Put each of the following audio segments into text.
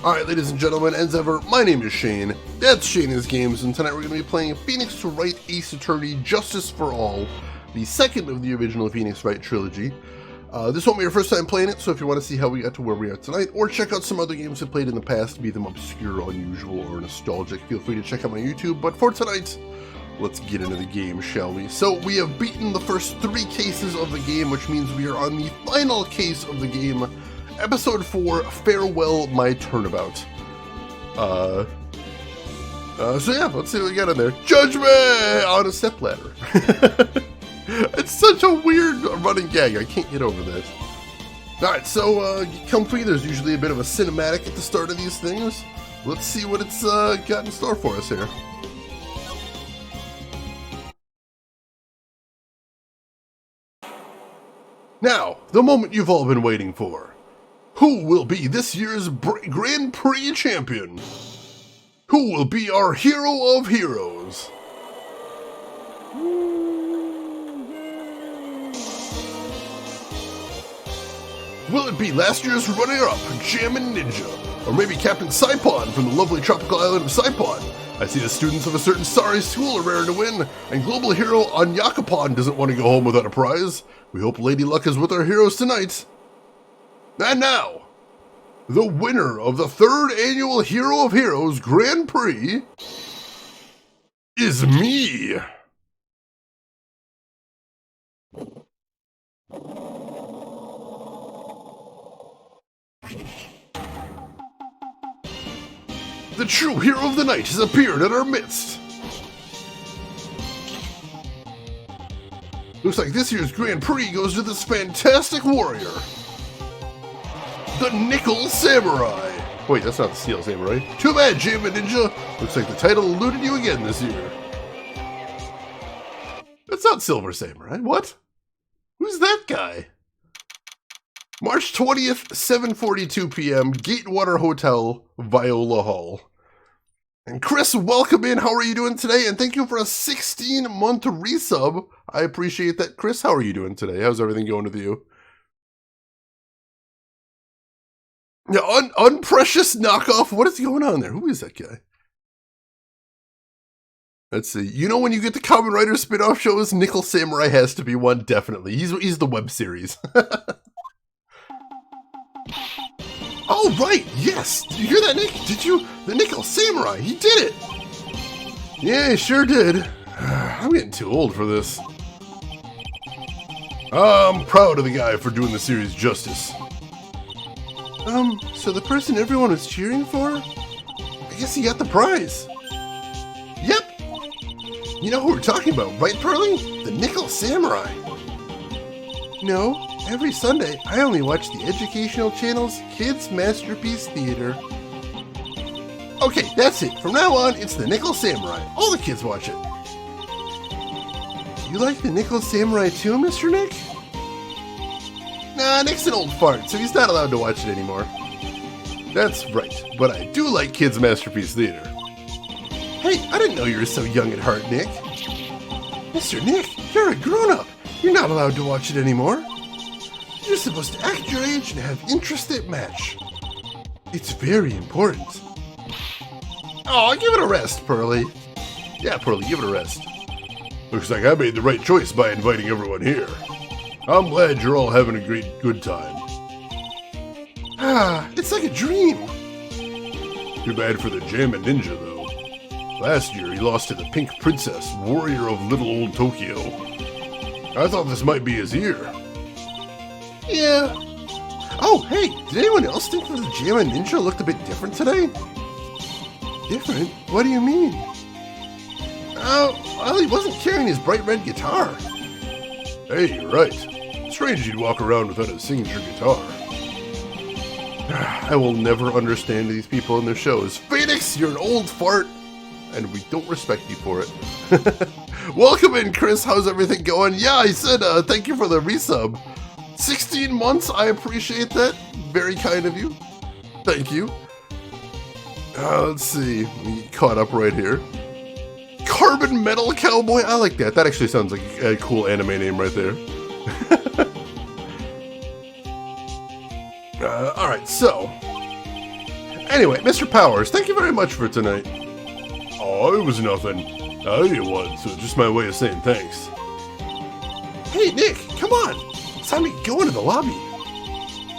Alright, ladies and gentlemen, as ever, my name is Shane, that's Shane's Games, and tonight we're going to be playing Phoenix Wright Ace Attorney Justice for All, the second of the original Phoenix Wright trilogy. This won't be your first time playing it, so if you want to see how we got to where we are tonight, or check out some other games we played in the past, be them obscure, unusual, or nostalgic, feel free to check out my YouTube. But for tonight, let's get into the game, shall we? So we have beaten the first 3 cases of the game, which means we are on the final case of the game, Episode 4, Farewell, My Turnabout. So yeah, let's see what we got in there. Judgment on a stepladder. It's such a weird running gag, I can't get over this. Alright, so get comfy, there's usually a bit of a cinematic at the start of these things. Let's see what it's got in store for us here. Now, the moment you've all been waiting for. Who will be this year's Grand Prix champion? Who will be our hero of heroes? Will it be last year's runner-up, Jammin' Ninja? Or maybe Captain Saipan from the lovely tropical island of Saipan? I see the students of a certain sorry school are raring to win, and global hero Anyakapan doesn't want to go home without a prize. We hope Lady Luck is with our heroes tonight. And now, the winner of the 3rd annual Hero of Heroes Grand Prix is me. The true hero of the night has appeared in our midst. Looks like this year's Grand Prix goes to this fantastic warrior. The Nickel Samurai. Wait, that's not the Steel Samurai. Too bad, Jammin' Ninja. Looks like the title eluded you again this year. That's not Silver Samurai. What? Who's that guy? March 20th, 7:42 p.m., Gatewater Hotel, Viola Hall. And Chris, welcome in. How are you doing today? And thank you for a 16-month resub. I appreciate that. Chris, how are you doing today? How's everything going with you? Yeah, unprecious knockoff. What is going on there? Who is that guy? Let's see. You know when you get the Kamen Rider spin-off shows, Nickel Samurai has to be one, definitely. He's the web series. Oh, right, yes! Did you hear that, Nick? Did you? The Nickel Samurai, he did it! Yeah, he sure did. I'm getting too old for this. I'm proud of the guy for doing the series justice. So the person everyone was cheering for? I guess he got the prize. Yep! You know who we're talking about, right, Pearly? The Nickel Samurai. No, every Sunday I only watch the educational channel's Kids Masterpiece Theater. Okay, that's it. From now on, it's the Nickel Samurai. All the kids watch it. You like the Nickel Samurai too, Mr. Nick? Nah, Nick's an old fart, so he's not allowed to watch it anymore. That's right, but I do like Kids Masterpiece Theater. Hey, I didn't know you were so young at heart, Nick. Mr. Nick, you're a grown-up. You're not allowed to watch it anymore. You're supposed to act your age and have interest that match. It's very important. Oh, give it a rest, Pearly. Yeah, Pearly, give it a rest. Looks like I made the right choice by inviting everyone here. I'm glad you're all having a good time. Ah, it's like a dream. Too bad for the Jammin' Ninja, though. Last year, he lost to the Pink Princess, warrior of little old Tokyo. I thought this might be his year. Yeah. Oh, hey, did anyone else think that the Jammin' Ninja looked a bit different today? Different? What do you mean? Oh, well, he wasn't carrying his bright red guitar. Hey, you're right. Strange you'd walk around without a signature guitar. I will never understand these people and their shows. Phoenix, you're an old fart, and we don't respect you for it. Welcome in, Chris. How's everything going? Yeah, I said thank you for the resub. 16 months, I appreciate that. Very kind of you. Thank you. Let's see. Let me get caught up right here. Carbon Metal Cowboy. I like that. That actually sounds like a cool anime name right there. Alright, so Anyway, Mr. Powers, thank you very much for tonight. Oh, it was nothing. I owe you one, so just my way of saying thanks. Hey, Nick, come on. It's time to go into the lobby.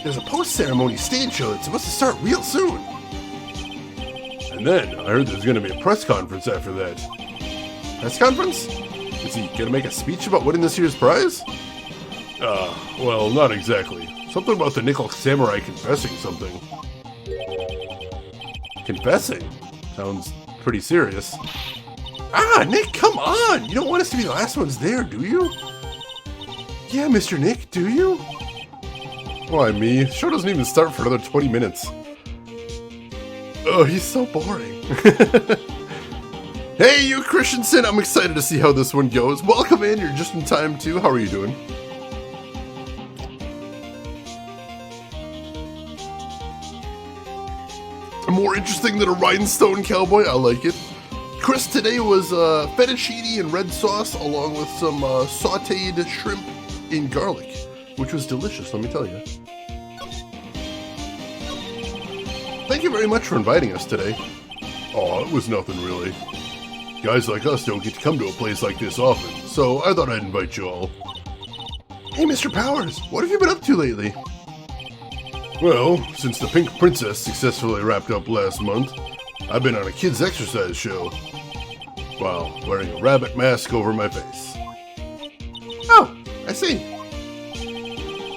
There's a post-ceremony stage show that's supposed to start real soon. And then, I heard there's going to be a press conference after that. Press conference? Is he going to make a speech about winning this year's prize? Well, not exactly. Something about the Nickel Samurai confessing something. Confessing? Sounds pretty serious. Ah, Nick, come on! You don't want us to be the last ones there, do you? Yeah, Mr. Nick, do you? Why me? The show doesn't even start for another 20 minutes. Oh, he's so boring. Hey, you Christensen, I'm excited to see how this one goes. Welcome in, you're just in time too. How are you doing? More interesting than a rhinestone cowboy, I like it. Chris, today was fettuccine and red sauce along with some sauteed shrimp in garlic, which was delicious, let me tell you. Thank you very much for inviting us today. Oh, it was nothing really. Guys like us don't get to come to a place like this often, so I thought I'd invite you all. Hey, Mr. Powers, what have you been up to lately? Well, since the Pink Princess successfully wrapped up last month, I've been on a kids' exercise show, while wearing a rabbit mask over my face. Oh, I see.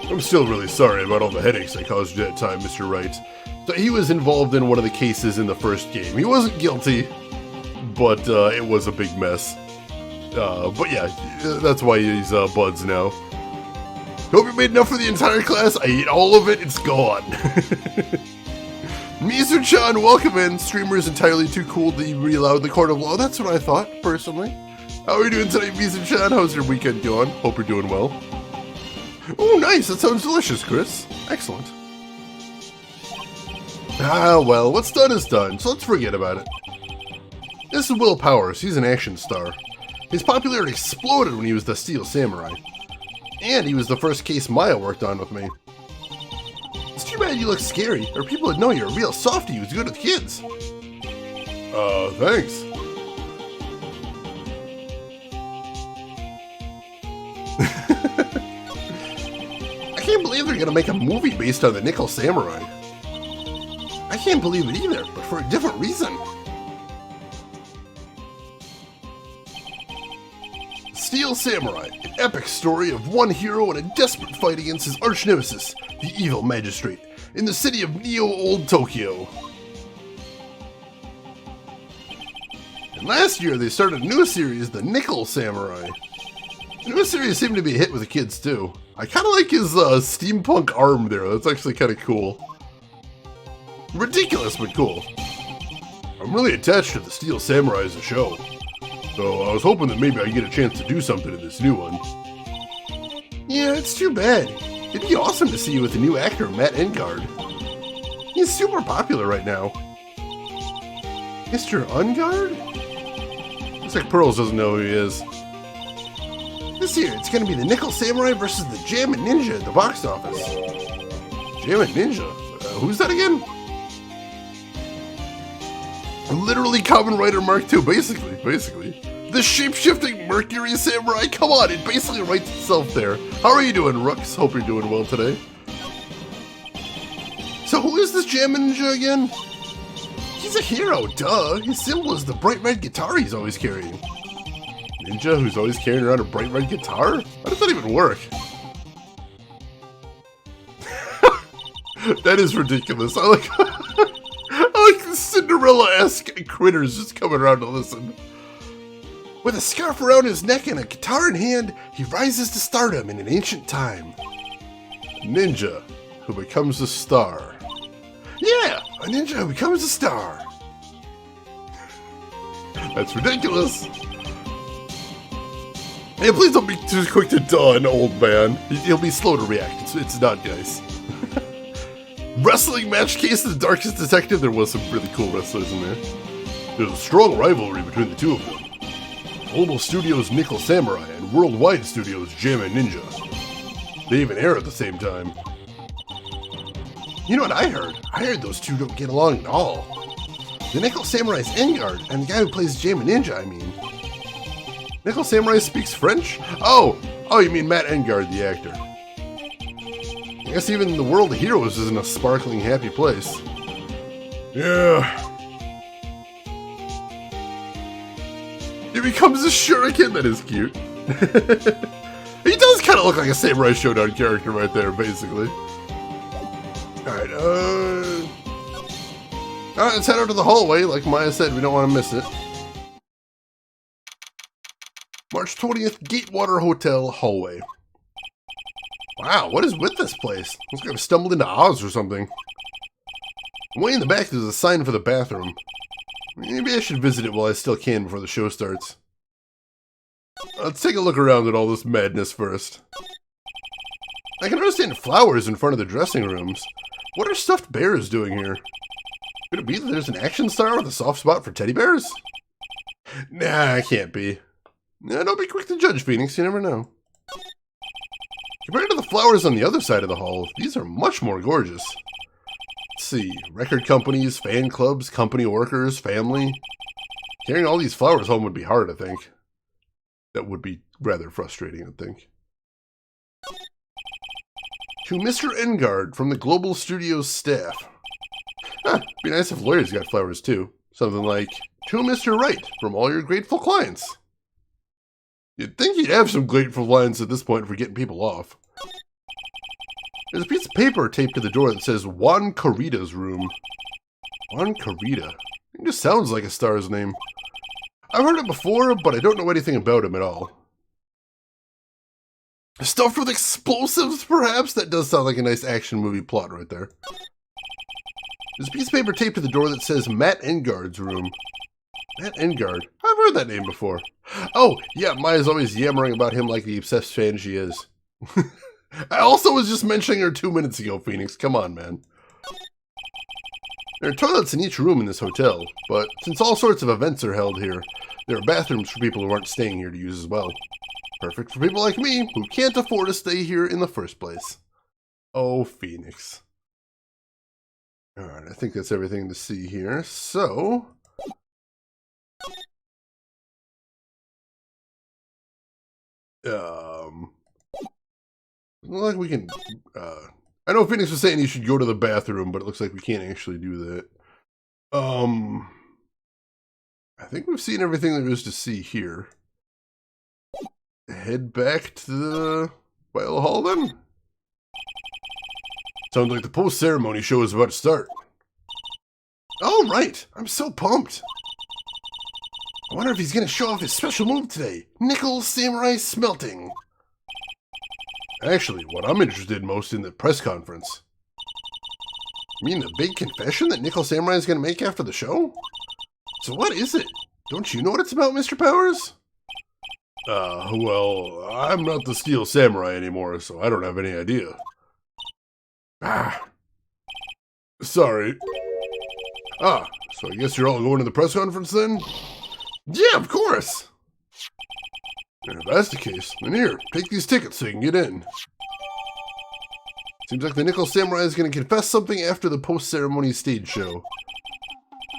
I'm still really sorry about all the headaches I caused you that time, Mr. Wright. He was involved in one of the cases in the first game. He wasn't guilty, but it was a big mess. But yeah, that's why he's buds now. Hope you made enough for the entire class. I ate all of it. It's gone. Mizu-chan, welcome in. Streamer is entirely too cool to be allowed in the court of law. That's what I thought, personally. How are you doing tonight, Mizu-chan? How's your weekend going? Hope you're doing well. Oh, nice. That sounds delicious, Chris. Excellent. Ah, well, what's done is done, so let's forget about it. This is Will Powers. He's an action star. His popularity exploded when he was the Steel Samurai. And he was the first case Maya worked on with me. It's too bad you look scary, or people would know you're a real softie who's good with kids. Thanks. I can't believe they're gonna make a movie based on the Nickel Samurai. I can't believe it either, but for a different reason. Steel Samurai, an epic story of one hero in a desperate fight against his arch-nemesis, the evil magistrate, in the city of Neo-Old Tokyo. And last year they started a new series, the Nickel Samurai. The new series seemed to be a hit with the kids too. I kind of like his steampunk arm there, that's actually kind of cool. Ridiculous, but cool. I'm really attached to the Steel Samurai as a show. So I was hoping that maybe I get a chance to do something in this new one. Yeah, it's too bad. It'd be awesome to see you with the new actor, Matt Ingard. He's super popular right now. Mr. Ingard? Looks like Pearls doesn't know who he is. This year, it's going to be the Nickel Samurai versus the Jammin' Ninja at the box office. Jammin' Ninja? Who's that again? Literally Kamen Rider Mark II, basically. The shape-shifting Mercury Samurai, come on, it basically writes itself there. How are you doing, Rooks? Hope you're doing well today. So who is this Jammin' Ninja again? He's a hero, duh. His symbol is the bright red guitar he's always carrying. Ninja who's always carrying around a bright red guitar? How does that even work? That is ridiculous. I like the Cinderella-esque critters just coming around to listen. With a scarf around his neck and a guitar in hand, he rises to stardom in an ancient time. Ninja who becomes a star. Yeah, a ninja who becomes a star. That's ridiculous. Hey, please don't be too quick to dawn, old man. He'll be slow to react. It's not nice. Wrestling match case of the Darkest Detective. There was some really cool wrestlers in there. There's a strong rivalry between the two of them. Global Studios' Nickel Samurai and Worldwide Studios' Jammin' Ninja. They even air at the same time. You know what I heard? I heard those two don't get along at all. The Nickel Samurai's Ingard, and the guy who plays Jam Ninja, I mean. Nickel Samurai speaks French? Oh, you mean Matt Ingard, the actor. I guess even the world of heroes isn't a sparkling, happy place. Yeah. He becomes a shuriken. That is cute. He does kind of look like a Samurai Showdown character right there, basically. Alright, let's head out to the hallway. Like Maya said, we don't want to miss it. March 20th, Gatewater Hotel hallway. Wow, what is with this place? Looks like I've stumbled into Oz or something. Way in the back, there's a sign for the bathroom. Maybe I should visit it while I still can before the show starts. Let's take a look around at all this madness first. I can understand flowers in front of the dressing rooms. What are stuffed bears doing here? Could it be that there's an action star with a soft spot for teddy bears? Nah, it can't be. Nah, don't be quick to judge, Phoenix. You never know. Compared to the flowers on the other side of the hall, these are much more gorgeous. Let's see. Record companies, fan clubs, company workers, family. Carrying all these flowers home would be hard, I think. That would be rather frustrating, I think. To Mr. Ingard from the Global Studios staff. Be nice if lawyers got flowers too. Something like, to Mr. Wright from all your grateful clients. You'd think he'd have some grateful lines at this point for getting people off. There's a piece of paper taped to the door that says Juan Carita's room. Juan Carita. It just sounds like a star's name. I've heard it before, but I don't know anything about him at all. Stuffed with explosives, perhaps? That does sound like a nice action movie plot right there. There's a piece of paper taped to the door that says Matt Ingard's room. Matt Ingard? I've heard that name before. Oh, yeah, Maya's always yammering about him like the obsessed fan she is. I also was just mentioning her 2 minutes ago, Phoenix. Come on, man. There are toilets in each room in this hotel, but since all sorts of events are held here, there are bathrooms for people who aren't staying here to use as well. Perfect for people like me who can't afford to stay here in the first place. Oh, Phoenix. Alright, I think that's everything to see here, so... Like we can, I know Phoenix was saying you should go to the bathroom, but it looks like we can't actually do that. I think we've seen everything there is to see here. Head back to the Viola Hall then? Sounds like the post-ceremony show is about to start. Oh, right! I'm so pumped! I wonder if he's going to show off his special move today. Nickel Samurai Smelting. Actually, what I'm interested most in the press conference. You mean the big confession that Nickel Samurai is going to make after the show? So what is it? Don't you know what it's about, Mr. Powers? Well, I'm not the Steel Samurai anymore, so I don't have any idea. Sorry. So I guess you're all going to the press conference then? Yeah, of course! And if that's the case, then here, take these tickets so you can get in. Seems like the Nickel Samurai is going to confess something after the post-ceremony stage show.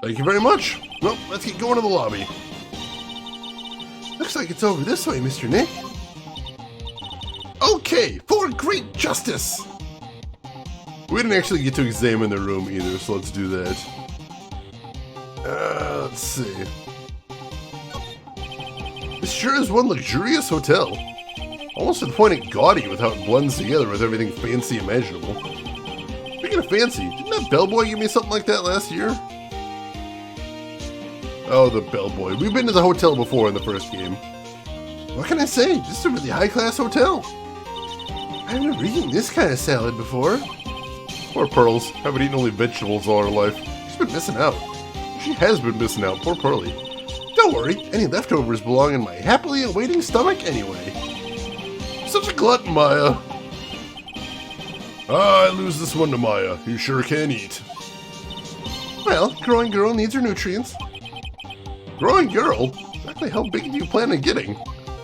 Thank you very much. Well, let's get going to the lobby. Looks like it's over this way, Mr. Nick. Okay, for great justice! We didn't actually get to examine the room either, so let's do that. Let's see. This sure is one luxurious hotel. Almost to the point of gaudy with how it blends together with everything fancy imaginable. Speaking of fancy, didn't that bellboy give me something like that last year? Oh, the bellboy. We've been to the hotel before in the first game. What can I say? This is a really high-class hotel. I've never eaten this kind of salad before. Poor Pearls. Haven't eaten only vegetables all her life. She's been missing out. She has been missing out. Poor Pearly. Don't worry, any leftovers belong in my happily awaiting stomach anyway. Such a glutton, Maya. I lose this one to Maya. You sure can eat. Well, growing girl needs her nutrients. Growing girl? Exactly how big do you plan on getting?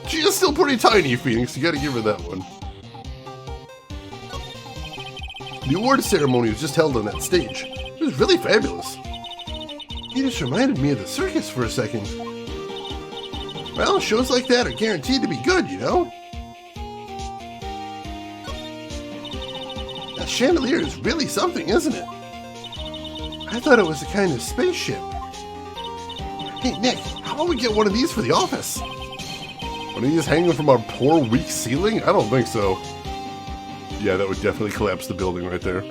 She is still pretty tiny, Phoenix. You gotta give her that one. The award ceremony was just held on that stage. It was really fabulous. You just reminded me of the circus for a second. Well, shows like that are guaranteed to be good, you know? That chandelier is really something, isn't it? I thought it was a kind of spaceship. Hey, Nick, how about we get one of these for the office? One of these hanging from our poor, weak ceiling? I don't think so. Yeah, that would definitely collapse the building right there.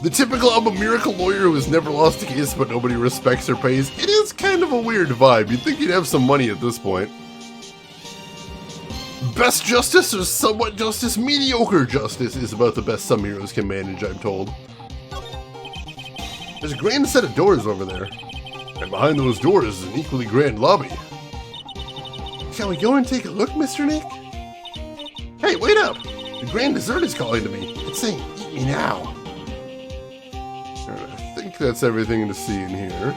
The typical I'm a miracle lawyer who has never lost a case but nobody respects or pays. It is kind of a weird vibe. You'd think you'd have some money at this point. Best justice or somewhat justice? Mediocre justice is about the best some heroes can manage, I'm told. There's a grand set of doors over there. And behind those doors is an equally grand lobby. Shall we go and take a look, Mr. Nick? Hey, wait up! The grand dessert is calling to me. It's saying, eat me now. I think that's everything to see in here.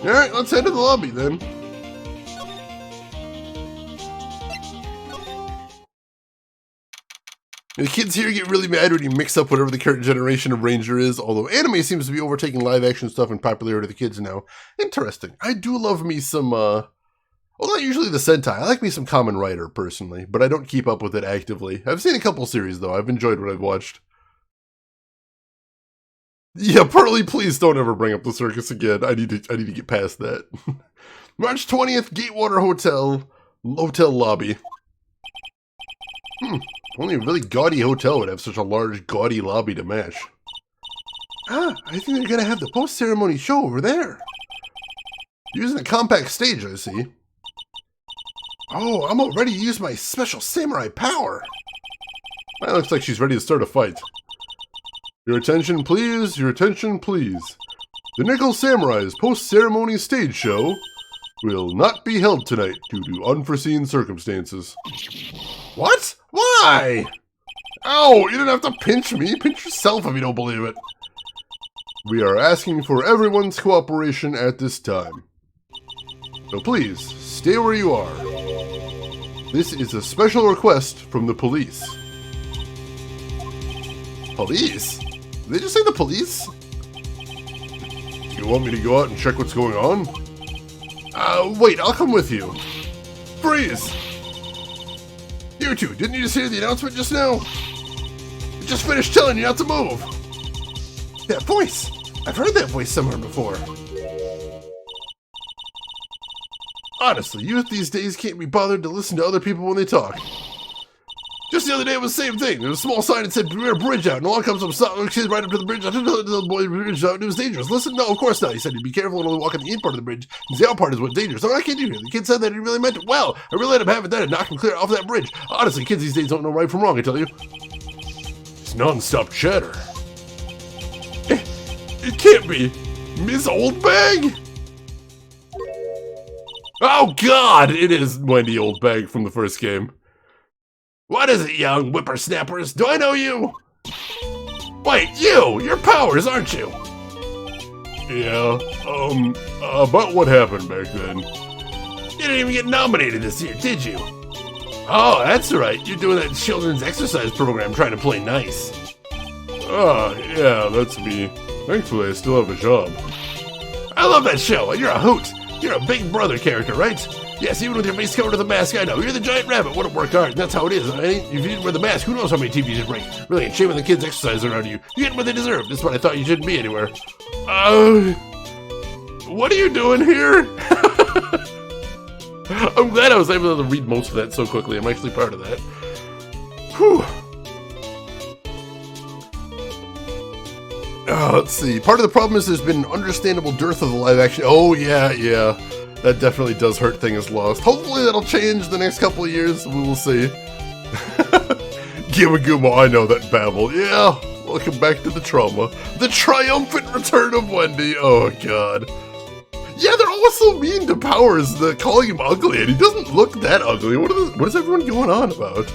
Alright, let's head to the lobby then. The kids here get really mad when you mix up whatever the current generation of Ranger is, although anime seems to be overtaking live action stuff in popularity of the kids now. Interesting. I do love me some, well, not usually the Sentai. I like me some Kamen Rider, personally, but I don't keep up with it actively. I've seen a couple series, though. I've enjoyed what I've watched. Yeah, Pearly, please don't ever bring up the circus again. I need to get past that. March 20th, Gatewater Hotel lobby. Only a really gaudy hotel would have such a large, gaudy lobby to match. Ah, I think they're gonna have the post-ceremony show over there. Using a compact stage, I see. Oh, I'm all ready to use my special samurai power. That looks like she's ready to start a fight. Your attention, please. Your attention, please. The Nickel Samurai's post-ceremony stage show will not be held tonight due to unforeseen circumstances. What? Why? Ow, you didn't have to pinch me. Pinch yourself if you don't believe it. We are asking for everyone's cooperation at this time. So please, stay where you are. This is a special request from the police. Police? Did they just say the police? You want me to go out and check what's going on? Wait, I'll come with you. Freeze! You two, didn't you just hear the announcement just now? I just finished telling you not to move. That voice! I've heard that voice somewhere before. Honestly, youth these days can't be bothered to listen to other people when they talk. Just the other day it was the same thing. There was a small sign that said, beware bridge out. And along comes some kids right up to the bridge. I didn't know the boy bridge out. It was dangerous. Listen, no, of course not. He said, be careful when only walk on the in part of the bridge. Because the out part is what's dangerous. So I can't do it. The kid said that he really meant it. Well, I really let him have it then and knock him clear off that bridge. Honestly, kids these days don't know right from wrong, I tell you. It's non-stop chatter. It can't be. Miss Oldbag? Oh, God! It is Wendy Oldbag from the first game. What is it, young whippersnappers? Do I know you? Wait, you're Powers, aren't you? Yeah, about what happened back then. You didn't even get nominated this year, did you? Oh, that's right, you're doing that children's exercise program trying to play nice. Yeah, that's me. Thankfully, I still have a job. I love that show, you're a hoot. You're a Big Brother character, right? Yes, even with your face covered with a mask, I know. You're the giant rabbit. Wouldn't work hard. That's how it is. If you didn't wear the mask, who knows how many TVs you'd break? Really, and shame on the kids exercise around you. You get what they deserve. That's what I thought you shouldn't be anywhere. What are you doing here? I'm glad I was able to read most of that so quickly. I'm actually proud of that. Whew. Let's see. Part of the problem is there's been an understandable dearth of the live action. Oh, yeah. That definitely does hurt things lost. Hopefully that'll change the next couple of years. We will see. Gimagumo, I know that babble. Yeah, welcome back to the trauma. The triumphant return of Wendy. Oh, God. Yeah, they're also mean to Powers, calling him ugly, and he doesn't look that ugly. What is everyone going on about?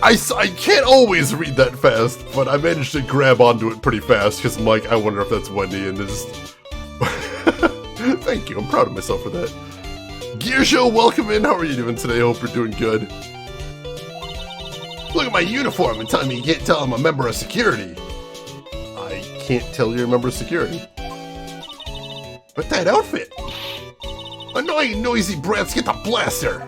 I can't always read that fast, but I managed to grab onto it pretty fast, because I'm like, I wonder if that's Wendy, and just... Thank you, I'm proud of myself for that. Gear Show, welcome in. How are you doing today? Hope you're doing good. my uniform and telling me you can't tell I'm a member of security. I can't tell you're a member of security. But that outfit! Annoying, noisy brats get the blaster!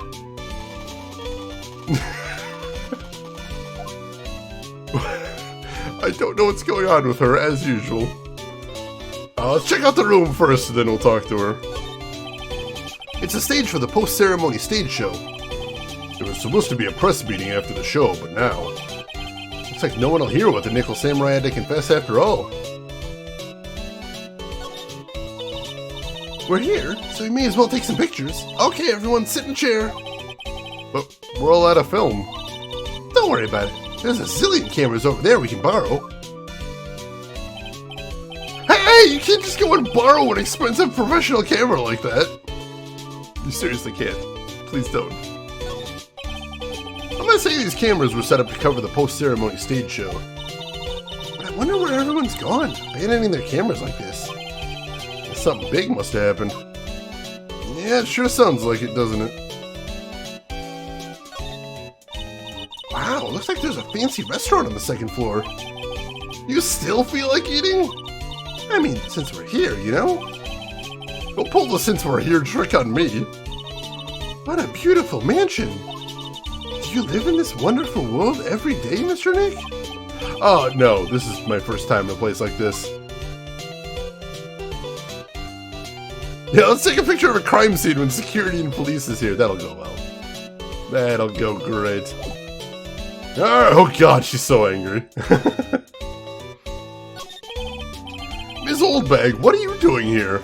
I don't know what's going on with her, as usual. Let's check out the room first, and then we'll talk to her. It's a stage for the post-ceremony stage show. There was supposed to be a press meeting after the show, but now... looks like no one will hear what the Nickel Samurai had to confess after all. We're here, so we may as well take some pictures. Okay, everyone, sit in a chair. But we're all out of film. Don't worry about it. There's a zillion cameras over there we can borrow. Hey, you can't just go and borrow an expensive professional camera like that. You seriously can't. Please don't. I'm not saying these cameras were set up to cover the post-ceremony stage show. But I wonder where everyone's gone, abandoning their cameras like this. Something big must have happened. Yeah, it sure sounds like it, doesn't it? Wow, looks like there's a fancy restaurant on the second floor. You still feel like eating? I mean, since we're here, you know? Don't pull the since we're here trick on me. What a beautiful mansion. Do you live in this wonderful world every day, Mr. Nick? Oh, no, this is my first time in a place like this. Yeah, let's take a picture of a crime scene when security and police is here. That'll go well. That'll go great. Alright, oh god, she's so angry. Ms. Oldbag, what are you doing here?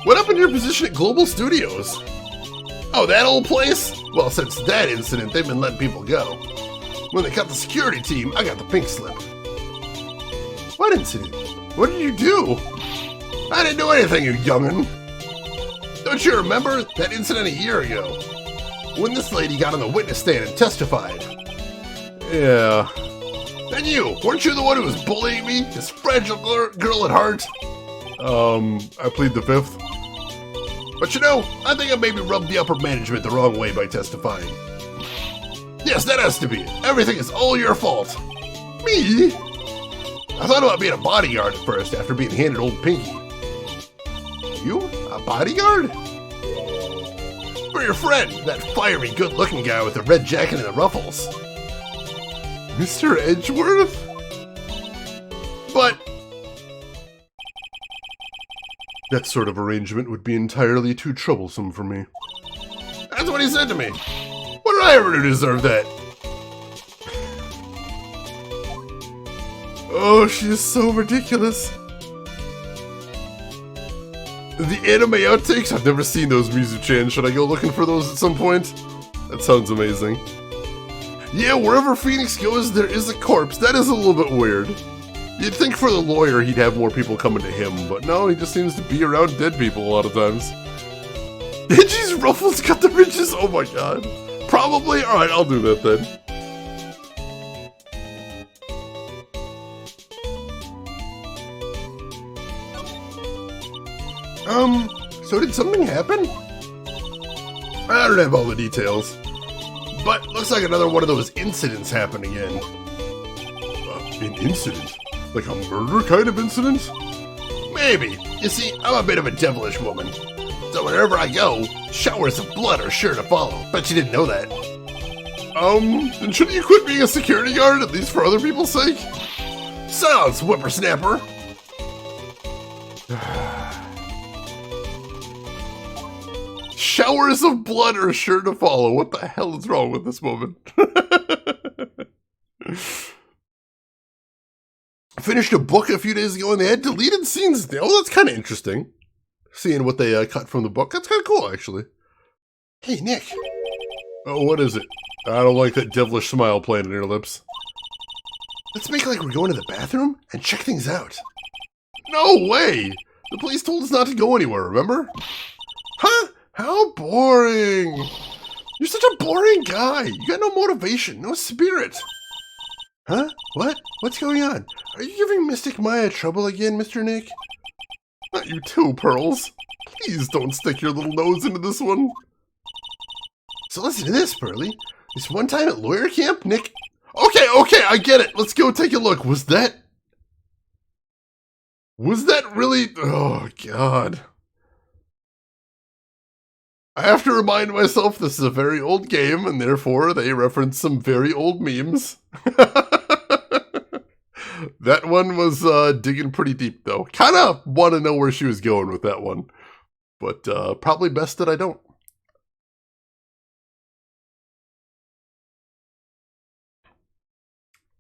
What happened to your position at Global Studios? Oh, that old place? Well, since that incident, they've been letting people go. When they cut the security team, I got the pink slip. What incident? What did you do? I didn't do anything, you young'un. Don't you remember that incident a year ago? When this lady got on the witness stand and testified. Yeah. And you, weren't you the one who was bullying me? This fragile girl at heart? I plead the fifth. But you know, I think I maybe rubbed the upper management the wrong way by testifying. Yes, that has to be it. Everything is all your fault. Me? I thought about being a bodyguard at first after being handed old Pinky. You? A bodyguard? For your friend, that fiery, good-looking guy with the red jacket and the ruffles. Mr. Edgeworth? But... that sort of arrangement would be entirely too troublesome for me. That's what he said to me. What did I ever do to deserve that? Oh, she is so ridiculous. The anime outtakes? I've never seen those, Mizu-chan. Should I go looking for those at some point? That sounds amazing. Yeah, wherever Phoenix goes, there is a corpse. That is a little bit weird. You'd think for the lawyer he'd have more people coming to him, but no, he just seems to be around dead people a lot of times. Edgy's ruffles got the ridges? Oh my god. Probably? Alright, I'll do that then. So did something happen? I don't have all the details. But looks like another one of those incidents happened again. An incident? Like a murder kind of incident? Maybe. You see, I'm a bit of a devilish woman. So wherever I go, showers of blood are sure to follow. Bet you didn't know that. Then shouldn't you quit being a security guard, at least for other people's sake? Silence, whippersnapper! Showers of blood are sure to follow. What the hell is wrong with this woman? I finished a book a few days ago and they had deleted scenes. Oh, that's kind of interesting. Seeing what they cut from the book. That's kind of cool, actually. Hey, Nick. Oh, what is it? I don't like that devilish smile playing on your lips. Let's make like we're going to the bathroom and check things out. No way! The police told us not to go anywhere, remember? Huh? How boring! You're such a boring guy! You got no motivation, no spirit! Huh? What? What's going on? Are you giving Mystic Maya trouble again, Mr. Nick? Not you too, Pearls. Please don't stick your little nose into this one. So listen to this, Pearly. This one time at lawyer camp, Nick... Okay, I get it. Let's go take a look. Was that really... Oh, God. I have to remind myself this is a very old game, and therefore they reference some very old memes. That one was digging pretty deep, though. Kind of want to know where she was going with that one. But probably best that I don't.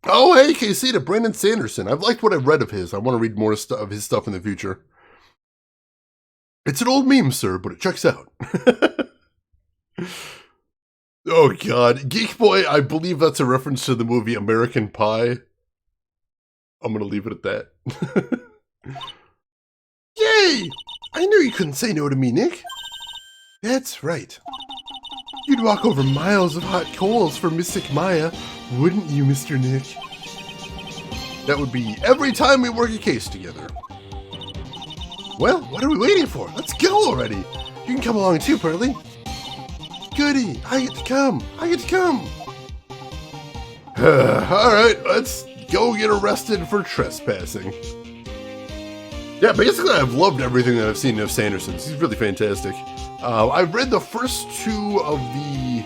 Oh, hey, KC to Brandon Sanderson. I've liked what I've read of his. I want to read more of his stuff in the future. It's an old meme, sir, but it checks out. Oh, God. Geek Boy, I believe that's a reference to the movie American Pie. I'm going to leave it at that. Yay! I knew you couldn't say no to me, Nick. That's right. You'd walk over miles of hot coals for Mystic Maya, wouldn't you, Mr. Nick? That would be every time we work a case together. Well, what are we waiting for? Let's go already. You can come along too, Pearly. Goody, I get to come. Alright, let's go get arrested for trespassing. Yeah, basically I've loved everything that I've seen of Sanderson's. He's really fantastic. I've read the first two of the...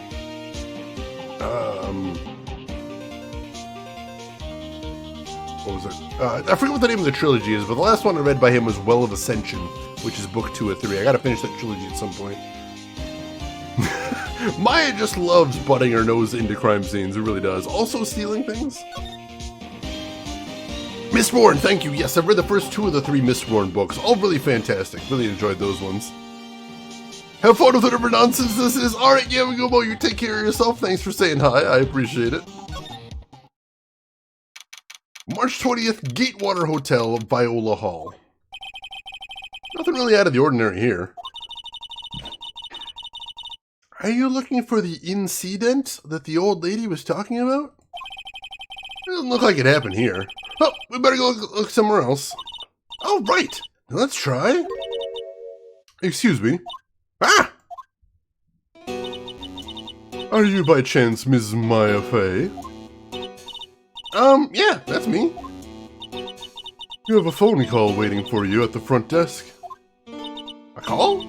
what was it? I forget what the name of the trilogy is, but the last one I read by him was Well of Ascension, which is book 2 of 3. I gotta finish that trilogy at some point. Maya just loves butting her nose into crime scenes, it really does. Also stealing things. Mistborn, thank you. Yes, I've read the first 2 of the 3 Mistborn books. All really fantastic. Really enjoyed those ones. Have fun with whatever nonsense this is. Alright, Yamagumo, you take care of yourself. Thanks for saying hi. I appreciate it. March 20th, Gatewater Hotel, Viola Hall. Nothing really out of the ordinary here. Are you looking for the incident that the old lady was talking about? It doesn't look like it happened here. Oh, we better go look somewhere else. Oh, right. Now let's try. Excuse me. Ah! Are you by chance Ms. Maya Fey? Yeah, that's me. You have a phone call waiting for you at the front desk. A call?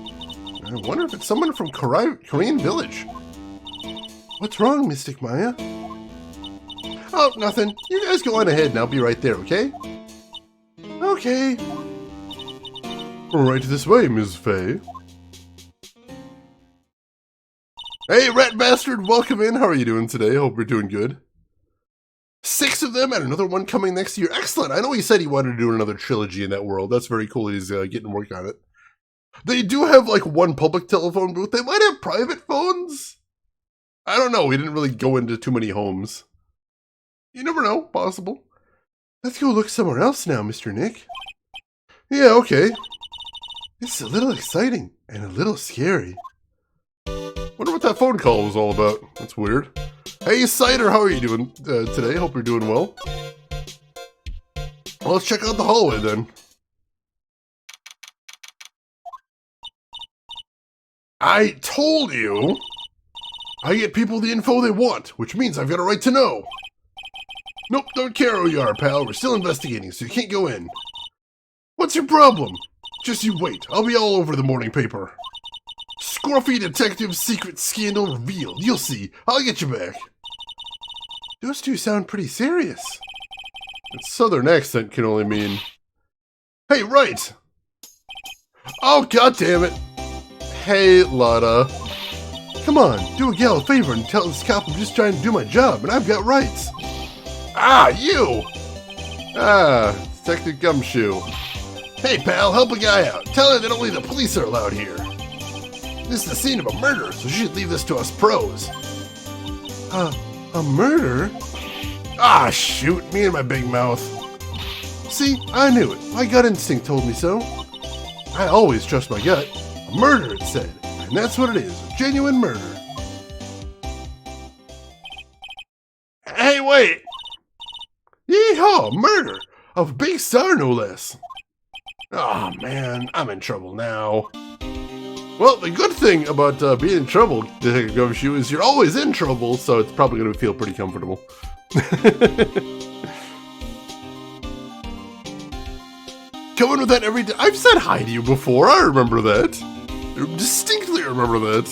I wonder if it's someone from Korean Village. What's wrong, Mystic Maya? Oh, nothing. You guys go on ahead and I'll be right there, okay? Okay. Right this way, Ms. Fey. Hey, rat bastard, welcome in. How are you doing today? Hope you're doing good. 6 of them and another one coming next year. Excellent. I know he said he wanted to do another trilogy in that world. That's very cool. He's getting work on it. They do have like one public telephone booth. They might have private phones. I don't know. We didn't really go into too many homes. You never know. Possible. Let's go look somewhere else now, Mr. Nick. Yeah, okay. It's a little exciting and a little scary. Wonder what that phone call was all about. That's weird. Hey, Cider, how are you doing today? Hope you're doing well. Well, let's check out the hallway then. I told you! I get people the info they want, which means I've got a right to know. Nope, don't care who you are, pal. We're still investigating, so you can't go in. What's your problem? Just you wait. I'll be all over the morning paper. Scruffy detective's secret scandal revealed. You'll see. I'll get you back. Those two sound pretty serious. Its southern accent can only mean... Hey, Wright! Oh, goddammit! Hey, Lotta. Come on, do a gal a favor and tell this cop I'm just trying to do my job, and I've got rights. Ah, you! Ah, Detective Gumshoe. Hey, pal, help a guy out. Tell her that only the police are allowed here. This is the scene of a murder, so she should leave this to us pros. A murder? Ah, shoot, me and my big mouth. See, I knew it. My gut instinct told me so. I always trust my gut. A murder, it said. And that's what it is, a genuine murder. Hey, wait! Yeehaw, murder! Of a big star, no less. Oh man, I'm in trouble now. Well, the good thing about being in trouble, Detective Gumshoe, is you're always in trouble, so it's probably going to feel pretty comfortable. Coming with that every day. I've said hi to you before. I remember that. I distinctly remember that.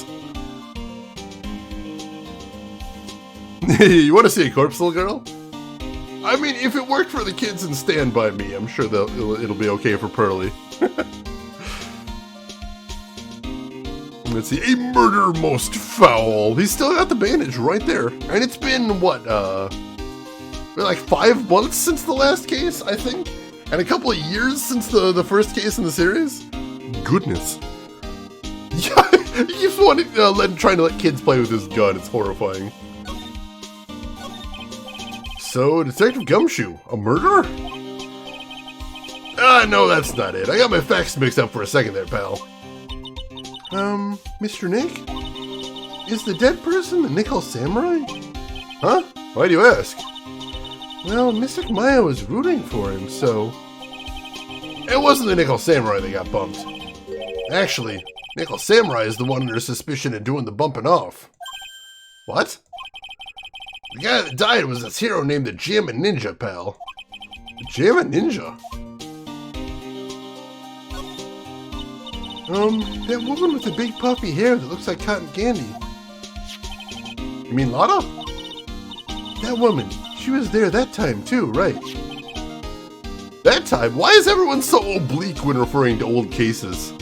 You want to see a corpse, little girl? I mean, if it worked for the kids in Stand By Me, I'm sure it'll be okay for Pearly. Let's see, a murder most foul. He's still got the bandage right there. And it's been, what, like 5 months since the last case, I think? And a couple of years since the first case in the series? Goodness. Yeah, he keeps trying to let kids play with his gun. It's horrifying. So, Detective Gumshoe, a murderer? No, that's not it. I got my facts mixed up for a second there, pal. Mr. Nick? Is the dead person the Nickel Samurai? Huh? Why do you ask? Well, Mystic Maya was rooting for him, so... It wasn't the Nickel Samurai that got bumped. Actually, Nickel Samurai is the one under suspicion of doing the bumping off. What? The guy that died was this hero named the Jammin' Ninja, pal. The Jammin' Ninja? That woman with the big puffy hair that looks like cotton candy. You mean Lotta? That woman, she was there that time too, right? That time? Why is everyone so oblique when referring to old cases?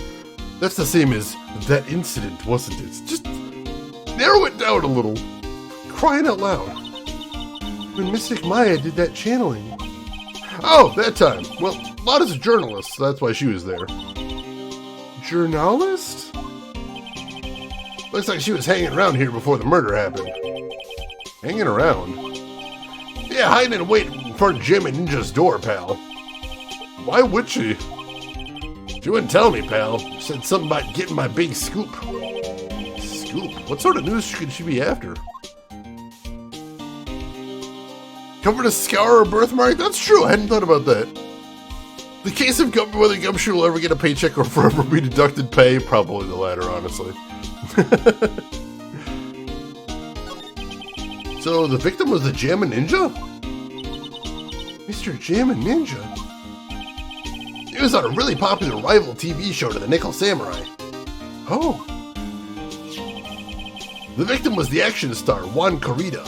That's the same as that incident, wasn't it? Just narrow it down a little. Crying out loud. When Mystic Maya did that channeling. Oh, that time. Well, Lotta's a journalist, so that's why she was there. Journalist? Looks like she was hanging around here before the murder happened. Hanging around? Yeah, hiding and waiting in front of Jammin' Ninja's door, pal. Why would she? She wouldn't tell me, pal. She said something about getting my big scoop. Scoop? What sort of news could she be after? Covered a scar or a birthmark? That's true, I hadn't thought about that. The case of whether Gumshoe will ever get a paycheck or forever be deducted pay, probably the latter, honestly. So the victim was the Jammin' Ninja? Mr. Jammin' Ninja? He was on a really popular rival TV show to the Nickel Samurai. Oh. The victim was the action star, Juan Corrida.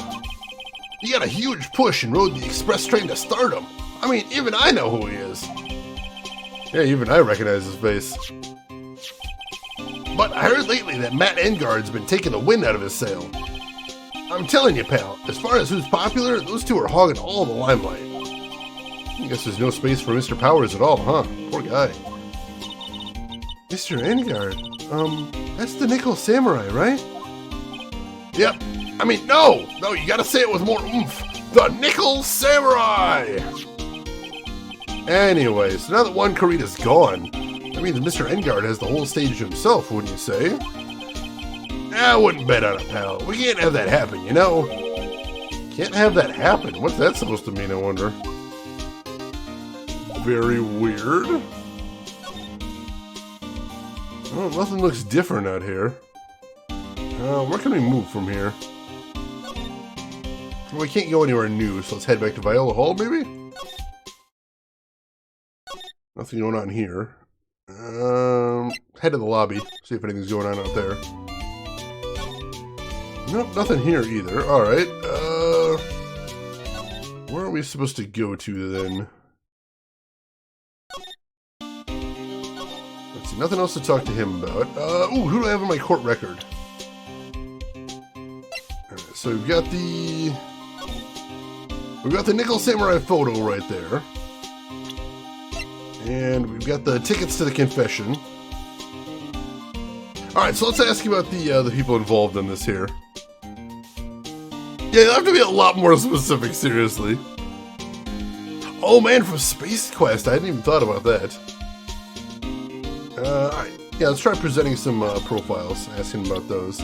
He got a huge push and rode the express train to stardom. I mean, even I know who he is. Yeah, even I recognize his face. But I heard lately that Matt Ingard's been taking the wind out of his sail. I'm telling you, pal, as far as who's popular, those two are hogging all the limelight. I guess there's no space for Mr. Powers at all, huh? Poor guy. Mr. Ingard? That's the Nickel Samurai, right? Yep. I mean, no, you gotta say it with more oomph. The Nickel Samurai! Anyway, so now that Juan Corrida's gone, that means Mr. Ingard has the whole stage to himself, wouldn't you say? I wouldn't bet on it, pal. We can't have that happen, you know? Can't have that happen? What's that supposed to mean, I wonder? Very weird. Oh, nothing looks different out here. Where can we move from here? Well, we can't go anywhere new, so let's head back to Viola Hall, maybe? Nothing going on here. Head to the lobby, see if anything's going on out there. Nope, nothing here either. Alright, where are we supposed to go to then? Let's see, nothing else to talk to him about. Ooh, who do I have on my court record? Alright, so we've got the Nickel Samurai photo right there. And we've got the tickets to the confession. Alright, so let's ask you about the people involved in this here. Yeah, you'll have to be a lot more specific, seriously. Oh man, from Space Quest, I hadn't even thought about that. Alright, yeah, let's try presenting some profiles, asking about those.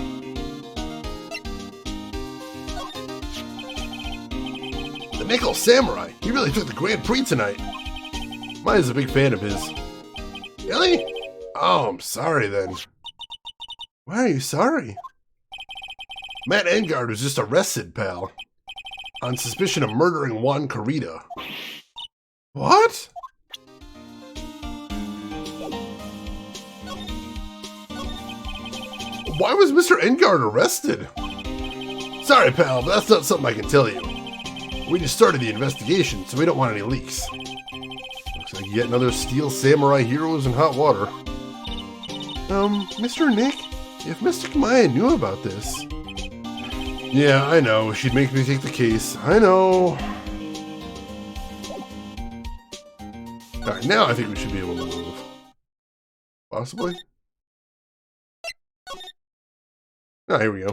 The Nickel Samurai, he really took the Grand Prix tonight. Maya's a big fan of his. Really? Oh, I'm sorry then. Why are you sorry? Matt Ingard was just arrested, pal. On suspicion of murdering Juan Carita. What? Why was Mr. Ingard arrested? Sorry, pal, but that's not something I can tell you. We just started the investigation, so we don't want any leaks. Looks like yet another Steel Samurai hero is in hot water. Mr. Nick, if Mr. Maya knew about this... Yeah, I know. She'd make me take the case. I know. Alright, now I think we should be able to move. Possibly? Oh, here we go.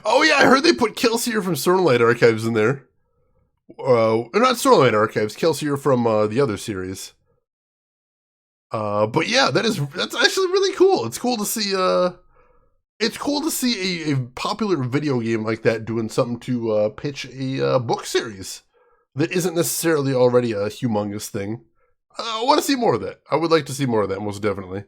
Oh yeah, I heard they put Kelsier from Tabloid Archives in there. Not Tabloid Archives, Kelsier from the other series. But yeah, that's actually really cool. It's cool to see a popular video game like that doing something to pitch a book series that isn't necessarily already a humongous thing. I want to see more of that. I would like to see more of that, most definitely.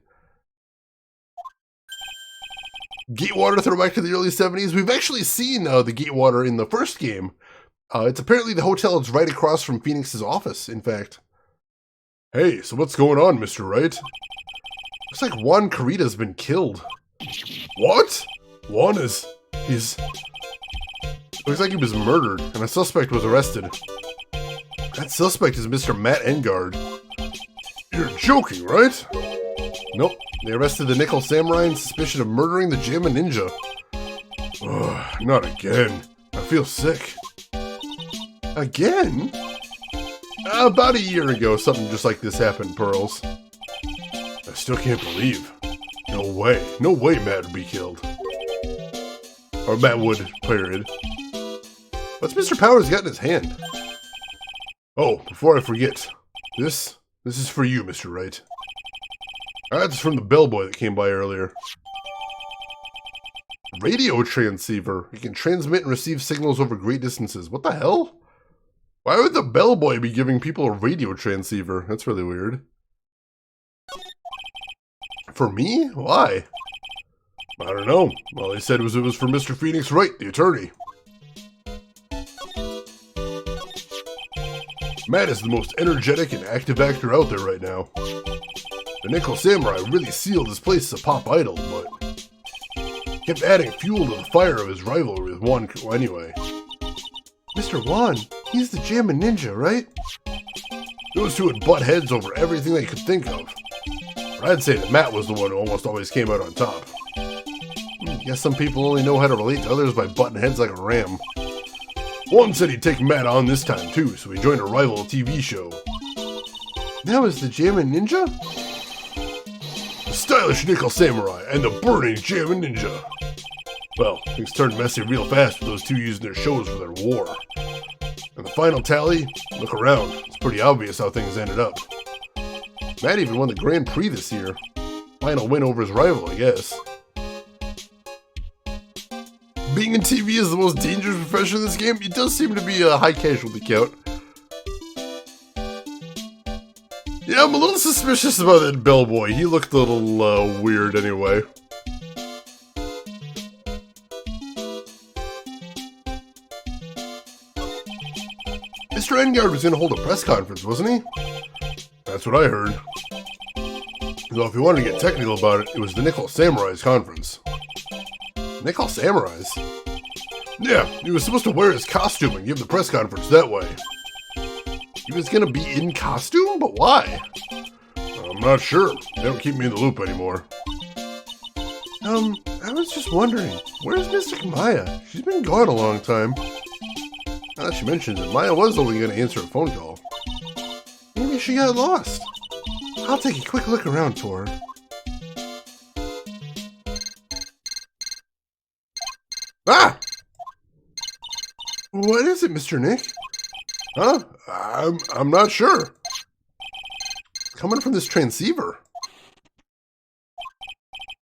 Gatewater throwback to the early 70s. We've actually seen the Gatewater in the first game. It's apparently the hotel that's right across from Phoenix's office, in fact. Hey, so what's going on, Mr. Wright? Looks like Juan Carita's been killed. What? Juan is... Looks like he was murdered, and a suspect was arrested. That suspect is Mr. Matt Ingard. You're joking, right? Nope. They arrested the Nickel Samurai in suspicion of murdering the Jamma Ninja. Ugh, not again. I feel sick. Again? About a year ago, something just like this happened, Pearls. I still can't believe. No way. No way Matt would be killed. Or Matt would, period. What's Mr. Powers got in his hand? Oh, before I forget. This is for you, Mr. Wright. That's from the bellboy that came by earlier. Radio transceiver. It can transmit and receive signals over great distances. What the hell? Why would the bellboy be giving people a radio transceiver? That's really weird. For me? Why? I don't know. All they said was it was for Mr. Phoenix Wright, the attorney. Matt is the most energetic and active actor out there right now. The Nickel Samurai really sealed his place as a pop idol, but kept adding fuel to the fire of his rivalry with Juan anyway. Mr. Juan, he's the Jamma Ninja, right? Those two would butt heads over everything they could think of. But I'd say that Matt was the one who almost always came out on top. Guess some people only know how to relate to others by butting heads like a ram. Juan said he'd take Matt on this time too, so he joined a rival TV show. That was the Jamma Ninja? The stylish Nickel Samurai and the burning Jamma Ninja. Well, things turned messy real fast with those two using their shows for their war. And the final tally? Look around. It's pretty obvious how things ended up. Matt even won the Grand Prix this year. Final win over his rival, I guess. Being in TV is the most dangerous profession in this game. It does seem to be a high casualty count. Yeah, I'm a little suspicious about that bellboy. He looked a little weird anyway. Mr. Ingard was going to hold a press conference, wasn't he? That's what I heard. Though if you wanted to get technical about it, it was the Nickel Samurai's conference. Nickel Samurais? Yeah, he was supposed to wear his costume and give the press conference that way. He was gonna be in costume? But why? I'm not sure. They don't keep me in the loop anymore. I was just wondering, where's Mr. Maya? She's been gone a long time. Now that she mentions it, Maya was only gonna answer a phone call. Maybe she got lost. I'll take a quick look around for her. Ah! What is it, Mr. Nick? Huh? I'm not sure. It's coming from this transceiver.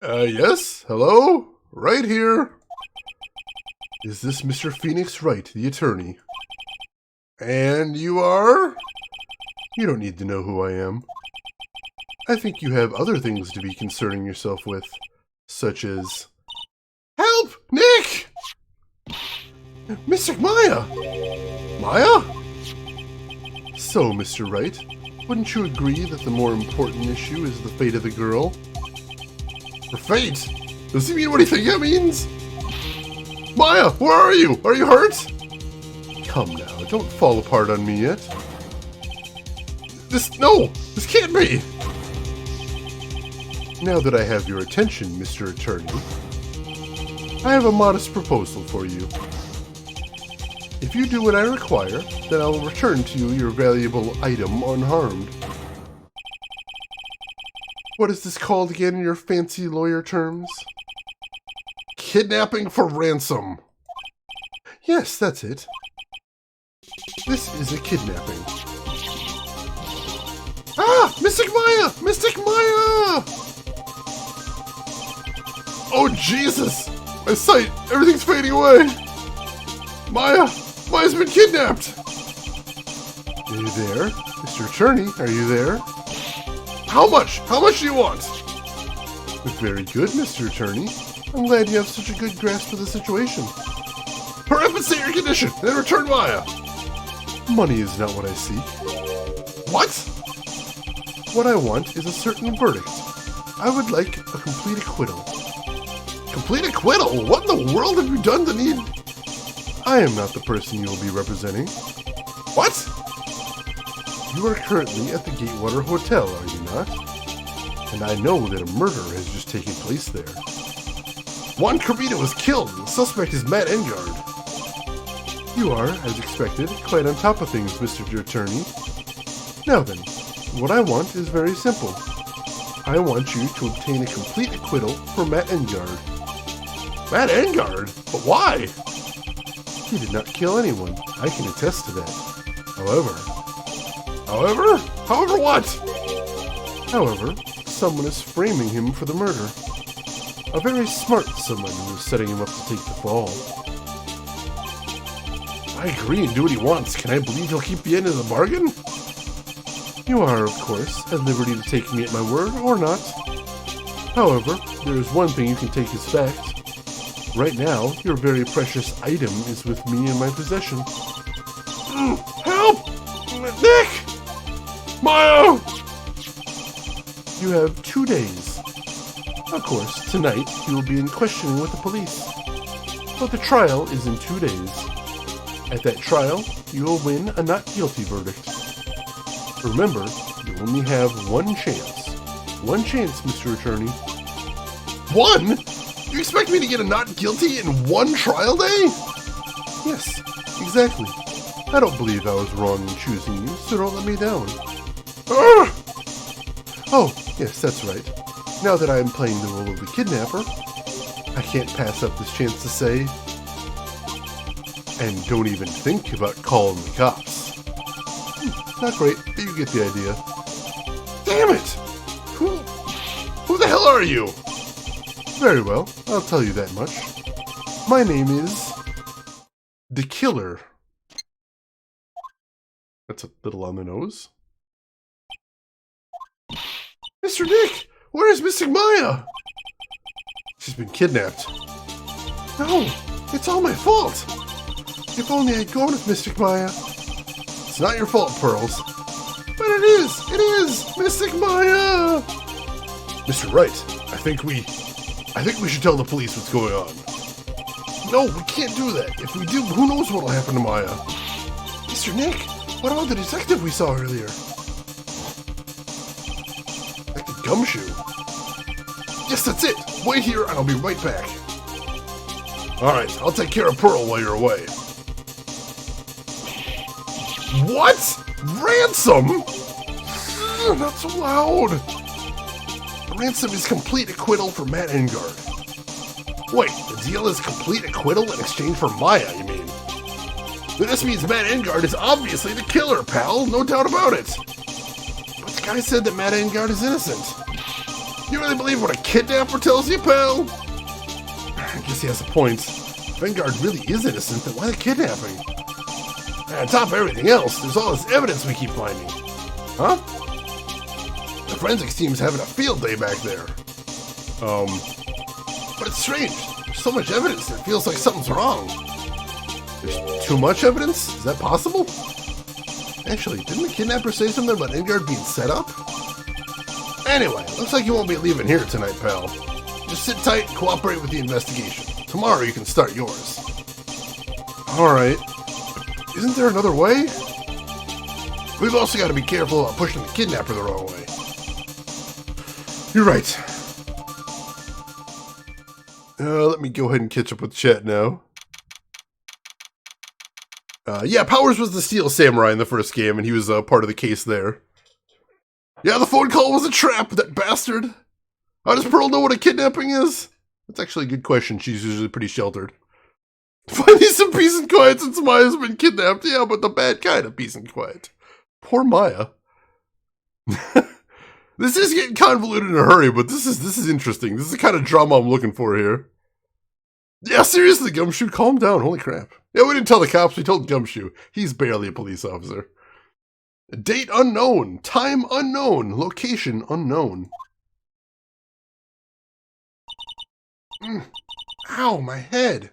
Yes? Hello? Right here. Is this Mr. Phoenix Wright, the attorney? And you are? You don't need to know who I am. I think you have other things to be concerning yourself with, such as... Help! Nick! Mystic Maya! Maya? So, Mr. Wright, wouldn't you agree that the more important issue is the fate of the girl? Her fate? Does he mean what do you think that means? Maya, where are you? Are you hurt? Come now, don't fall apart on me yet. This can't be! Now that I have your attention, Mr. Attorney, I have a modest proposal for you. If you do what I require, then I will return to you your valuable item unharmed. What is this called again in your fancy lawyer terms? Kidnapping for ransom. Yes, that's it. This is a kidnapping. Ah! Mystic Maya! Mystic Maya! Oh, Jesus! My sight! Everything's fading away! Maya's been kidnapped! Are you there? Mr. Attorney, are you there? How much? How much do you want? Very good, Mr. Attorney. I'm glad you have such a good grasp of the situation. Hurry up and state your condition, then return Maya! Money is not what I seek. What? What I want is a certain verdict. I would like a complete acquittal. Complete acquittal? What in the world have you done to need... I am not the person you will be representing. What? You are currently at the Gatewater Hotel, are you not? And I know that a murder has just taken place there. Juan Carvita was killed, and the suspect is Matt Ingard. You are, as expected, quite on top of things, Mr. Attorney. Now then, what I want is very simple. I want you to obtain a complete acquittal for Matt Ingard. Matt Ingard? But why? He did not kill anyone. I can attest to that. However what? However, someone is framing him for the murder. A very smart someone who is setting him up to take the fall. I agree and do what he wants. Can I believe he'll keep the end of the bargain? You are, of course, at liberty to take me at my word or not. However, there is one thing you can take as fact. Right now, your very precious item is with me in my possession. Help! Nick! Maya! You have 2 days. Of course, tonight you will be in questioning with the police. But the trial is in 2 days. At that trial, you will win a not guilty verdict. Remember, you only have one chance. One chance, Mr. Attorney. One? You expect me to get a not guilty in one trial day? Yes, exactly. I don't believe I was wrong in choosing you, so don't let me down. Ugh! Oh, yes, that's right. Now that I am playing the role of the kidnapper, I can't pass up this chance to say, and don't even think about calling the cops. Not great, but you get the idea. Damn it! Who the hell are you? Very well, I'll tell you that much. My name is... The Killer. That's a little on the nose. Mr. Nick! Where is Mystic Maya? She's been kidnapped. No, it's all my fault. If only I'd gone with Mystic Maya. It's not your fault, Pearls. But it is Mystic Maya! Mr. Wright, I think we should tell the police what's going on. No, we can't do that. If we do, who knows what'll happen to Maya? Mr. Nick, what about the detective we saw earlier? Like the gumshoe. Yes, that's it. Wait here and I'll be right back. Alright, I'll take care of Pearl while you're away. What? Ransom? Not so loud. The ransom is complete acquittal for Matt Ingard. Wait, the deal is complete acquittal in exchange for Maya, you mean? Then this means Matt Ingard is obviously the killer, pal. No doubt about it. But the guy said that Matt Ingard is innocent. You really believe what a kidnapper tells you, pal? I guess he has a point. If Ingard really is innocent, then why the kidnapping? And on top of everything else, there's all this evidence we keep finding. Huh? forensics team's having a field day back there. But it's strange. There's so much evidence, it feels like something's wrong. There's too much evidence? Is that possible? Actually, didn't the kidnapper say something about Ingard being set up? Anyway, looks like you won't be leaving here tonight, pal. Just sit tight and cooperate with the investigation. Tomorrow you can start yours. Alright. Isn't there another way? We've also got to be careful about pushing the kidnapper the wrong way. You're right. Let me go ahead and catch up with chat now. Yeah, Powers was the Steel Samurai in the first game, and he was part of the case there. Yeah, the phone call was a trap, that bastard. How does Pearl know what a kidnapping is? That's actually a good question. She's usually pretty sheltered. Finally some peace and quiet since Maya's been kidnapped. Yeah, but the bad kind of peace and quiet. Poor Maya. This is getting convoluted in a hurry, but this is interesting. This is the kind of drama I'm looking for here. Yeah, seriously, Gumshoe, calm down. Holy crap. Yeah, we didn't tell the cops. We told Gumshoe. He's barely a police officer. Date unknown. Time unknown. Location unknown. Ow, my head.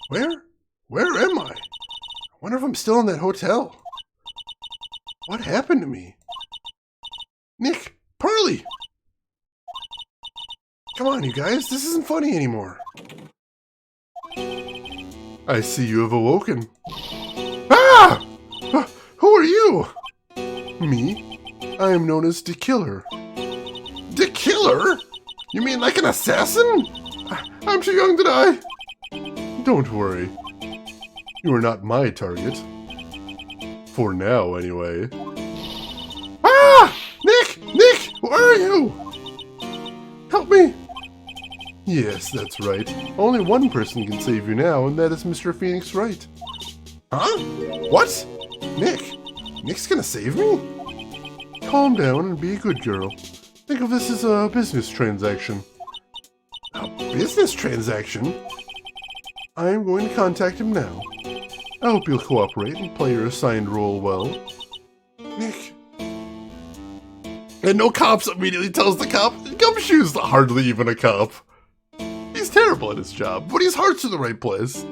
Where am I? I wonder if I'm still in that hotel. What happened to me? Nick, Pearly! Come on, you guys, this isn't funny anymore. I see you have awoken. Ah! Who are you? Me? I am known as the Killer. The Killer? You mean like an assassin? I'm too young to die. Don't worry. You are not my target. For now, anyway. Ah! Nick! Nick! Where are you? Help me! Yes, that's right. Only one person can save you now, and that is Mr. Phoenix Wright. Huh? What? Nick? Nick's gonna save me? Calm down and be a good girl. Think of this as a business transaction. A business transaction? I am going to contact him now. I hope you'll cooperate and play your assigned role well. Nick. And no cops immediately tells the cop, Gumshoe's hardly even a cop. He's terrible at his job, but his heart's in the right place.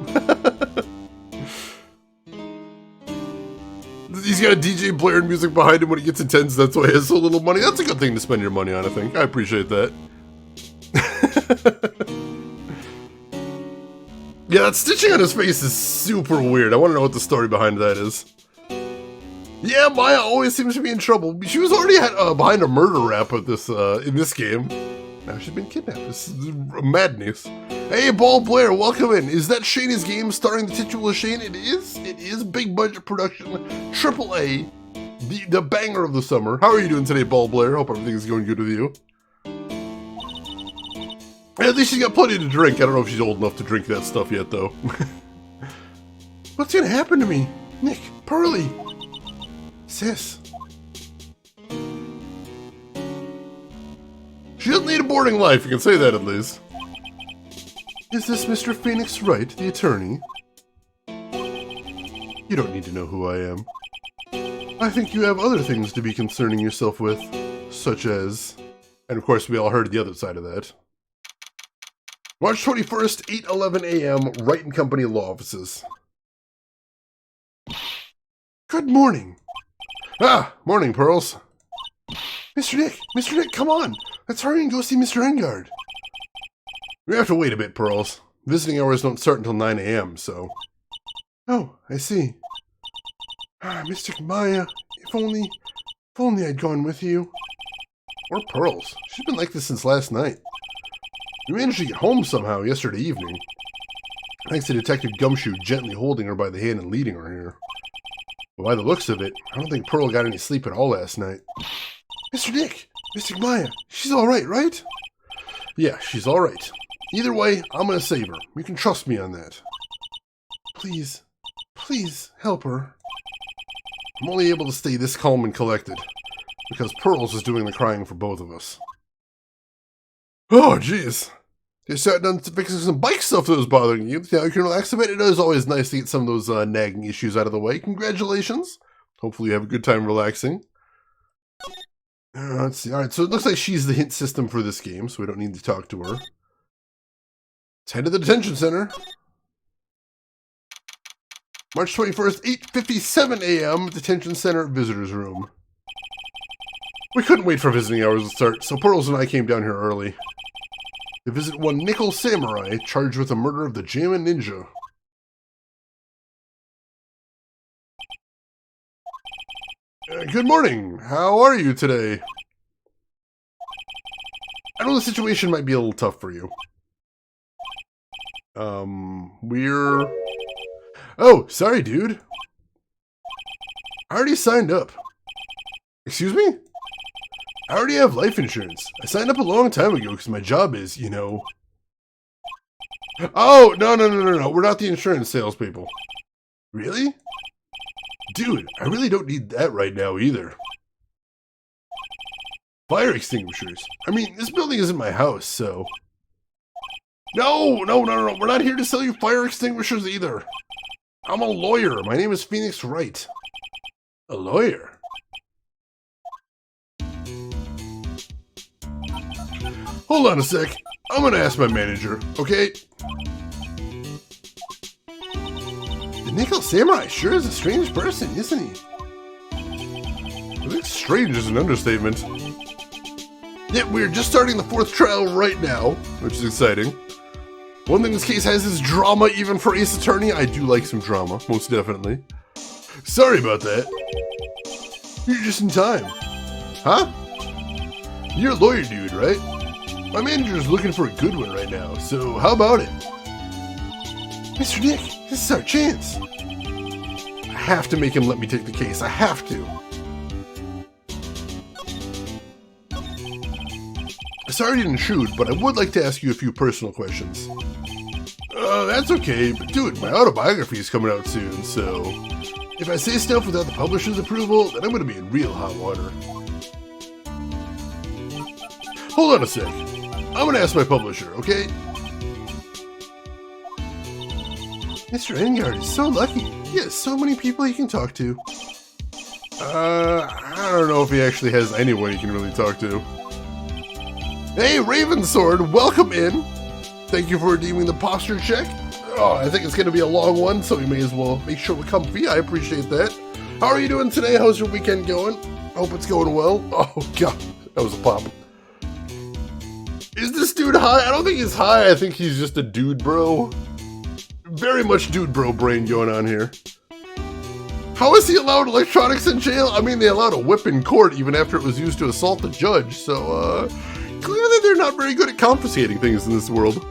He's got a DJ blaring music behind him when he gets intense, that's why he has so little money. That's a good thing to spend your money on, I think. I appreciate that. Yeah, that stitching on his face is super weird. I want to know what the story behind that is. Yeah, Maya always seems to be in trouble. She was already behind a murder rap at this in this game. Now she's been kidnapped. This is madness. Hey, Ball Blair, welcome in. Is that Shayna's game starring the titular Shane? It is. It is big budget production, AAA, the banger of the summer. How are you doing today, Ball Blair? Hope everything's going good with you. At least she's got plenty to drink. I don't know if she's old enough to drink that stuff yet, though. What's gonna happen to me? Nick, Pearly. Sis. She doesn't need a boarding life, you can say that at least. Is this Mr. Phoenix Wright, the attorney? You don't need to know who I am. I think you have other things to be concerning yourself with, such as... And of course we all heard the other side of that. March 21st, 8:11 a.m., Wright & Company Law Offices. Good morning. Ah, morning, Pearls. Mr. Nick, come on. Let's hurry and go see Mr. Ingard. We have to wait a bit, Pearls. Visiting hours don't start until 9 a.m., so... Oh, I see. Ah, Mystic Maya, if only I'd gone with you. Or Pearls. She's been like this since last night. We managed to get home somehow yesterday evening. Thanks to Detective Gumshoe gently holding her by the hand and leading her here. But by the looks of it, I don't think Pearl got any sleep at all last night. Mr. Nick! Mystic Maya! She's alright, right? Yeah, she's alright. Either way, I'm gonna save her. You can trust me on that. Please, help her. I'm only able to stay this calm and collected, because Pearls is doing the crying for both of us. Oh, jeez. You sat down fixing some bike stuff that was bothering you. Now you can relax a bit. It is always nice to get some of those nagging issues out of the way. Congratulations. Hopefully you have a good time relaxing. Let's see. Alright, so it looks like she's the hint system for this game, so we don't need to talk to her. Let's head to the detention center. March 21st, 8:57 a.m., detention center visitors room. We couldn't wait for visiting hours to start, so Pearls and I came down here early. To visit one Nickel Samurai, charged with the murder of the Jammin' Ninja. Good morning. How are you today? I know the situation might be a little tough for you. We're... Oh, sorry, dude. I already signed up. Excuse me? I already have life insurance. I signed up a long time ago because my job is, you know... Oh, no. We're not the insurance salespeople. Really? Dude, I really don't need that right now either. Fire extinguishers. I mean, this building isn't my house, so... No. We're not here to sell you fire extinguishers either. I'm a lawyer. My name is Phoenix Wright. A lawyer? Hold on a sec. I'm gonna ask my manager, okay? The Nickel Samurai sure is a strange person, isn't he? I think strange is an understatement. Yeah, we're just starting the 4th trial right now, which is exciting. One thing this case has is drama, even for Ace Attorney. I do like some drama, most definitely. Sorry about that. You're just in time. Huh? You're a lawyer dude, right? My manager's looking for a good one right now, so how about it? Mr. Nick, this is our chance. I have to make him let me take the case. I have to. Sorry to intrude, but I would like to ask you a few personal questions. That's okay, but dude, my autobiography is coming out soon, so... If I say stuff without the publisher's approval, then I'm gonna be in real hot water. Hold on a sec. I'm gonna ask my publisher, okay? Mr. Ingard is so lucky. He has so many people he can talk to. I don't know if he actually has anyone he can really talk to. Hey, Ravensword, welcome in. Thank you for redeeming the posture check. Oh, I think it's going to be a long one, so we may as well make sure we're comfy. I appreciate that. How are you doing today? How's your weekend going? I hope it's going well. Oh, God. That was a pop. Is this dude high? I don't think he's high. I think he's just a dude bro. Very much dude bro brain going on here. How is he allowed electronics in jail? I mean, they allowed a whip in court even after it was used to assault the judge, so, clearly they're not very good at confiscating things in this world.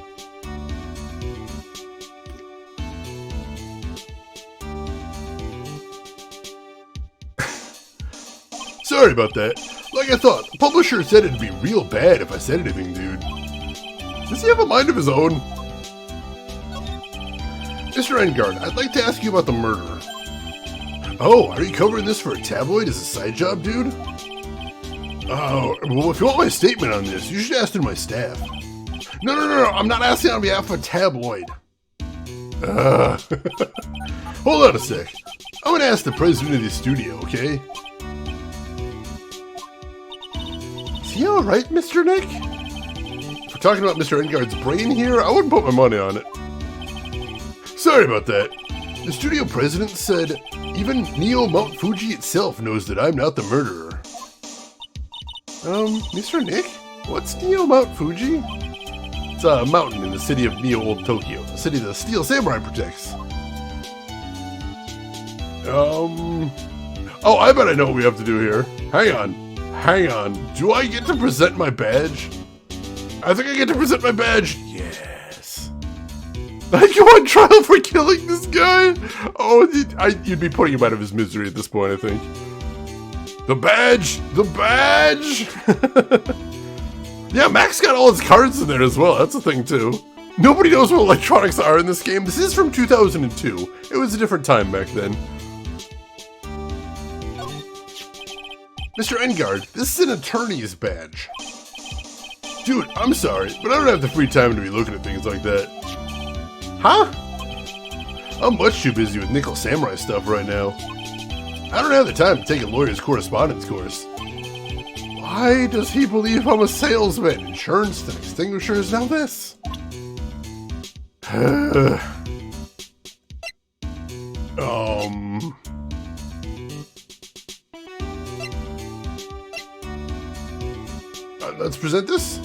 Sorry about that. Like I thought, the publisher said it'd be real bad if I said anything, dude. Does he have a mind of his own? Mr. Ingard, I'd like to ask you about the murderer. Oh, are you covering this for a tabloid as a side job, dude? Oh, well, if you want my statement on this, you should ask to my staff. No, I'm not asking on behalf of a tabloid. Hold on a sec. I'm gonna ask the president of the studio, okay? Is he alright, Mr. Nick? If we're talking about Mr. Ingard's brain here, I wouldn't put my money on it. Sorry about that. The studio president said, even Neo Mount Fuji itself knows that I'm not the murderer. Mr. Nick? What's Neo Mount Fuji? It's a mountain in the city of Neo Old Tokyo, the city the Steel Samurai protects. Oh, I bet I know what we have to do here. Hang on. Do I get to present my badge? I think I get to present my badge. Yes. I go on trial for killing this guy? Oh, you'd be putting him out of his misery at this point, I think. The badge! Yeah, Max got all his cards in there as well. That's a thing, too. Nobody knows what electronics are in this game. This is from 2002. It was a different time back then. Mr. Ingard, this is an attorney's badge. Dude, I'm sorry, but I don't have the free time to be looking at things like that. Huh? I'm much too busy with Nickel Samurai stuff right now. I don't have the time to take a lawyer's correspondence course. Why does he believe I'm a salesman? Insurance and extinguishers, now this? Let's present this.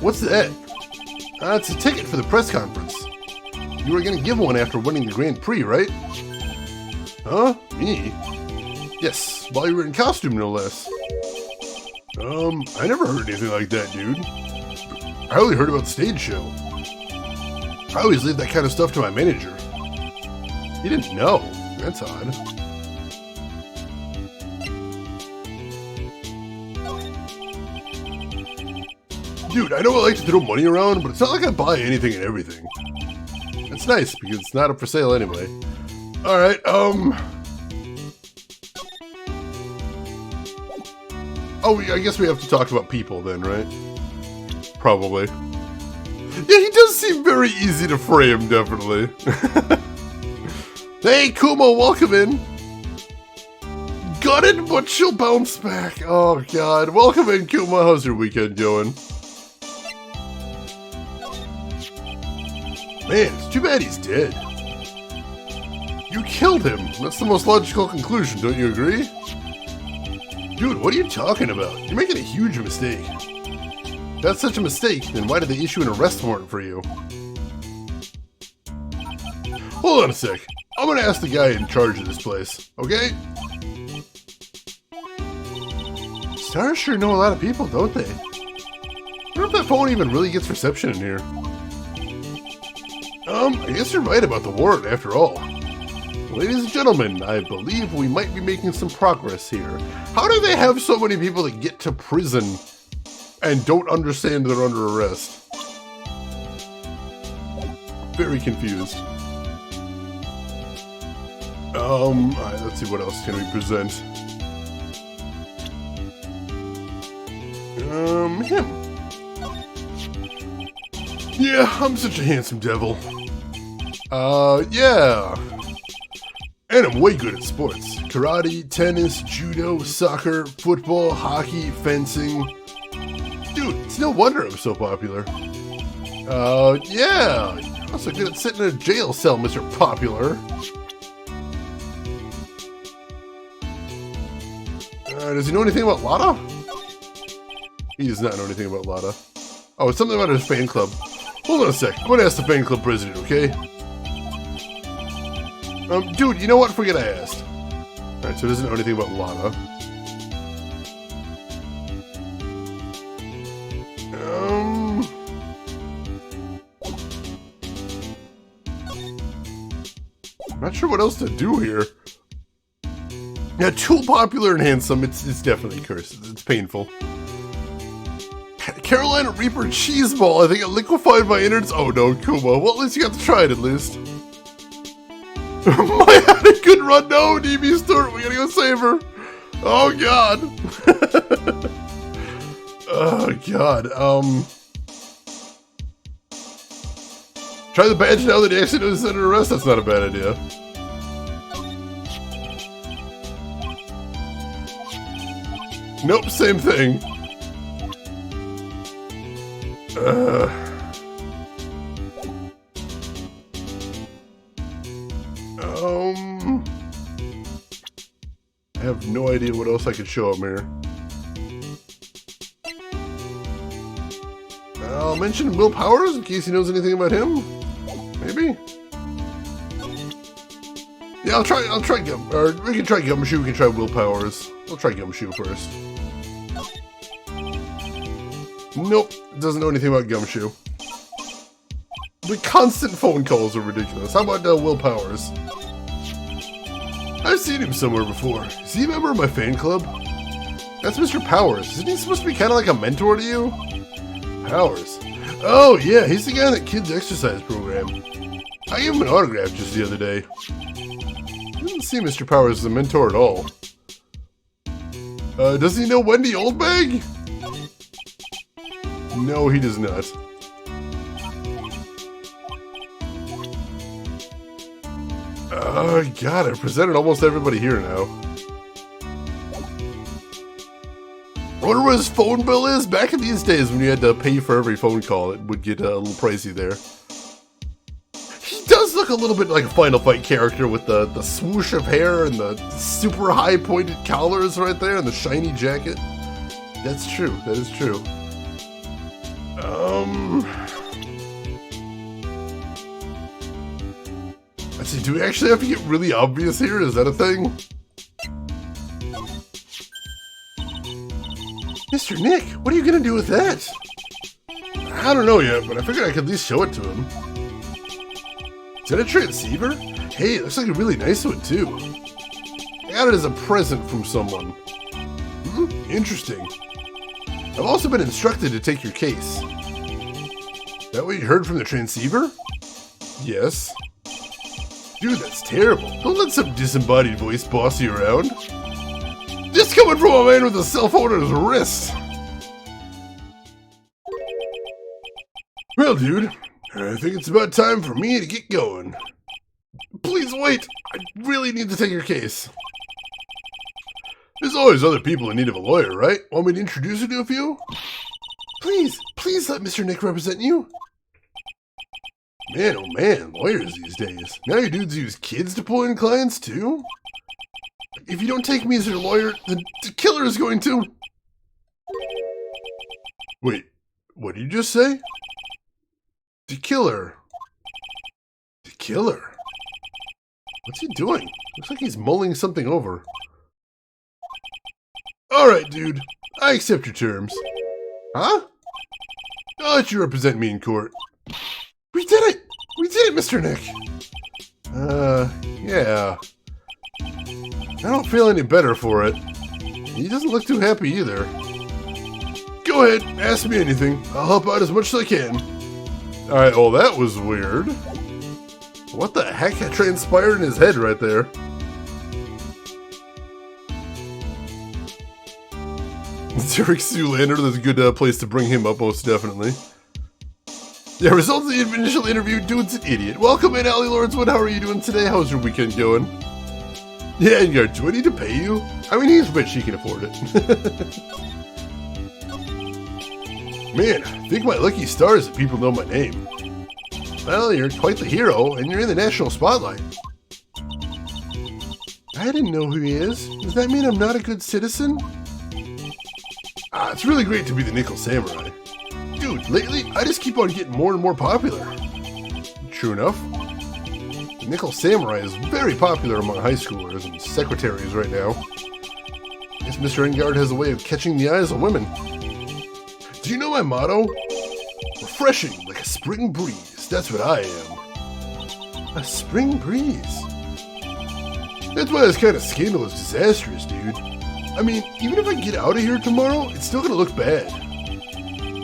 What's that? It's a ticket for the press conference. You were going to give one after winning the Grand Prix, right? Huh? Me? Yes, while you were in costume, no less. I never heard anything like that, dude. I only heard about the stage show. I always leave that kind of stuff to my manager. He didn't know. That's odd. Dude, I know I like to throw money around, but it's not like I buy anything and everything. It's nice, because it's not up for sale anyway. Alright, Oh, I guess we have to talk about people then, right? Probably. Yeah, he does seem very easy to frame, definitely. Hey, Kuma, welcome in. Gutted, but she'll bounce back. Oh, God. Welcome in, Kuma. How's your weekend going? Man, it's too bad he's dead. You killed him. That's the most logical conclusion, don't you agree? Dude, what are you talking about? You're making a huge mistake. If that's such a mistake, then why did they issue an arrest warrant for you? Hold on a sec. I'm gonna ask the guy in charge of this place, okay? Stars sure know a lot of people, don't they? I wonder if that phone even really gets reception in here. I guess you're right about the warrant after all. Ladies and gentlemen, I believe we might be making some progress here. How do they have so many people that get to prison and don't understand they're under arrest? Very confused. Alright, let's see what else can we present. Him. Yeah, I'm such a handsome devil. Yeah. And I'm way good at sports. Karate, tennis, judo, soccer, football, hockey, fencing. Dude, it's no wonder I'm so popular. Yeah. You're also good at sitting in a jail cell, Mr. Popular. Does he know anything about Lada? He does not know anything about Lada. Oh, it's something about his fan club. Hold on a sec. I'm gonna ask the fan club president, okay? Dude, you know what? Forget I asked. Alright, so he doesn't know anything about Lana. I'm not sure what else to do here. Yeah, too popular and handsome. It's definitely cursed. It's painful. Carolina Reaper Cheeseball. I think it liquefied my innards. Oh no, Kuma. Well, at least you got to try it, at least. I had a good run. No, DB Stewart. We gotta go save her. Oh god. Oh god. Try the badge now that he actually knows he's under arrest. That's not a bad idea. Nope, same thing. I have no idea what else I could show him here. I'll mention Will Powers in case he knows anything about him. Maybe. Yeah, I'll try Gum, or we can try Gumshoe. We can try Will Powers. We'll try Gumshoe first. Nope, doesn't know anything about Gumshoe. The constant phone calls are ridiculous. How about Will Powers? I've seen him somewhere before. Is he a member of my fan club? That's Mr. Powers. Isn't he supposed to be kind of like a mentor to you? Powers. Oh, yeah, he's the guy in that kids' exercise program. I gave him an autograph just the other day. I didn't see Mr. Powers as a mentor at all. Does he know Wendy Oldbag? No, he does not. Oh, God, I've presented almost everybody here now. I wonder what his phone bill is? Back in these days when you had to pay for every phone call, it would get a little pricey there. He does look a little bit like a Final Fight character with the swoosh of hair and the super high pointed collars right there and the shiny jacket. That's true, that is true. Let's see, do we actually have to get really obvious here? Is that a thing? Mr. Nick, what are you gonna do with that? I don't know yet, but I figured I could at least show it to him. Is that a transceiver? Hey, it looks like a really nice one too. I got it as a present from someone. Interesting. I've also been instructed to take your case. That what you heard from the transceiver? Yes. Dude, that's terrible. Don't let some disembodied voice boss you around. This coming from a man with a cell phone on his wrist. Well, dude, I think it's about time for me to get going. Please wait. I really need to take your case. There's always other people in need of a lawyer, right? Want me to introduce you to a few? Please let Mr. Nick represent you. Man, oh man, lawyers these days. Now your dudes use kids to pull in clients too? If you don't take me as your lawyer, the killer is going to... Wait, what did you just say? The killer. The killer? What's he doing? Looks like he's mulling something over. Alright, dude. I accept your terms. Huh? I'll let you represent me in court. We did it! We did it, Mr. Nick! Yeah. I don't feel any better for it. He doesn't look too happy either. Go ahead, ask me anything. I'll help out as much as I can. Alright, well that was weird. What the heck transpired in his head right there? Derek Zoolander, that's a good place to bring him up, most definitely. Yeah, results of the initial interview, dude's an idiot. Welcome in, Allie Lordswood. How are you doing today? How's your weekend going? Yeah, Ingard, do I need to pay you? I mean, he's rich, he can afford it. Man, I think my lucky stars that people know my name. Well, you're quite the hero, and you're in the national spotlight. I didn't know who he is. Does that mean I'm not a good citizen? It's really great to be the Nickel Samurai. Dude, lately, I just keep on getting more and more popular. True enough. The Nickel Samurai is very popular among high schoolers and secretaries right now. Guess Mr. Ingard has a way of catching the eyes of women. Do you know my motto? Refreshing like a spring breeze. That's what I am. A spring breeze? That's why this kind of scandal is disastrous, dude. I mean, even if I get out of here tomorrow, it's still gonna look bad.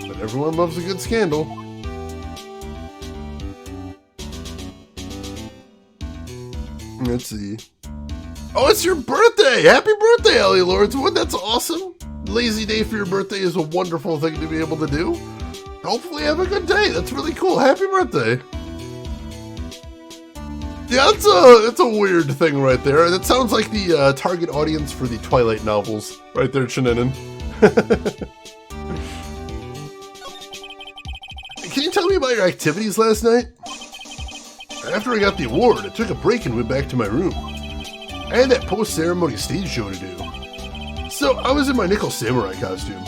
But everyone loves a good scandal. Let's see. Oh, it's your birthday! Happy birthday, Allie Lordswood! That's awesome! Lazy day for your birthday is a wonderful thing to be able to do. Hopefully have a good day. That's really cool. Happy birthday. Yeah, that's a weird thing right there. That sounds like the target audience for the Twilight novels. Right there, Chinanin. Can you tell me about your activities last night? After I got the award, I took a break and went back to my room. I had that post-ceremony stage show to do. So I was in my Nickel Samurai costume.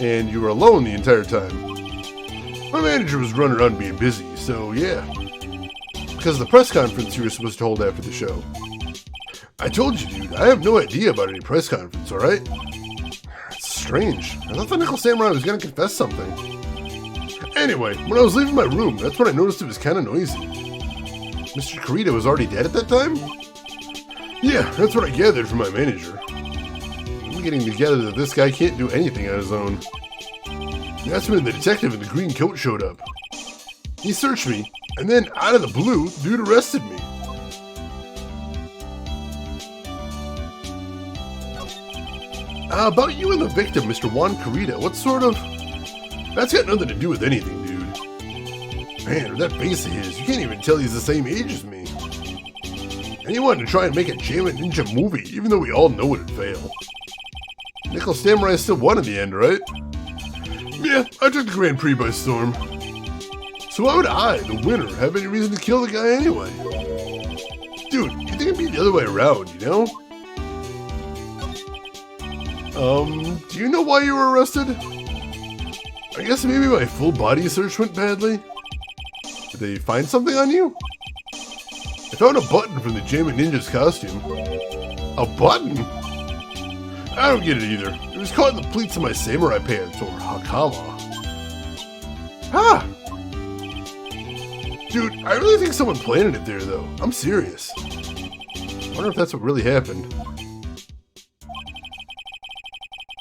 And you were alone the entire time. My manager was running around being busy, so yeah. Because of the press conference you were supposed to hold after the show. I told you, dude, I have no idea about any press conference, alright? It's strange. I thought the Nickel Samurai was going to confess something. Anyway, when I was leaving my room, that's when I noticed it was kind of noisy. Mr. Kurita was already dead at that time? Yeah, that's what I gathered from my manager. I'm getting together that this guy can't do anything on his own. That's when the detective in the green coat showed up. He searched me, and then, out of the blue, the dude arrested me. About you and the victim, Mr. Juan Kurita, what sort of... That's got nothing to do with anything, dude. Man, with that face of his, you can't even tell he's the same age as me. Anyone to try and make a Jammin' Ninja movie, even though we all know it'd fail. Nickel Samurai still won in the end, right? Yeah, I took the Grand Prix by storm. So why would I, the winner, have any reason to kill the guy anyway? Dude, you think it'd be the other way around, you know? Do you know why you were arrested? I guess maybe my full body search went badly? Did they find something on you? I found a button from the Jammin' Ninja's costume. A button? I don't get it either. It was caught in the pleats of my samurai pants, or hakama. Ah! Dude, I really think someone planted it there, though. I'm serious. I wonder if that's what really happened.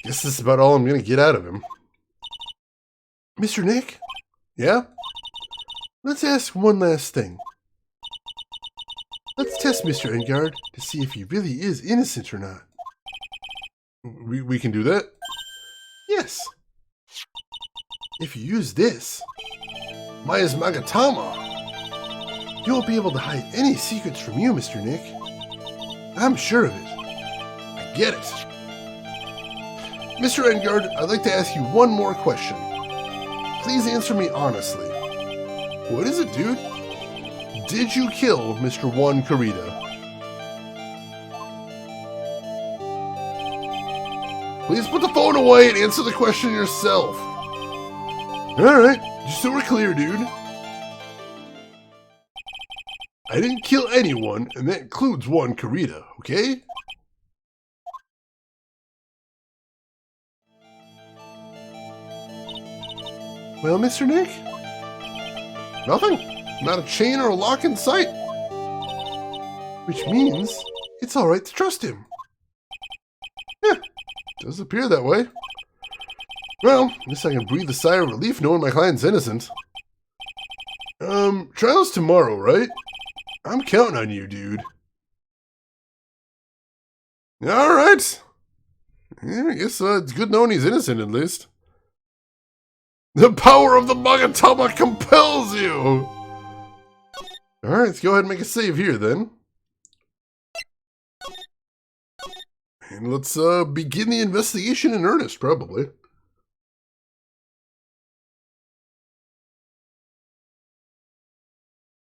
Guess this is about all I'm gonna get out of him. Mr. Nick? Yeah? Let's ask one last thing. Let's test Mr. Ingard to see if he really is innocent or not. We can do that? Yes. If you use this, Maya's Magatama, you won't be able to hide any secrets from you, Mr. Nick. I'm sure of it. I get it. Mr. Ingard, I'd like to ask you one more question. Please answer me honestly. What is it, dude? Did you kill Mr. One Kurita? Please put the phone away and answer the question yourself. Alright, just so we're clear, dude. I didn't kill anyone, and that includes One Kurita, okay? Well, Mr. Nick? Nothing. Not a chain or a lock in sight. Which means it's alright to trust him. Yeah, does appear that way. Well, at least I can breathe a sigh of relief knowing my client's innocent. Trial's tomorrow, right? I'm counting on you, dude. Alright. Yeah, I guess it's good knowing he's innocent, at least. The power of the Magatama compels you! Alright, let's go ahead and make a save here, then. And let's begin the investigation in earnest, probably.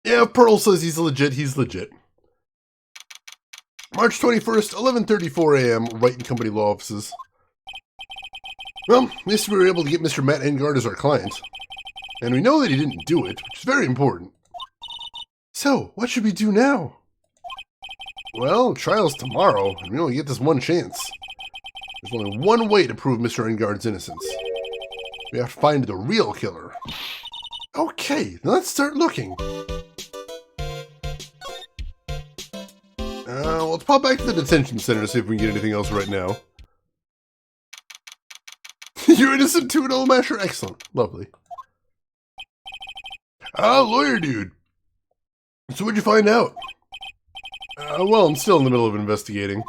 Yeah, if Pearl says he's legit, he's legit. March 21st, 11:34 a.m., Wright and Company Law Offices. Well, at least we were able to get Mr. Matt Ingard as our client. And we know that he didn't do it, which is very important. So, what should we do now? Well, trial's tomorrow, and we only get this one chance. There's only one way to prove Mr. Ingard's innocence. We have to find the real killer. Okay, then let's start looking. Let's pop back to the detention center to see if we can get anything else right now. You're innocent too, Old Masher? Excellent. Lovely. Lawyer dude. So what'd you find out? Well, I'm still in the middle of investigating.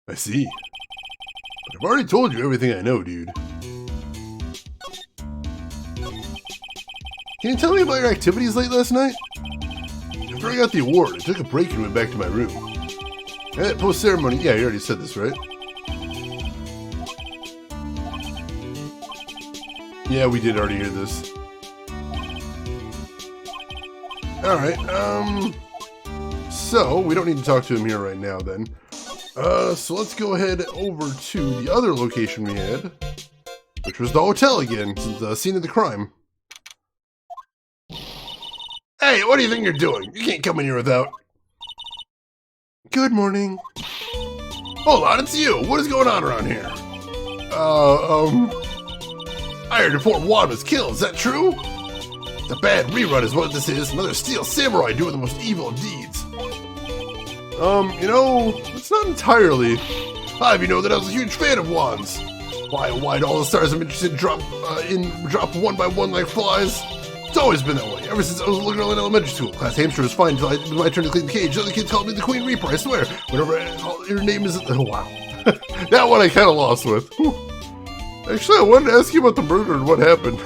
I see. But I've already told you everything I know, dude. Can you tell me about your activities late last night? After I got the award, I took a break and went back to my room. That post-ceremony... Yeah, you already said this, right? Yeah, we did already hear this. Alright, so, we don't need to talk to him here right now, then. So let's go ahead over to the other location we had, which was the hotel again, since the scene of the crime. Hey, what do you think you're doing? You can't come in here without... Good morning. Hold on, it's you! What is going on around here? I heard report Juan was killed, is that true? The bad rerun is what this is, another steel samurai doing the most evil of deeds. You know, it's not entirely. You know that I was a huge fan of Juan's. Why do all the stars I'm interested in drop one by one like flies? It's always been that way, ever since I was a little girl in elementary school. Class hamster was fine until it was my turn to clean the cage. The other kids called me the Queen Reaper, I swear. Whenever your name is... Oh, wow. That one I kind of lost with. Whew. Actually, I wanted to ask you about the murder and what happened.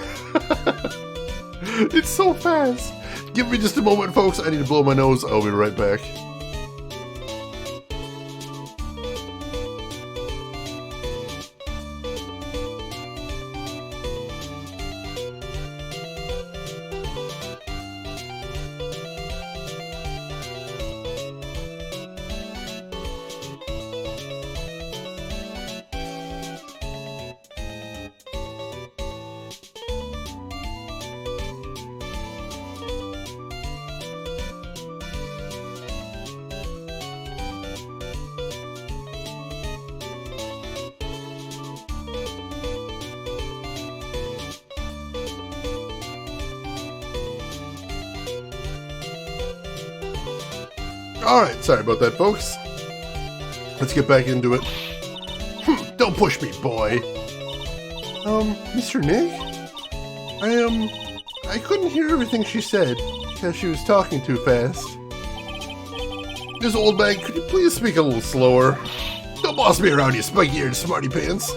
It's so fast. Give me just a moment, folks. I need to blow my nose. I'll be right back. Alright, sorry about that, folks. Let's get back into it. Don't push me, boy. Mr. Nick? I couldn't hear everything she said, because she was talking too fast. Miss Oldbag, could you please speak a little slower? Don't boss me around, you spiky-eared smarty pants.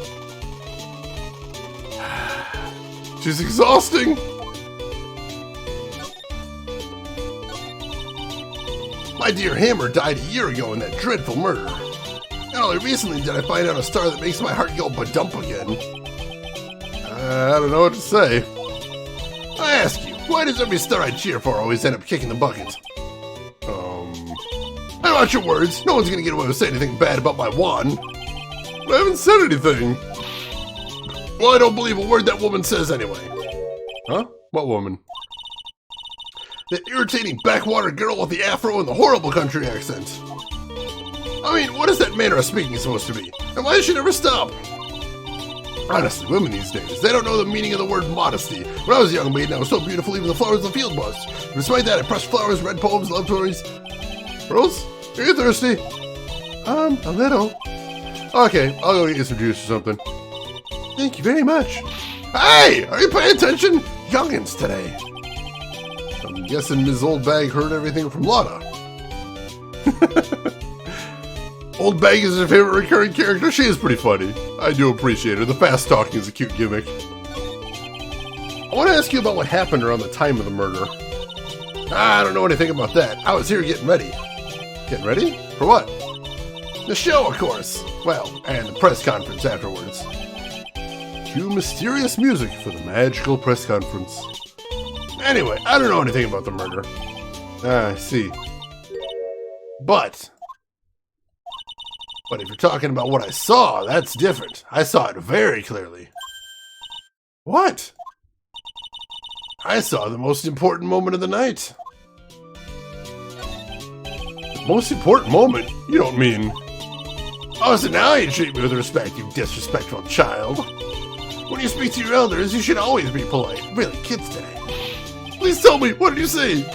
She's exhausting. My dear Hammer died a year ago in that dreadful murder. And only recently did I find out a star that makes my heart go ba-dump again. I don't know what to say. I ask you, why does every star I cheer for always end up kicking the bucket? I don't want your words. No one's gonna get away with saying anything bad about my wand. I haven't said anything. Well, I don't believe a word that woman says anyway. Huh? What woman? That irritating backwater girl with the afro and the horrible country accent. I mean, what is that manner of speaking supposed to be? And why does she never stop? Honestly, women these days, they don't know the meaning of the word modesty. When I was a young maiden, I was so beautiful even the flowers of the field buzzed. Despite that, I pressed flowers, read poems, love stories. Rose, are you thirsty? A little. Okay, I'll go get you some juice or something. Thank you very much. Hey, are you paying attention? Youngins today. I'm guessing Ms. Oldbag heard everything from Lotta. Oldbag is her favorite recurring character. She is pretty funny. I do appreciate her. The fast talking is a cute gimmick. I want to ask you about what happened around the time of the murder. I don't know anything about that. I was here getting ready. Getting ready? For what? The show, of course. Well, and the press conference afterwards. Cue mysterious music for the magical press conference. Anyway, I don't know anything about the murder. I see. But if you're talking about what I saw, that's different. I saw it very clearly. What? I saw the most important moment of the night. The most important moment? You don't mean... Oh, so now you treat me with respect, you disrespectful child. When you speak to your elders, you should always be polite. Really, kids today. Please tell me, what did you see?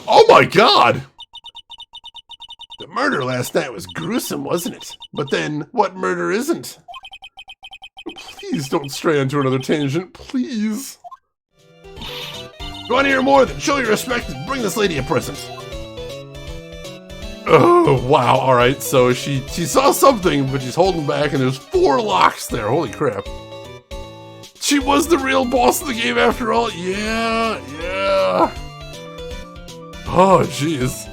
Oh my god! The murder last night was gruesome, wasn't it? But then, what murder isn't? Please don't stray onto another tangent, please. You want to hear more? Then show your respect and bring this lady a present. Oh, wow, alright, so she saw something, but she's holding back, and there's 4 locks there, holy crap. She was the real boss of the game after all? Yeah. Oh, jeez.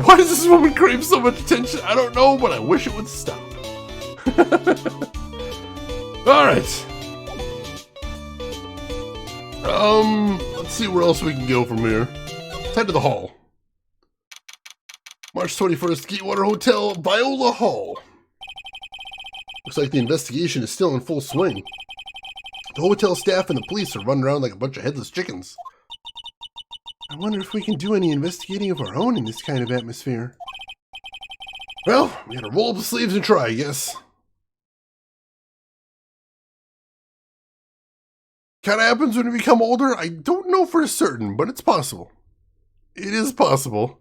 Why does this woman crave so much attention? I don't know, but I wish it would stop. Alright. Let's see where else we can go from here. Let's head to the hall. March 21st, Gatewater Hotel, Viola Hall. Looks like the investigation is still in full swing. The hotel staff and the police are running around like a bunch of headless chickens. I wonder if we can do any investigating of our own in this kind of atmosphere. Well, we gotta roll up the sleeves and try, I guess. Kinda happens when we become older? I don't know for certain, but it's possible. It is possible.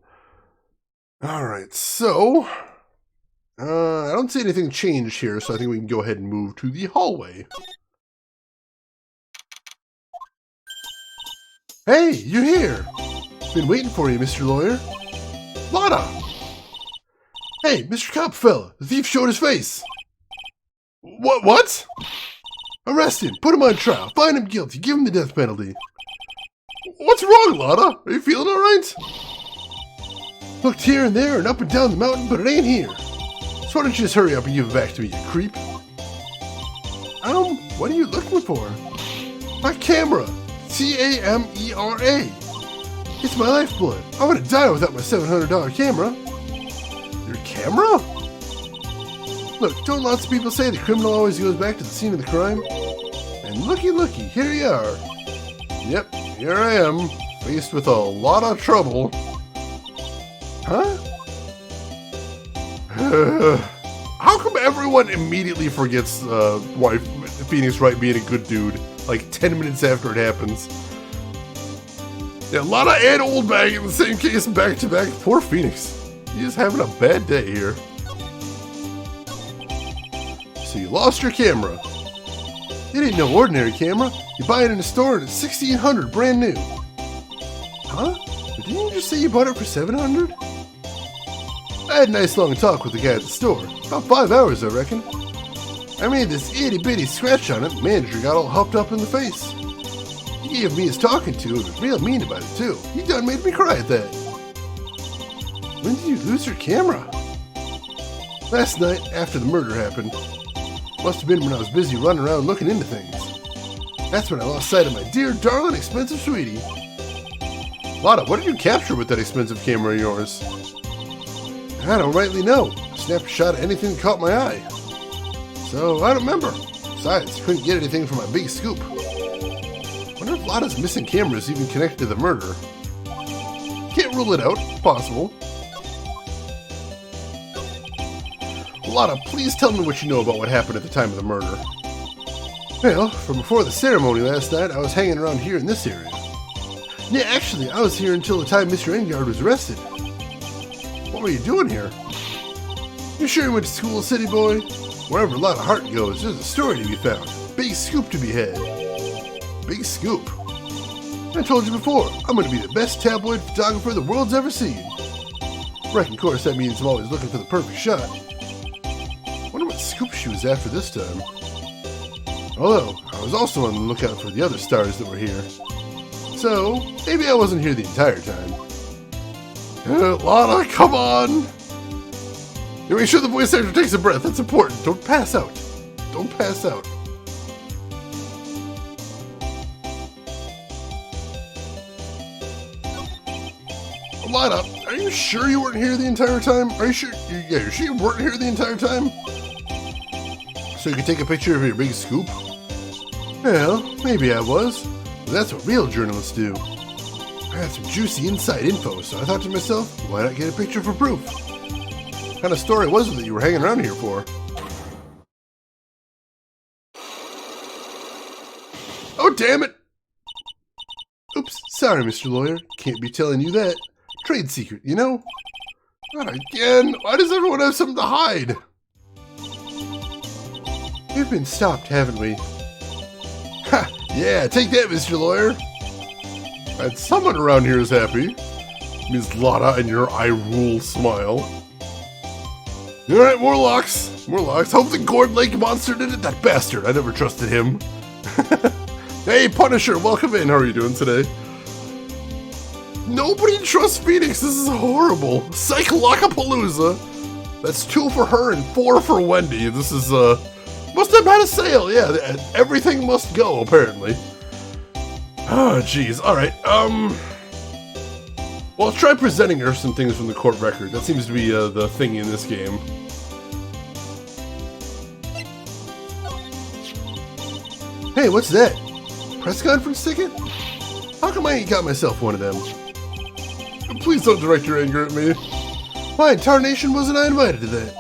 Alright, so... I don't see anything change here, so I think we can go ahead and move to the hallway. Hey, you're here! Been waiting for you, Mr. Lawyer. Lotta! Hey, Mr. Cop fella, the thief showed his face! What? Arrest him, put him on trial, find him guilty, give him the death penalty. What's wrong, Lotta? Are you feeling alright? Looked here and there and up and down the mountain, but it ain't here. So why don't you just hurry up and give it back to me, you creep? What are you looking for? My camera! C-A-M-E-R-A. It's my lifeblood. I'm gonna die without my $700 camera. Your camera? Look, don't lots of people say the criminal always goes back to the scene of the crime? And looky, here you are. Yep, here I am, faced with a lot of trouble. Huh? How come everyone immediately forgets why Phoenix Wright being a good dude, like 10 minutes after it happens? Yeah, Lana and Old Bag in the same case back to back. Poor Phoenix. He's having a bad day here. So you lost your camera. It ain't no ordinary camera. You buy it in a store and it's $1,600 brand new. Huh? But didn't you just say you bought it for $700? I had a nice long talk with the guy at the store. About 5 hours, I reckon. I made this itty-bitty scratch on it. The manager got all huffed up in the face. He gave me his talking to and was real mean about it, too. He done made me cry at that. When did you lose your camera? Last night, after the murder happened. Must have been when I was busy running around looking into things. That's when I lost sight of my dear, darling, expensive sweetie. Lana, what did you capture with that expensive camera of yours? I don't rightly know. I snapped a shot at anything that caught my eye. So, I don't remember. Besides, couldn't get anything from my big scoop. Wonder if Lana's missing camera is even connected to the murder. Can't rule it out. Possible. Lana, please tell me what you know about what happened at the time of the murder. Well, from before the ceremony last night, I was hanging around here in this area. Yeah, actually, I was here until the time Mr. Ingard was arrested. What were you doing here? You sure you went to school, city boy? Wherever a lot of heart goes, there's a story to be found. Big scoop to be had. Big scoop. I told you before, I'm going to be the best tabloid photographer the world's ever seen. Right, of course, that means I'm always looking for the perfect shot. Wonder what scoop she was after this time. Although, I was also on the lookout for the other stars that were here. So, maybe I wasn't here the entire time. Lana, come on! You make sure the voice actor takes a breath. That's important. Don't pass out. Don't pass out. Lana, are you sure you weren't here the entire time? Are you sure? Yeah, you're sure you weren't here the entire time? So you could take a picture of your big scoop? Well, maybe I was. But that's what real journalists do. I had some juicy inside info, so I thought to myself, why not get a picture for proof? What kind of story was it that you were hanging around here for? Oh, damn it! Oops, sorry, Mr. Lawyer. Can't be telling you that. Trade secret, you know? Not again! Why does everyone have something to hide? We've been stopped, haven't we? Ha! Yeah, take that, Mr. Lawyer! And someone around here is happy. Ms. Lana and your I-rule smile. Alright, Morlocks. Morlocks. Hope the Gourd Lake monster did it. That bastard. I never trusted him. Hey, Punisher. Welcome in. How are you doing today? Nobody trusts Phoenix. This is horrible. Psycholocapalooza. That's 2 for her and 4 for Wendy. This is, must have had a sale. Yeah, everything must go, apparently. Oh, jeez. Alright, well, try presenting her some things from the court record. That seems to be, the thing in this game. Hey, what's that? Press conference ticket? How come I ain't got myself one of them? Please don't direct your anger at me. Why in tarnation wasn't I invited to that?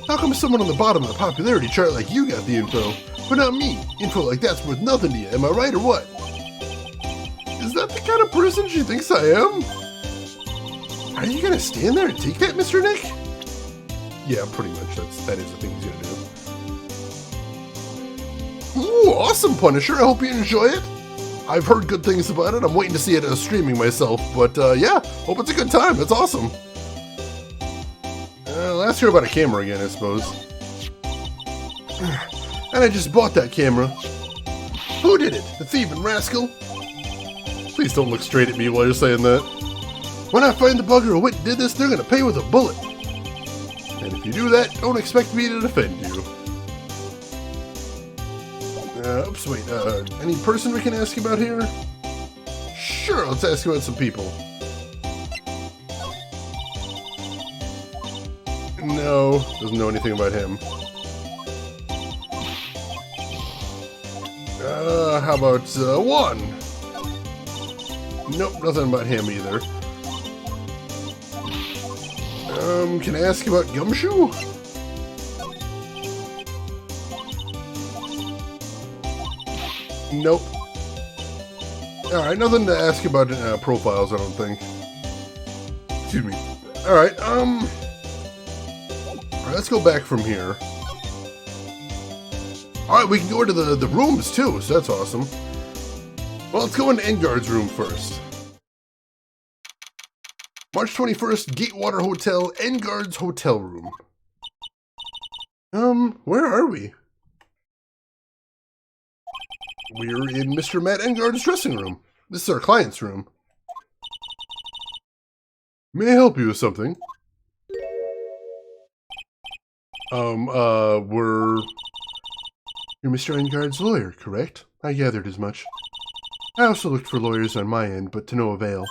How come someone on the bottom of the popularity chart like you got the info, but not me? Info like that's worth nothing to you, am I right or what? Is that the kind of person she thinks I am? Are you gonna stand there and take that, Mr. Nick? Yeah, pretty much. That is the thing he's gonna do. Ooh, awesome, Punisher. I hope you enjoy it. I've heard good things about it. I'm waiting to see it streaming myself. But yeah, hope it's a good time. That's awesome. Let's hear about a camera again, I suppose. And I just bought that camera. Who did it? The thieving rascal? Please don't look straight at me while you're saying that. When I find the bugger who went and did this, they're gonna pay with a bullet. And if you do that, don't expect me to defend you. Oops, wait, any person we can ask about here? Sure, let's ask about some people. No, doesn't know anything about him. How about, one? Nope, nothing about him either. Can I ask you about Gumshoe? Nope. Alright, nothing to ask about profiles, I don't think. Excuse me. Alright, let's go back from here. Alright, we can go into the rooms too, so that's awesome. Well, let's go into Ingard's room first. March 21st, Gatewater Hotel, Ingard's hotel room. Where are we? We're in Mr. Matt Ingard's dressing room. This is our client's room. May I help you with something? You're Mr. Ingard's lawyer, correct? I gathered as much. I also looked for lawyers on my end, but to no avail.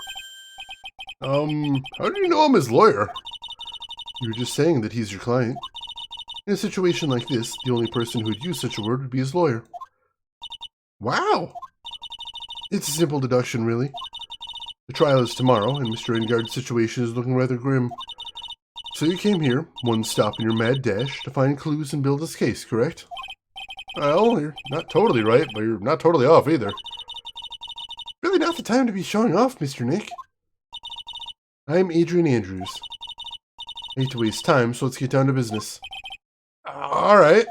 How do you know I'm his lawyer? You were just saying that he's your client. In a situation like this, the only person who'd use such a word would be his lawyer. Wow! It's a simple deduction, really. The trial is tomorrow, and Mr. Ingard's situation is looking rather grim. So you came here, one stop in your mad dash, to find clues and build his case, correct? Well, you're not totally right, but you're not totally off either. Really not the time to be showing off, Mr. Nick. I'm Adrian Andrews. I hate to waste time, so let's get down to business. Alright.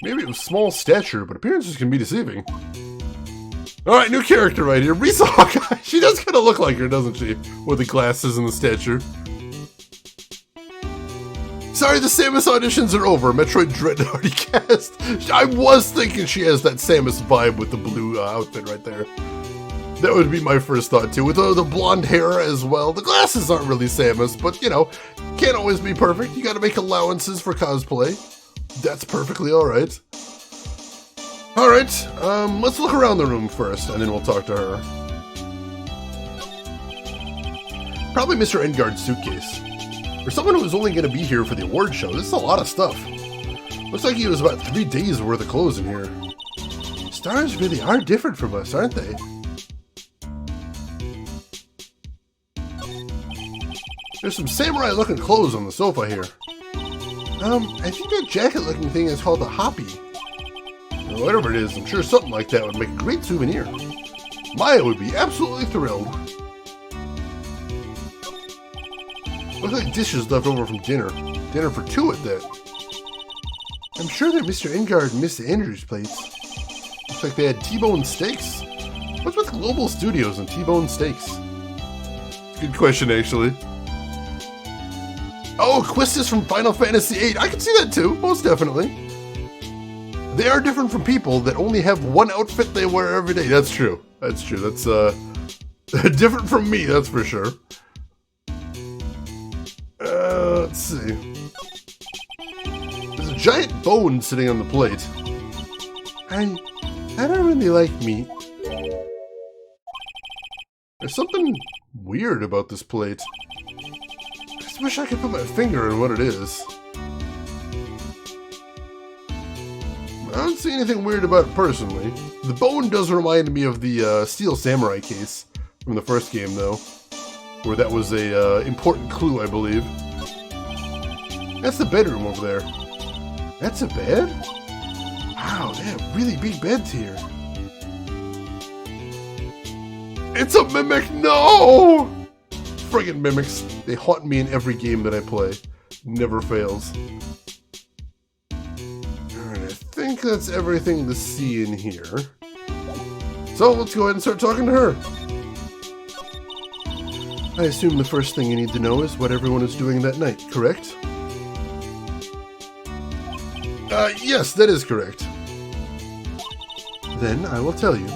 Maybe it was small stature, but appearances can be deceiving. Alright, new character right here. Risa Hawkeye. She does kind of look like her, doesn't she? With the glasses and the stature. Sorry, the Samus auditions are over. Metroid Dread already cast. I was thinking she has that Samus vibe with the blue outfit right there. That would be my first thought too, with the blonde hair as well. The glasses aren't really Samus, but you know, can't always be perfect. You gotta make allowances for cosplay. That's perfectly alright. Alright, let's look around the room first, and then we'll talk to her. Probably Mr. Ingard's suitcase. For someone who was only gonna be here for the award show, this is a lot of stuff. Looks like he was about 3 days worth of clothes in here. Stars really are different from us, aren't they? There's some samurai-looking clothes on the sofa here. I think that jacket-looking thing is called a hoppy. Or whatever it is, I'm sure something like that would make a great souvenir. Maya would be absolutely thrilled. Looks like dishes left over from dinner. Dinner for 2 at that. I'm sure they're Mr. Ingard and Miss Andrews' plates. Looks like they had T-bone steaks. What's with Global Studios and T-bone steaks? Good question, actually. Oh, Quistis from Final Fantasy VIII. I can see that too, most definitely. They are different from people that only have one outfit they wear every day. That's true. That's true. That's different from me, that's for sure. Let's see. There's a giant bone sitting on the plate. I don't really like meat. There's something weird about this plate. I just wish I could put my finger on what it is. I don't see anything weird about it personally. The bone does remind me of the Steel Samurai case from the first game, though, where that was a important clue, I believe. That's the bedroom over there. That's a bed? Wow, they have really big beds here. It's a mimic! No! Friggin' mimics. They haunt me in every game that I play. Never fails. Alright, I think that's everything to see in here. So, let's go ahead and start talking to her. I assume the first thing you need to know is what everyone is doing that night, correct? Yes, that is correct. Then I will tell you.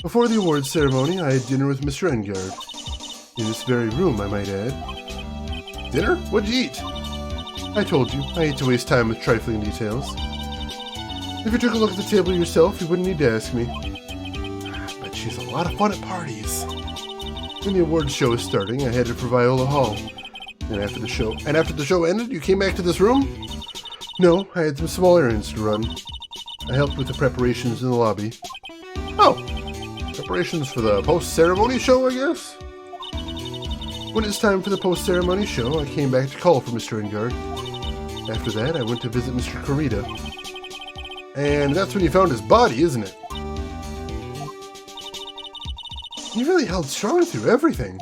Before the awards ceremony, I had dinner with Mr. Ingard. In this very room, I might add. Dinner? What'd you eat? I told you, I hate to waste time with trifling details. If you took a look at the table yourself, you wouldn't need to ask me. But she's a lot of fun at parties. When the awards show was starting, I headed for Viola Hall. And after the show ended, you came back to this room? No, I had some small errands to run. I helped with the preparations in the lobby. Oh, preparations for the post-ceremony show, I guess? When it's time for the post-ceremony show, I came back to call for Mr. Ingard. After that, I went to visit Mr. Kurita. And that's when you found his body, isn't it? He really held strong through everything.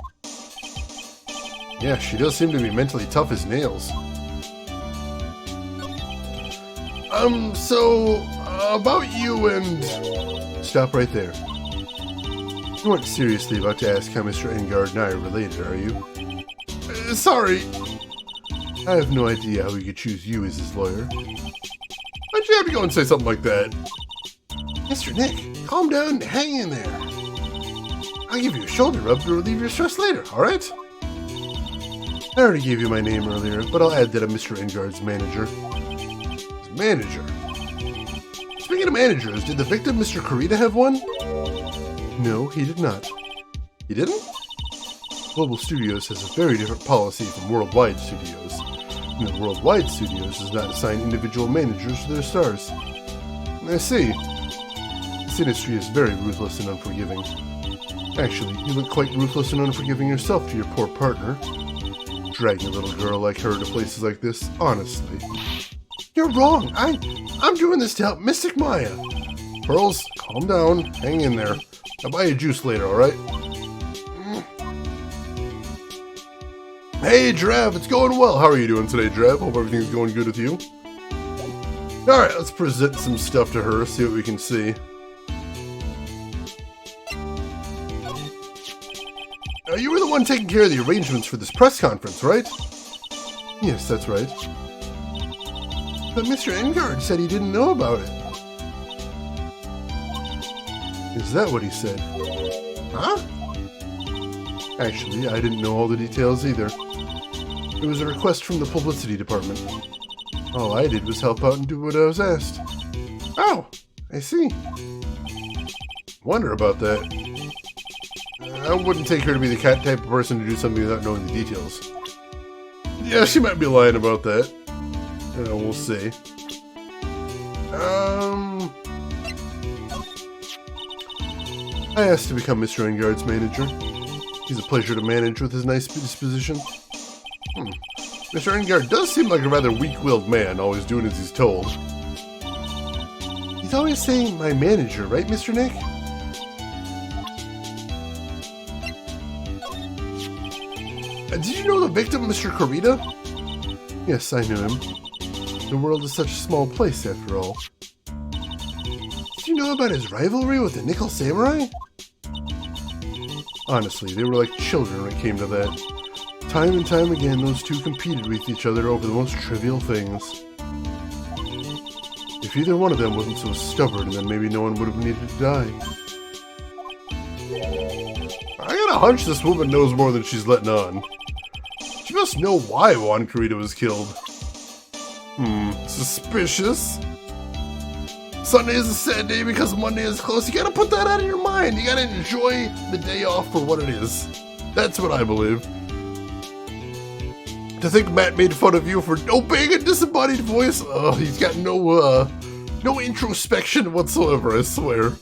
Yeah, she does seem to be mentally tough as nails. About you and... Stop right there. You aren't seriously about to ask how Mr. Ingard and I are related, are you? Sorry. I have no idea how he could choose you as his lawyer. Why'd you have to go and say something like that? Mr. Nick, calm down and hang in there. I'll give you a shoulder rub to relieve your stress later, alright? I already gave you my name earlier, but I'll add that I'm Mr. Ingard's manager. His manager? Speaking of managers, did the victim, Mr. Kurita, have one? No, he did not. He didn't? Global Studios has a very different policy from Worldwide Studios. And Worldwide Studios does not assign individual managers to their stars. I see. This industry is very ruthless and unforgiving. Actually, you look quite ruthless and unforgiving yourself to your poor partner. Dragging a little girl like her to places like this, honestly. You're wrong. I'm doing this to help Mystic Maya. Pearls, calm down. Hang in there. I'll buy you juice later, alright? Hey, Drav, it's going well. How are you doing today, Drav? Hope everything's going good with you. Alright, let's present some stuff to her, see what we can see. You were the one taking care of the arrangements for this press conference, right? Yes, that's right. But Mr. Ingard said he didn't know about it. Is that what he said? Huh? Actually, I didn't know all the details either. It was a request from the publicity department. All I did was help out and do what I was asked. Oh, I see. Wonder about that. I wouldn't take her to be the type of person to do something without knowing the details. Yeah, she might be lying about that. We'll see. I asked to become Mr. Ingard's manager. He's a pleasure to manage with his nice disposition. Mr. Ingard does seem like a rather weak-willed man, always doing as he's told. He's always saying my manager, right, Mr. Nick? Did you know the victim, Mr. Kurita? Yes, I knew him. The world is such a small place, after all. Did you know about his rivalry with the Nickel Samurai? Honestly, they were like children when it came to that. Time and time again, those two competed with each other over the most trivial things. If either one of them wasn't so stubborn, then maybe no one would have needed to die. I got a hunch this woman knows more than she's letting on. She must know why Juan Kurita was killed. Suspicious. Sunday is a sad day because Monday is close. You gotta put that out of your mind. You gotta enjoy the day off for what it is. That's what I believe. To think Matt made fun of you for obeying a disembodied voice? Oh, he's got no introspection whatsoever, I swear.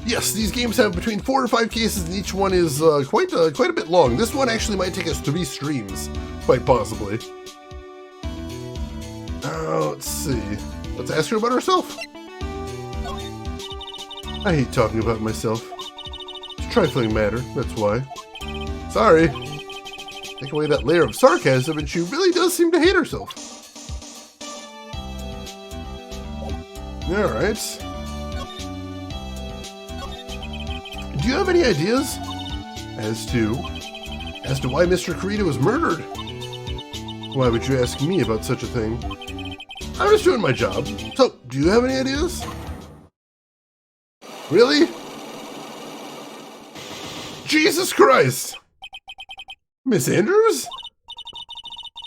Yes, these games have between 4 and 5 cases, and each one is quite a bit long. This one actually might take us 3 streams, quite possibly. Let's see. Let's ask her about herself. I hate talking about myself. It's a trifling matter, that's why. Sorry. Take away that layer of sarcasm, and she really does seem to hate herself. Alright. Do you have any ideas as to why Mr. Kurita was murdered? Why would you ask me about such a thing? I was doing my job. So, do you have any ideas? Really? Jesus Christ! Miss Andrews?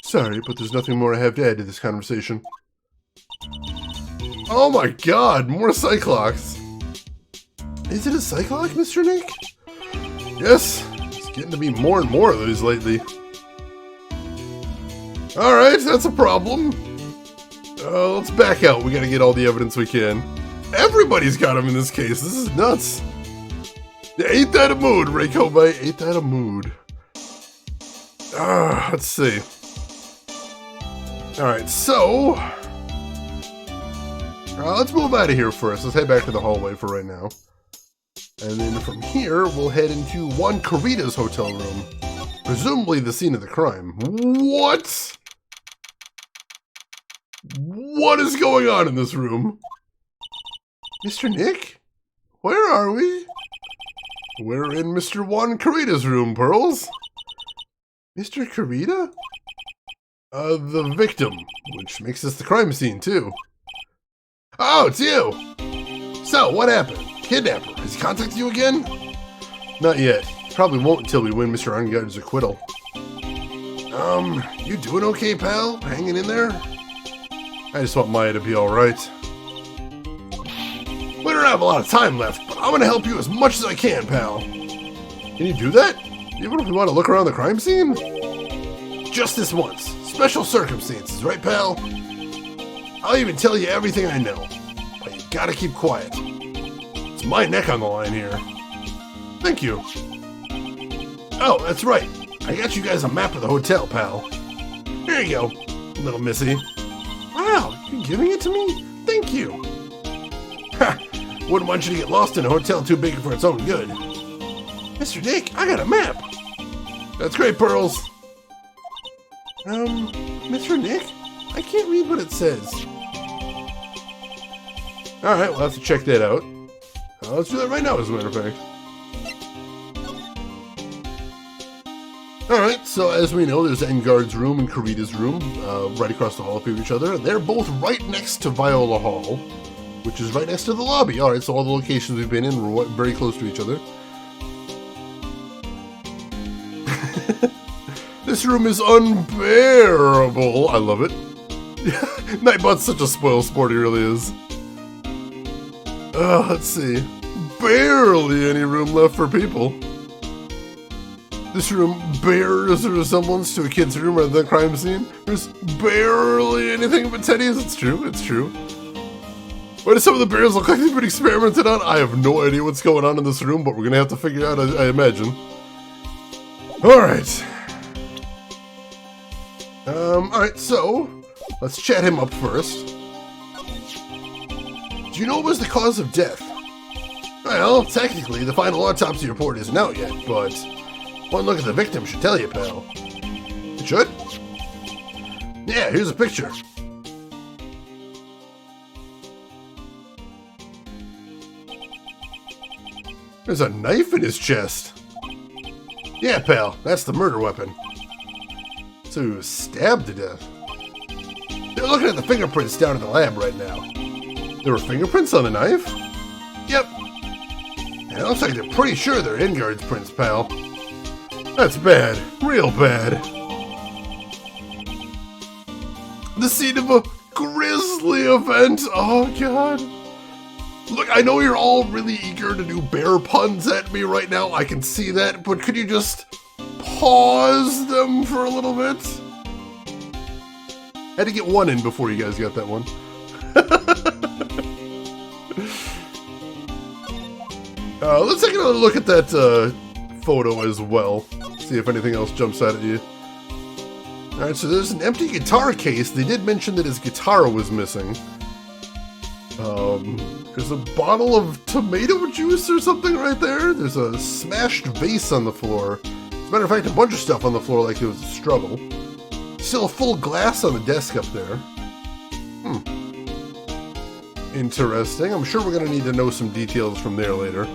Sorry, but there's nothing more I have to add to this conversation. Oh my god, more Cyclops! Is it a Cyclops, Mr. Nick? Yes, it's getting to be more and more of those lately. Alright, that's a problem. Let's back out. We gotta get all the evidence we can. Everybody's got him in this case. This is nuts. Ain't that a mood, Ray Kobe? Ain't that a mood? Let's see. Alright, so... let's move out of here first. Let's head back to the hallway for right now. And then from here, we'll head into Juan Carita's hotel room. Presumably the scene of the crime. What? What is going on in this room? Mr. Nick? Where are we? We're in Mr. Juan Carita's room, Pearls. Mr. Carita? The victim, which makes this the crime scene, too. Oh, it's you! So, what happened? Kidnapper, has he contacted you again? Not yet. Probably won't until we win Mr. Ingard's acquittal. You doing okay, pal? Hanging in there? I just want Maya to be alright. We don't have a lot of time left, but I'm gonna help you as much as I can, pal. Can you do that? Even if we want to look around the crime scene? Just this once. Special circumstances, right, pal? I'll even tell you everything I know, but you gotta keep quiet. It's my neck on the line here. Thank you. Oh, that's right. I got you guys a map of the hotel, pal. Here you go, little missy. Wow, you're giving it to me? Thank you. Ha! Wouldn't want you to get lost in a hotel too big for its own good. Mr. Dick, I got a map. That's great, Pearls. Mr. Nick? I can't read what it says. Alright, we'll have to check that out. Let's do that right now, as a matter of fact. Alright, so as we know, there's Ingard's room and Carita's room, right across the hall from each other, and they're both right next to Viola Hall, which is right next to the lobby. Alright, so all the locations we've been in were very close to each other. This room is unbearable. I love it. Nightbot's such a spoiled sport, he really is. Let's see. Barely any room left for people. This room bears a resemblance to a kid's room rather than a crime scene. There's barely anything but teddies. It's true, it's true. Why do some of the bears look like they've been experimented on? I have no idea what's going on in this room, but we're gonna have to figure out, I imagine. Alright. Alright, so, let's chat him up first. Do you know what was the cause of death? Well, technically, the final autopsy report isn't out yet, but one look at the victim should tell you, pal. It should? Yeah, here's a picture. There's a knife in his chest. Yeah, pal, that's the murder weapon. So he was stabbed to death. They're looking at the fingerprints down in the lab right now. There were fingerprints on the knife? Yep. And it looks like they're pretty sure they're Ingard's prints, pal. That's bad. Real bad. The scene of a grisly event. Oh, God. Look, I know you're all really eager to do bear puns at me right now. I can see that. But could you just pause them for a little bit? Had to get one in before you guys got that one. Let's take another look at that photo as well. See if anything else jumps out at you. Alright, so there's an empty guitar case. They did mention that his guitar was missing. There's a bottle of tomato juice or something right there. There's a smashed vase on the floor. As a matter of fact, a bunch of stuff on the floor like it was a struggle. Still a full glass on the desk up there. Interesting. I'm sure we're going to need to know some details from there later.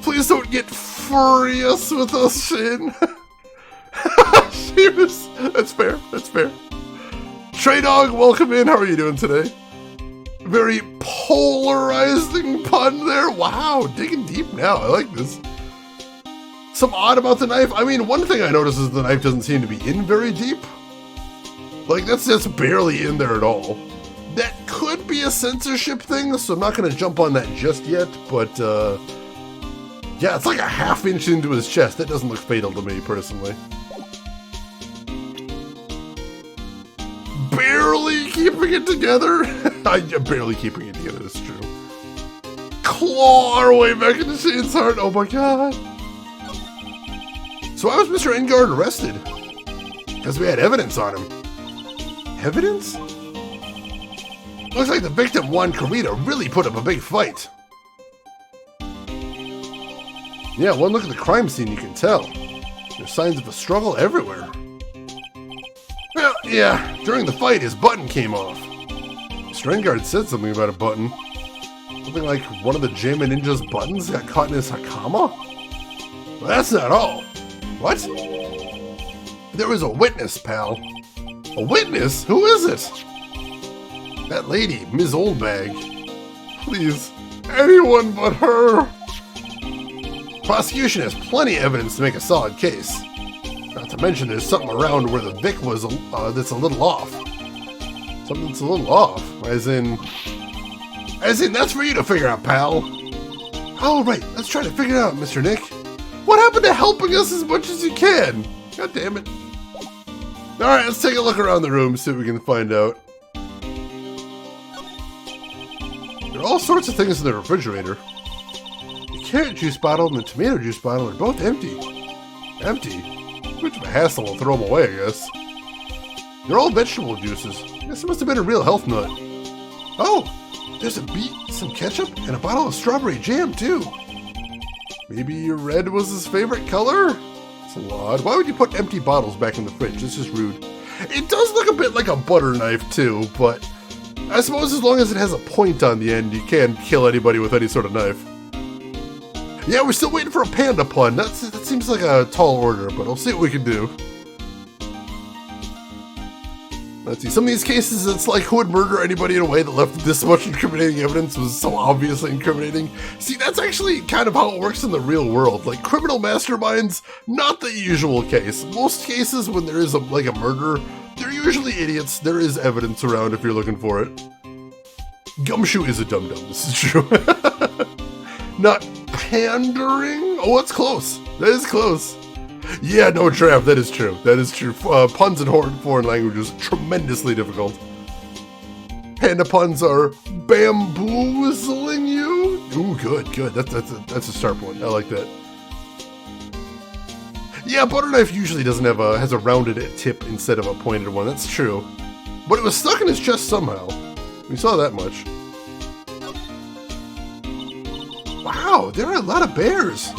Please don't get furious with us, Shane. That's fair. That's fair. Trey Dog, welcome in. How are you doing today? Very polarizing pun there. Wow, digging deep now. I like this. Some odd about the knife. I mean, one thing I noticed is the knife doesn't seem to be in very deep. Like, that's just barely in there at all. That could be a censorship thing, so I'm not going to jump on that just yet, but, yeah, it's like a half inch into his chest. That doesn't look fatal to me, personally. Barely keeping it together. I'm barely keeping it together, that's true. Claw our way back into Shane's heart. Oh my god. So why was Mr. Ingard arrested? Because we had evidence on him. Evidence? Looks like the victim, Juan Carita, really put up a big fight. Yeah, one look at the crime scene, you can tell. There's signs of a struggle everywhere. Well, yeah, during the fight, his button came off. Mr. Ingard said something about a button. Something like one of the Jammin' Ninja's buttons got caught in his hakama? Well, that's not all. What? There was a witness, pal. A witness? Who is it? That lady, Ms. Oldbag. Please, anyone but her. Prosecution has plenty of evidence to make a solid case. Not to mention there's something around where the Vic was that's a little off. Something that's a little off. As in, that's for you to figure out, pal. All right, let's try to figure it out, Mr. Nick. What happened to helping us as much as you can? God damn it. All right, let's take a look around the room, see what we can find out. There are all sorts of things in the refrigerator. The carrot juice bottle and the tomato juice bottle are both empty. Empty? Which of a hassle, I'll throw them away, I guess. They're all vegetable juices. I guess it must have been a real health nut. Oh, there's a beet, some ketchup, and a bottle of strawberry jam, too. Maybe red was his favorite color? It's a little odd. Why would you put empty bottles back in the fridge? It's just rude. It does look a bit like a butter knife, too, but I suppose as long as it has a point on the end, you can kill anybody with any sort of knife. Yeah, we're still waiting for a panda pun. That seems like a tall order, but I'll see what we can do. Let's see, some of these cases, it's like who would murder anybody in a way that left this much incriminating evidence was so obviously incriminating. See, that's actually kind of how it works in the real world. Like, criminal masterminds, not the usual case. Most cases when there is a murder, they're usually idiots. There is evidence around if you're looking for it. Gumshoe is a dum-dum, this is true. Not pandering? Oh, that's close. That is close. Yeah, no, Trav, that is true. That is true. Puns in foreign languages, tremendously difficult. Panda puns are bamboozling you. Ooh, good. That's a sharp one. I like that. Yeah, butter knife usually doesn't have has a rounded tip instead of a pointed one. That's true. But it was stuck in his chest somehow. We saw that much. Wow, there are a lot of bears.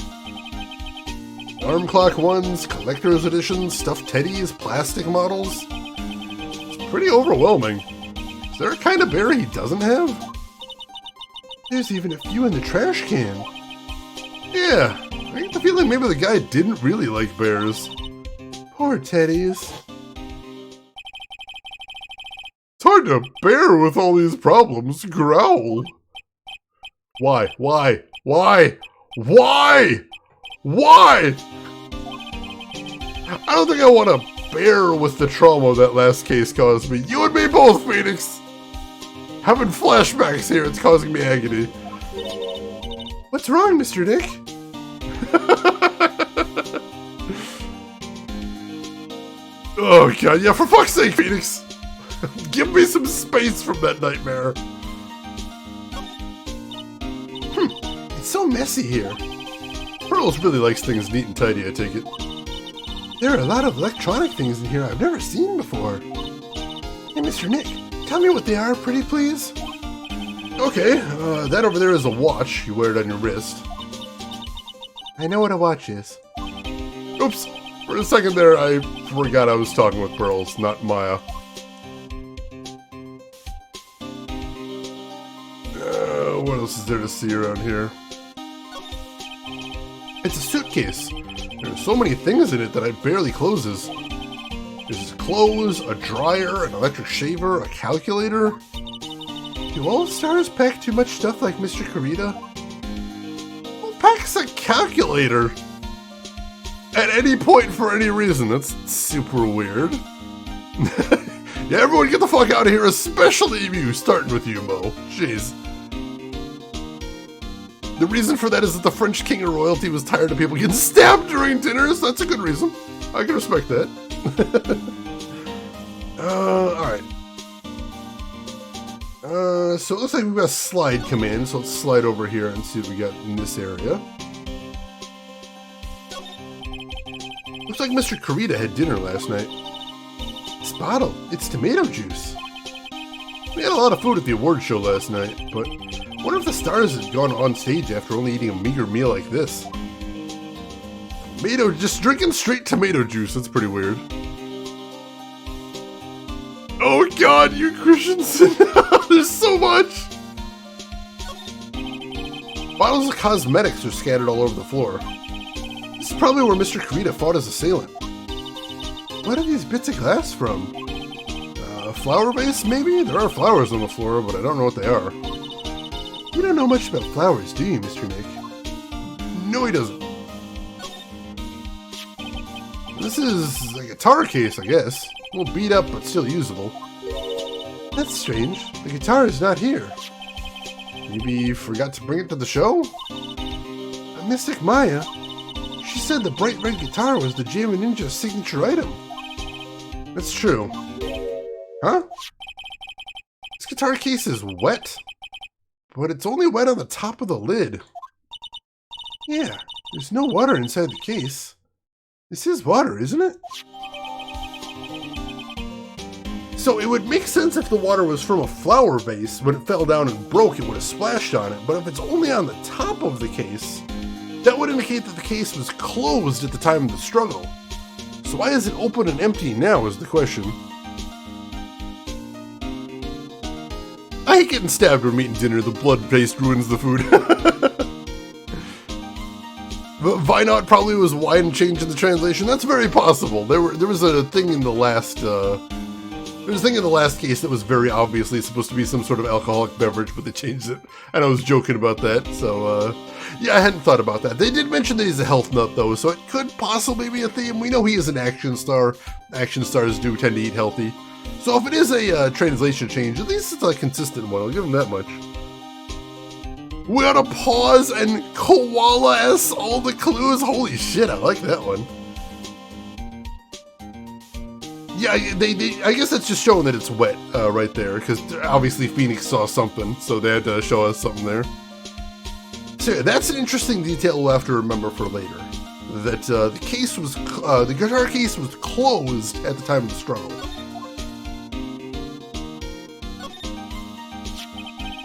Arm clock ones, collector's editions, stuffed teddies, plastic models. It's pretty overwhelming. Is there a kind of bear he doesn't have? There's even a few in the trash can. Yeah, I get the feeling maybe the guy didn't really like bears. Poor teddies. It's hard to bear with all these problems. Growl. Why? I don't think I want to bear with the trauma that last case caused me. You and me both, Phoenix! Having flashbacks here, it's causing me agony. What's wrong, Mr. Nick? Oh god, yeah, for fuck's sake, Phoenix! Give me some space from that nightmare. It's so messy here. Pearls really likes things neat and tidy, I take it. There are a lot of electronic things in here I've never seen before. Hey, Mr. Nick, tell me what they are, pretty please. Okay, that over there is a watch. You wear it on your wrist. I know what a watch is. Oops, for a second there I forgot I was talking with Pearls, not Maya. What else is there to see around here? It's a suitcase. There's so many things in it that it barely closes. There's clothes, a dryer, an electric shaver, a calculator. Do all stars pack too much stuff like Mr. Kurita? Who packs a calculator? At any point for any reason. That's super weird. Yeah, everyone get the fuck out of here, especially you, starting with you, Mo. Jeez. The reason for that is that the French king of royalty was tired of people getting stabbed during dinners. That's a good reason. I can respect that. Alright. So it looks like we've got a slide command, so let's slide over here and see what we got in this area. Looks like Mr. Kurita had dinner last night. This bottle, it's tomato juice. We had a lot of food at the award show last night, but I wonder if the stars had gone on stage after only eating a meager meal like this. Just drinking straight tomato juice. That's pretty weird. Oh God, you Christensen! There's so much! Bottles of cosmetics are scattered all over the floor. This is probably where Mr. Kurita fought his assailant. What are these bits of glass from? Flower vase, maybe? There are flowers on the floor, but I don't know what they are. You don't know much about flowers, do you, Mr. Nick? No, he doesn't. This is a guitar case, I guess. A little beat up, but still usable. That's strange. The guitar is not here. Maybe you forgot to bring it to the show? Mystic Maya. She said the bright red guitar was the Jammin' Ninja's signature item. That's true. Huh? This guitar case is wet, but it's only wet on the top of the lid. Yeah, there's no water inside the case. This is water, isn't it? So it would make sense if the water was from a flower vase. When it fell down and broke, it would have splashed on it. But if it's only on the top of the case, that would indicate that the case was closed at the time of the struggle. So why is it open and empty now is the question. I hate getting stabbed when I'm eating dinner. The blood paste ruins the food. Vinot probably was wide and changed in the translation. That's very possible. There was a thing in the last case that was very obviously supposed to be some sort of alcoholic beverage, but they changed it. And I was joking about that. So yeah, I hadn't thought about that. They did mention that he's a health nut though, so it could possibly be a theme. We know he is an action star. Action stars do tend to eat healthy. So if it is a translation change, at least it's a consistent one. I'll give him that much. We ought to pause and koala-s all the clues. Holy shit, I like that one. Yeah, I guess that's just showing that it's wet right there, because obviously Phoenix saw something, so they had to show us something there. So yeah, that's an interesting detail we'll have to remember for later. That the guitar case was closed at the time of the struggle.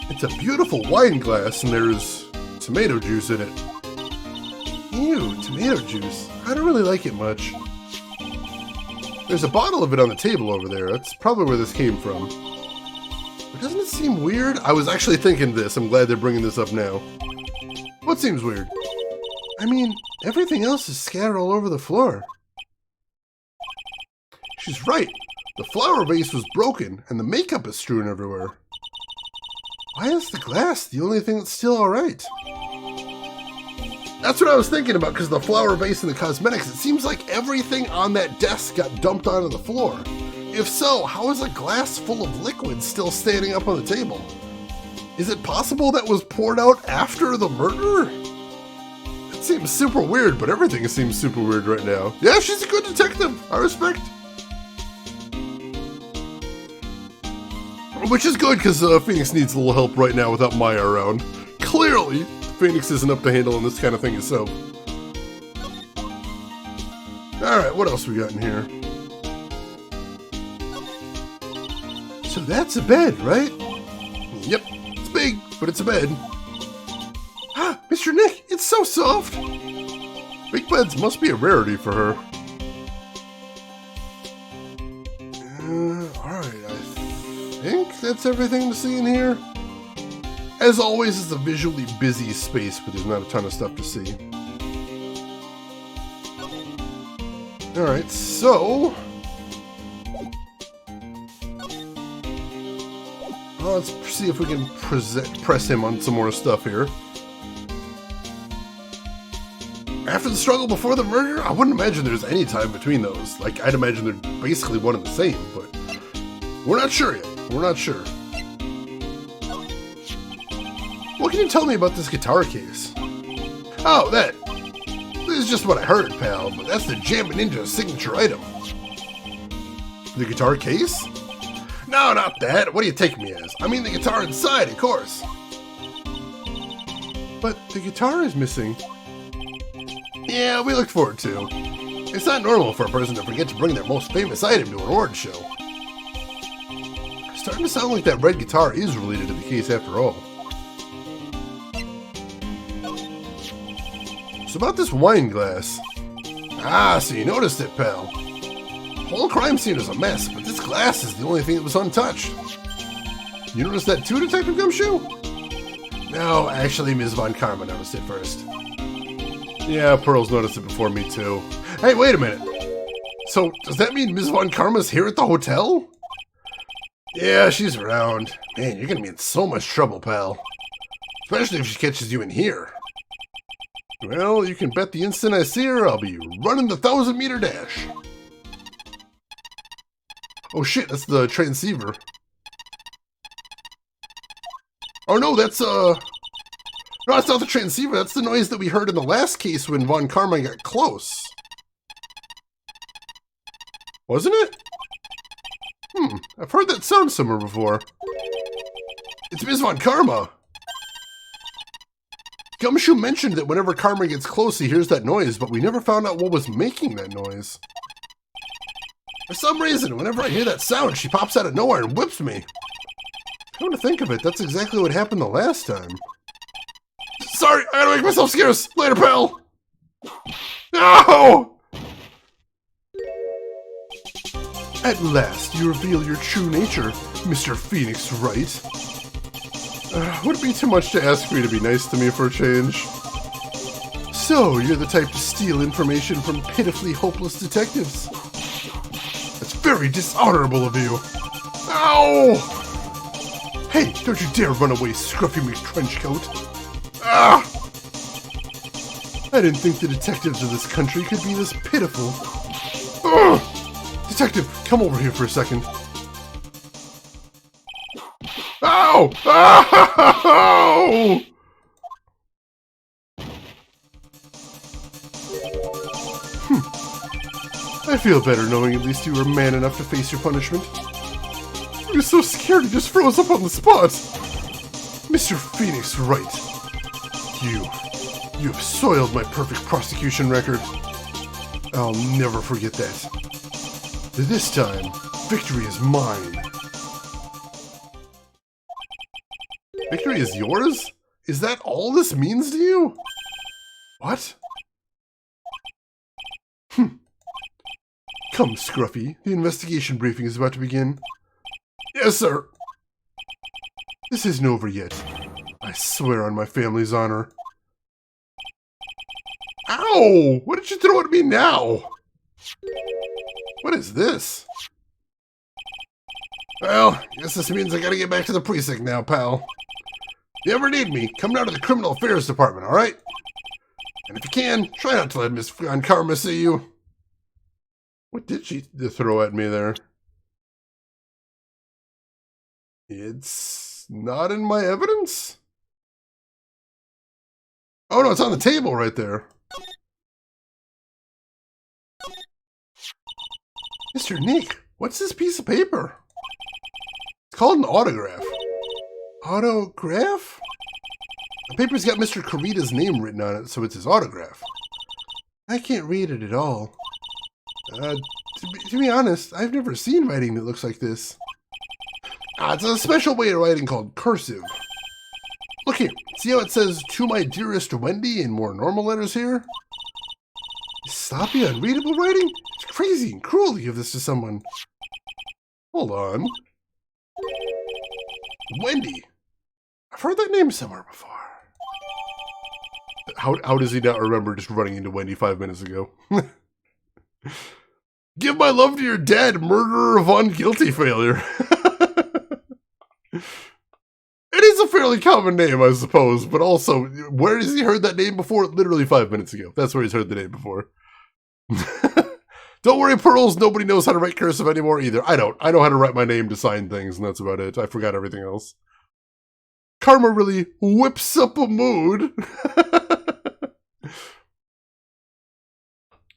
It's a beautiful wine glass, and there's tomato juice in it. Ew, tomato juice. I don't really like it much. There's a bottle of it on the table over there. That's probably where this came from. But doesn't it seem weird? I was actually thinking this. I'm glad they're bringing this up now. What seems weird? I mean, everything else is scattered all over the floor. She's right. The flower vase was broken, and the makeup is strewn everywhere. Why is the glass the only thing that's still alright? That's what I was thinking about, because the flower vase and the cosmetics, it seems like everything on that desk got dumped onto the floor. If so, how is a glass full of liquid still standing up on the table? Is it possible that was poured out after the murder? It seems super weird, but everything seems super weird right now. Yeah, she's a good detective. I respect. Which is good, because Phoenix needs a little help right now without Maya around. Clearly, Phoenix isn't up to handling this kind of thing herself. Alright, what else we got in here? So that's a bed, right? Yep, it's big, but it's a bed. Ah, Mr. Nick, it's so soft! Big beds must be a rarity for her. Alright, I think that's everything to see in here. As always, it's a visually busy space, but there's not a ton of stuff to see. Alright, so... let's see if we can press him on some more stuff here. After the struggle before the murder, I wouldn't imagine there's any time between those. Like, I'd imagine they're basically one and the same, but... we're not sure yet. We're not sure. What can you tell me about this guitar case? Oh, that. This is just what I heard, pal, but that's the Jammin' Ninja's signature item. The guitar case? No, not that. What do you take me as? I mean the guitar inside, of course. But the guitar is missing. Yeah, we looked for it too. It's not normal for a person to forget to bring their most famous item to an award show. It's starting to sound like that red guitar is related to the case after all. So about this wine glass. Ah, so you noticed it, pal. The whole crime scene is a mess, but this glass is the only thing that was untouched. You noticed that too, Detective Gumshoe? No, actually, Ms. Von Karma noticed it first. Yeah, Pearl's noticed it before me too. Hey, wait a minute. So, does that mean Ms. Von Karma's here at the hotel? Yeah, she's around. Man, you're gonna be in so much trouble, pal. Especially if she catches you in here. Well, you can bet the instant I see her, I'll be running the 1,000-meter dash. Oh shit, that's the transceiver. Oh no, that's no, that's not the transceiver. That's the noise that we heard in the last case when Von Karma got close. Wasn't it? I've heard that sound somewhere before. It's Ms. Von Karma. Gumshoe mentioned that whenever Karma gets close, he hears that noise, but we never found out what was making that noise. For some reason, whenever I hear that sound, she pops out of nowhere and whips me. Come to think of it, that's exactly what happened the last time. Sorry, I gotta make myself scarce. Later, pal. No! At last, you reveal your true nature, Mr. Phoenix Wright. Would it be too much to ask for you to be nice to me for a change? So, you're the type to steal information from pitifully hopeless detectives. That's very dishonorable of you. Ow! Hey, don't you dare run away, Scruffy McTrenchcoat. Ah! I didn't think the detectives of this country could be this pitiful. Ugh! Detective, come over here for a second. Ow! Ow! I feel better knowing at least you were man enough to face your punishment. I was so scared I just froze up on the spot. Mr. Phoenix Wright, you have soiled my perfect prosecution record. I'll never forget that. This time, victory is mine. Victory is yours? Is that all this means to you? What? Come, Scruffy. The investigation briefing is about to begin. Yes, sir. This isn't over yet. I swear on my family's honor. Ow! What did you throw at me now? What is this? Well, guess this means I gotta get back to the precinct now, pal. If you ever need me, come down to the Criminal Affairs Department, alright? And if you can, try not to let Miss Von Karma see you. What did she throw at me there? It's not in my evidence? Oh no, it's on the table right there. Mr. Nick, what's this piece of paper? It's called an autograph. Autograph? The paper's got Mr. Karita's name written on it, so it's his autograph. I can't read it at all. To be honest, I've never seen writing that looks like this. It's a special way of writing called cursive. Look here, see how it says, "To my dearest Wendy" in more normal letters here? Sloppy, unreadable writing? It's crazy and cruel to give this to someone. Hold on. Wendy. I've heard that name somewhere before. How does he not remember just running into Wendy 5 minutes ago? Give my love to your dad, murderer of unguilty failure. It is a fairly common name, I suppose, but also, where has he heard that name before? Literally 5 minutes ago. That's where he's heard the name before. Don't worry, Pearls, nobody knows how to write cursive anymore either. I don't. I know how to write my name to sign things, and that's about it. I forgot everything else. Karma really whips up a mood.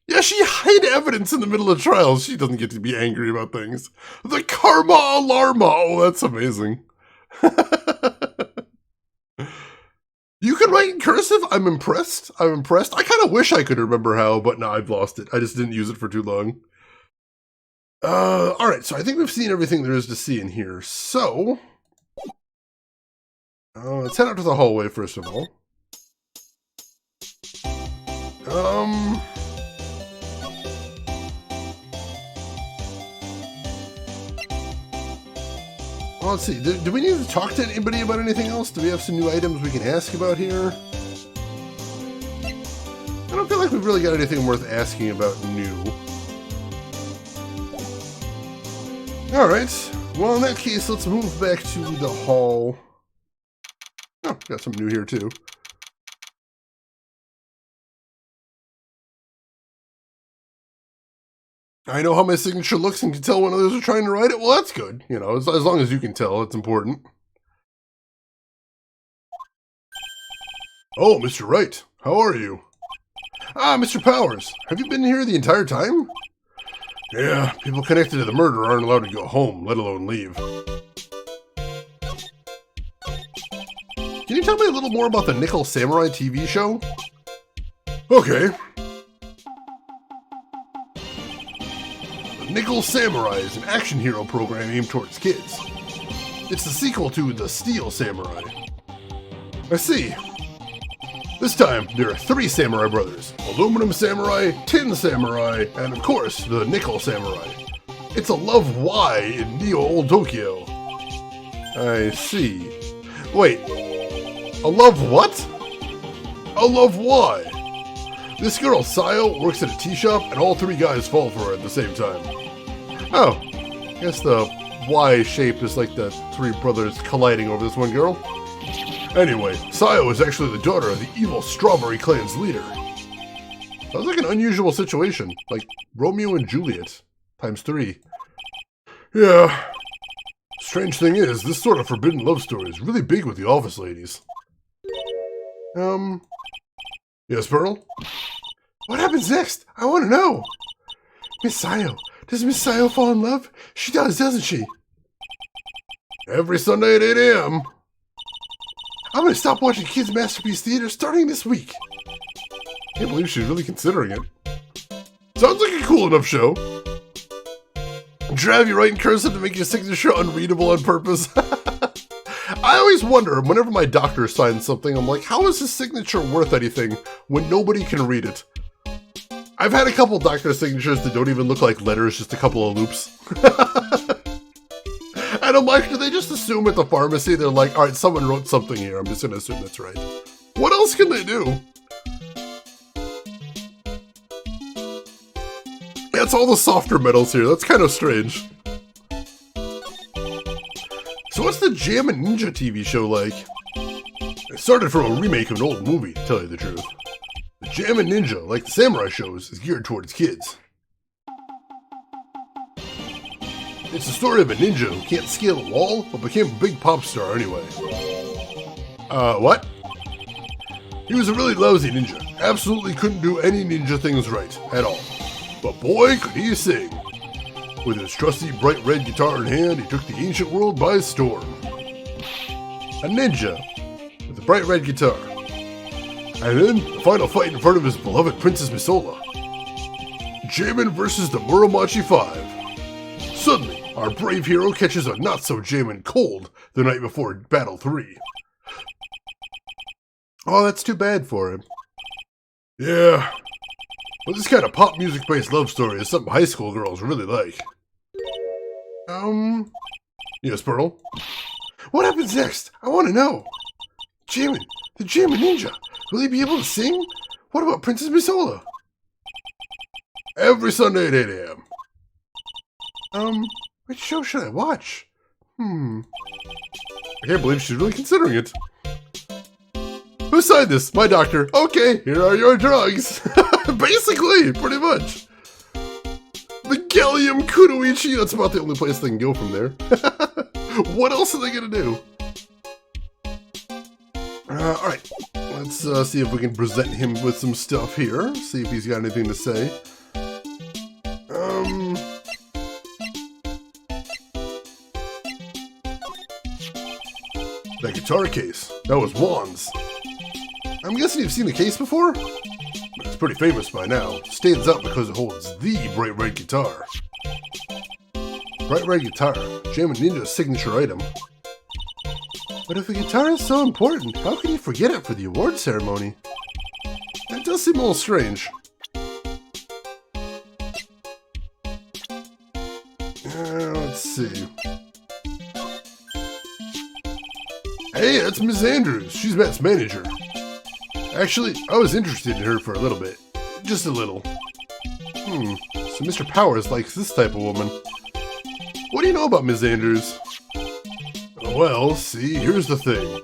Yeah, she hid evidence in the middle of trials. She doesn't get to be angry about things. The Karma Alarma. Oh, that's amazing. You can write in cursive? I'm impressed. I'm impressed. I kind of wish I could remember how, but no, I've lost it. I just didn't use it for too long. Alright, so I think we've seen everything there is to see in here. So, let's head out to the hallway first of all. Well, let's see. Do we need to talk to anybody about anything else? Do we have some new items we can ask about here? I don't feel like we've really got anything worth asking about new. Alright. Well, in that case, let's move back to the hall. Oh, got some new here, too. I know how my signature looks and can tell when others are trying to write it. Well, that's good. You know, as long as you can tell, it's important. Oh, Mr. Wright. How are you? Ah, Mr. Powers. Have you been here the entire time? Yeah, people connected to the murder aren't allowed to go home, let alone leave. Can you tell me a little more about the Nickel Samurai TV show? Okay. Nickel Samurai is an action hero program aimed towards kids. It's the sequel to The Steel Samurai. I see. This time, there are 3 samurai brothers. Aluminum Samurai, Tin Samurai, and of course, the Nickel Samurai. It's a love why in Neo Old Tokyo. I see. Wait. A love what? A love why? This girl, Sayo, works at a tea shop, and all 3 guys fall for her at the same time. Oh, I guess the Y shape is like the 3 brothers colliding over this one girl. Anyway, Sayo is actually the daughter of the evil Strawberry Clan's leader. Sounds like an unusual situation, like Romeo and Juliet, times 3. Yeah. Strange thing is, this sort of forbidden love story is really big with the office ladies. Yes, Pearl? What happens next? I want to know. Miss Sayo. Does Miss Sayo fall in love? She does, doesn't she? Every Sunday at 8 a.m. I'm going to stop watching Kids Masterpiece Theater starting this week. Can't believe she's really considering it. Sounds like a cool enough show. Should I have you write in cursive to make your signature unreadable on purpose? I always wonder, whenever my doctor signs something, I'm like, how is his signature worth anything when nobody can read it? I've had a couple doctor signatures that don't even look like letters, just a couple of loops. And I'm like, do they just assume at the pharmacy, they're like, alright, someone wrote something here, I'm just gonna assume that's right. What else can they do? Yeah, it's all the softer metals here, that's kind of strange. So what's the Jammin' Ninja TV show like? It started from a remake of an old movie, to tell you the truth. The Jammin' Ninja, like the samurai shows, is geared towards kids. It's the story of a ninja who can't scale a wall, but became a big pop star anyway. What? He was a really lousy ninja. Absolutely couldn't do any ninja things right, at all. But boy, could he sing. With his trusty bright red guitar in hand, he took the ancient world by storm. A ninja with a bright red guitar. And then, the final fight in front of his beloved Princess Misola. Jammin' versus the Muromachi 5. Suddenly, our brave hero catches a not-so-Jammin' cold the night before Battle 3. Oh, that's too bad for him. Yeah. But this kind of pop music-based love story is something high school girls really like. Yes, Pearl? What happens next? I want to know. Jammin', the Jammin' Ninja. Will he be able to sing? What about Princess Misola? Every Sunday at 8 a.m. Which show should I watch? I can't believe she's really considering it. Who signed this? My doctor. Okay, here are your drugs. Basically, pretty much. The Gallium Kunoichi. That's about the only place they can go from there. What else are they gonna do? Alright. Let's see if we can present him with some stuff here. See if he's got anything to say. That guitar case. That was Juan's. I'm guessing you've seen the case before? It's pretty famous by now. It stands out because it holds the bright red guitar. Bright red guitar. Jammin' Ninja's signature item. But if the guitar is so important, how can you forget it for the award ceremony? That does seem a little strange. Let's see. Hey, that's Miss Andrews. She's Matt's manager. Actually, I was interested in her for a little bit. Just a little. So Mr. Powers likes this type of woman. What do you know about Miss Andrews? Well, see, here's the thing.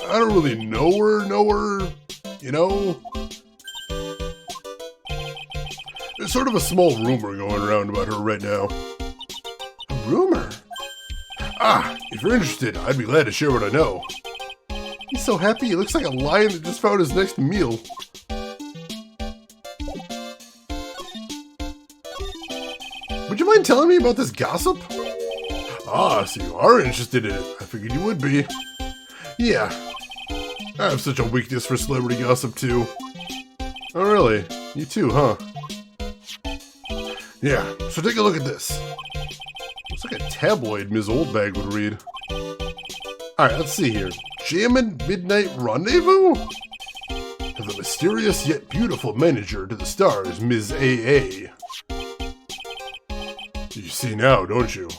I don't really know her, you know? There's sort of a small rumor going around about her right now. A rumor? Ah, if you're interested, I'd be glad to share what I know. He's so happy, he looks like a lion that just found his next meal. Would you mind telling me about this gossip? Ah, so you are interested in it. I figured you would be. Yeah. I have such a weakness for celebrity gossip, too. Oh, really? You too, huh? Yeah, so take a look at this. Looks like a tabloid Ms. Oldbag would read. Alright, let's see here. Jammin' Midnight Rendezvous? To the mysterious yet beautiful manager to the stars, Ms. A.A. You see now, don't you?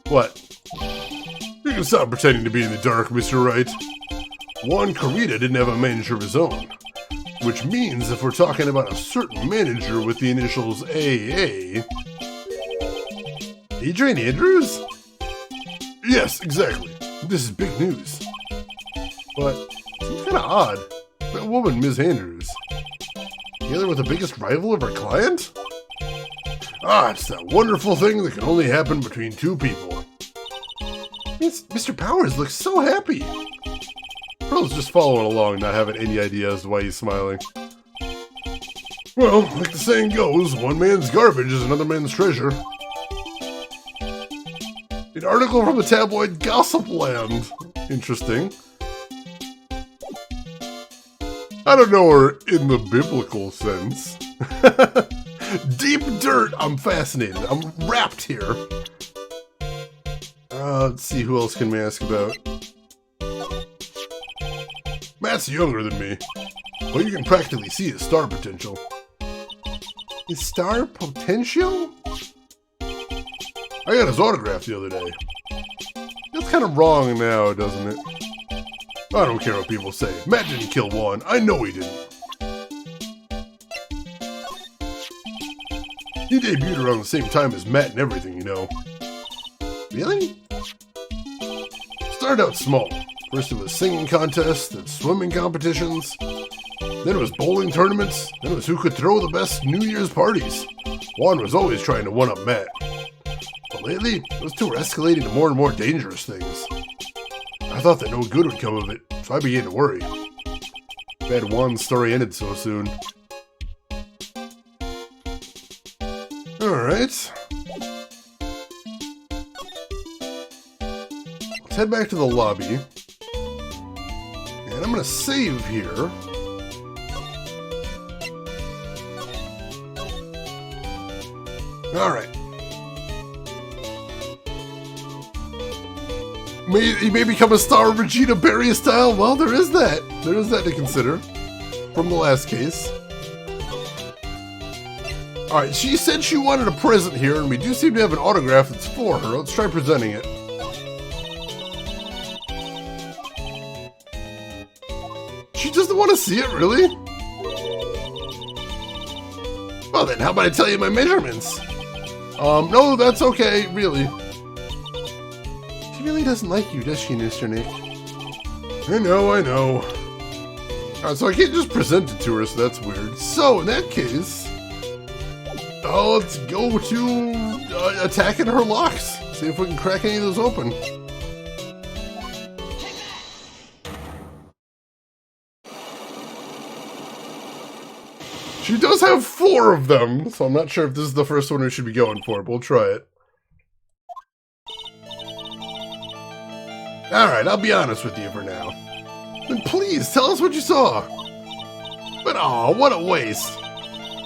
What? You can stop pretending to be in the dark, Mr. Wright. One, Karita didn't have a manager of his own. Which means if we're talking about a certain manager with the initials AA... Adrian Andrews? Yes, exactly. This is big news. But it's kind of odd. That woman, Ms. Andrews. Together with the biggest rival of her client? Ah, it's that wonderful thing that can only happen between two people. Mr. Powers looks so happy. Pearl's just following along, not having any idea as to why he's smiling. Well, like the saying goes, one man's garbage is another man's treasure. An article from the tabloid Gossip Land. Interesting. I don't know her in the biblical sense. Deep dirt! I'm fascinated. I'm wrapped here. Let's see, who else can we ask about? Matt's younger than me, but you can practically see his star potential. His star potential? I got his autograph the other day. That's kind of wrong now, doesn't it? I don't care what people say. Matt didn't kill Juan. I know he didn't. He debuted around the same time as Matt and everything, you know. Really? Started out small. First it was singing contests, then swimming competitions. Then it was bowling tournaments. Then it was who could throw the best New Year's parties. Juan was always trying to one-up Matt. But lately, those two were escalating to more and more dangerous things. I thought that no good would come of it, so I began to worry. Bad Juan's story ended so soon. Alright. Let's head back to the lobby. And I'm gonna save here. Alright. He may become a star of Regina Barry style. Well, there is that. There is that to consider. From the last case. Alright, she said she wanted a present here, and we do seem to have an autograph that's for her. Let's try presenting it. She doesn't want to see it, really? Well then, how about I tell you my measurements? No, that's okay, really. She really doesn't like you, does she, Mr. Nick? I know. Alright, so I can't just present it to her, so that's weird. So, in that case... let's go to attacking her locks. See if we can crack any of those open. She does have 4 of them, so I'm not sure if this is the first one we should be going for, but we'll try it. Alright, I'll be honest with you for now. Then please, tell us what you saw. But aw, what a waste.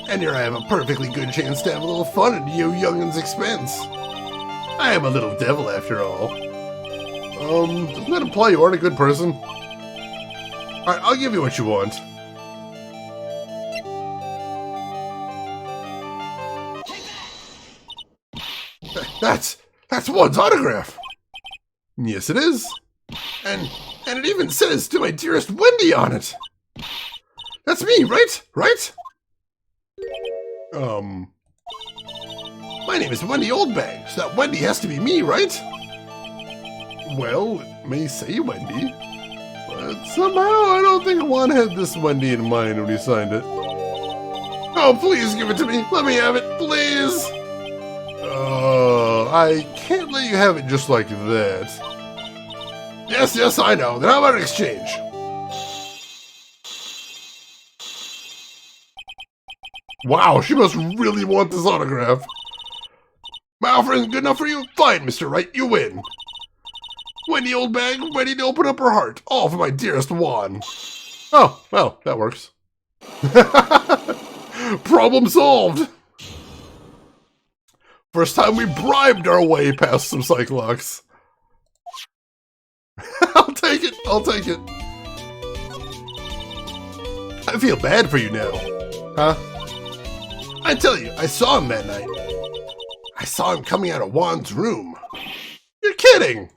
And here I have a perfectly good chance to have a little fun at you youngin's expense. I am a little devil after all. Doesn't that imply you aren't a good person? Alright, I'll give you what you want. That's Juan's autograph! Yes, it is. And And it even says, "To my dearest Wendy" on it. That's me, right? Right? My name is Wendy Oldbag, so that Wendy has to be me, right? Well, it may say Wendy, but somehow I don't think Juan had this Wendy in mind when he signed it. Oh, please give it to me. Let me have it, please. I can't let you have it just like that. Yes, I know. Then how about an exchange? Wow, she must really want this autograph. My offer isn't good enough for you? Fine, Mr. Wright, you win. Wendy Oldbag, ready to open up her heart. All for my dearest Juan. Oh, well, that works. Problem solved. First time we bribed our way past some Cyclops. I'll take it. I feel bad for you now. Huh? I tell you, I saw him that night. I saw him coming out of Juan's room. You're kidding!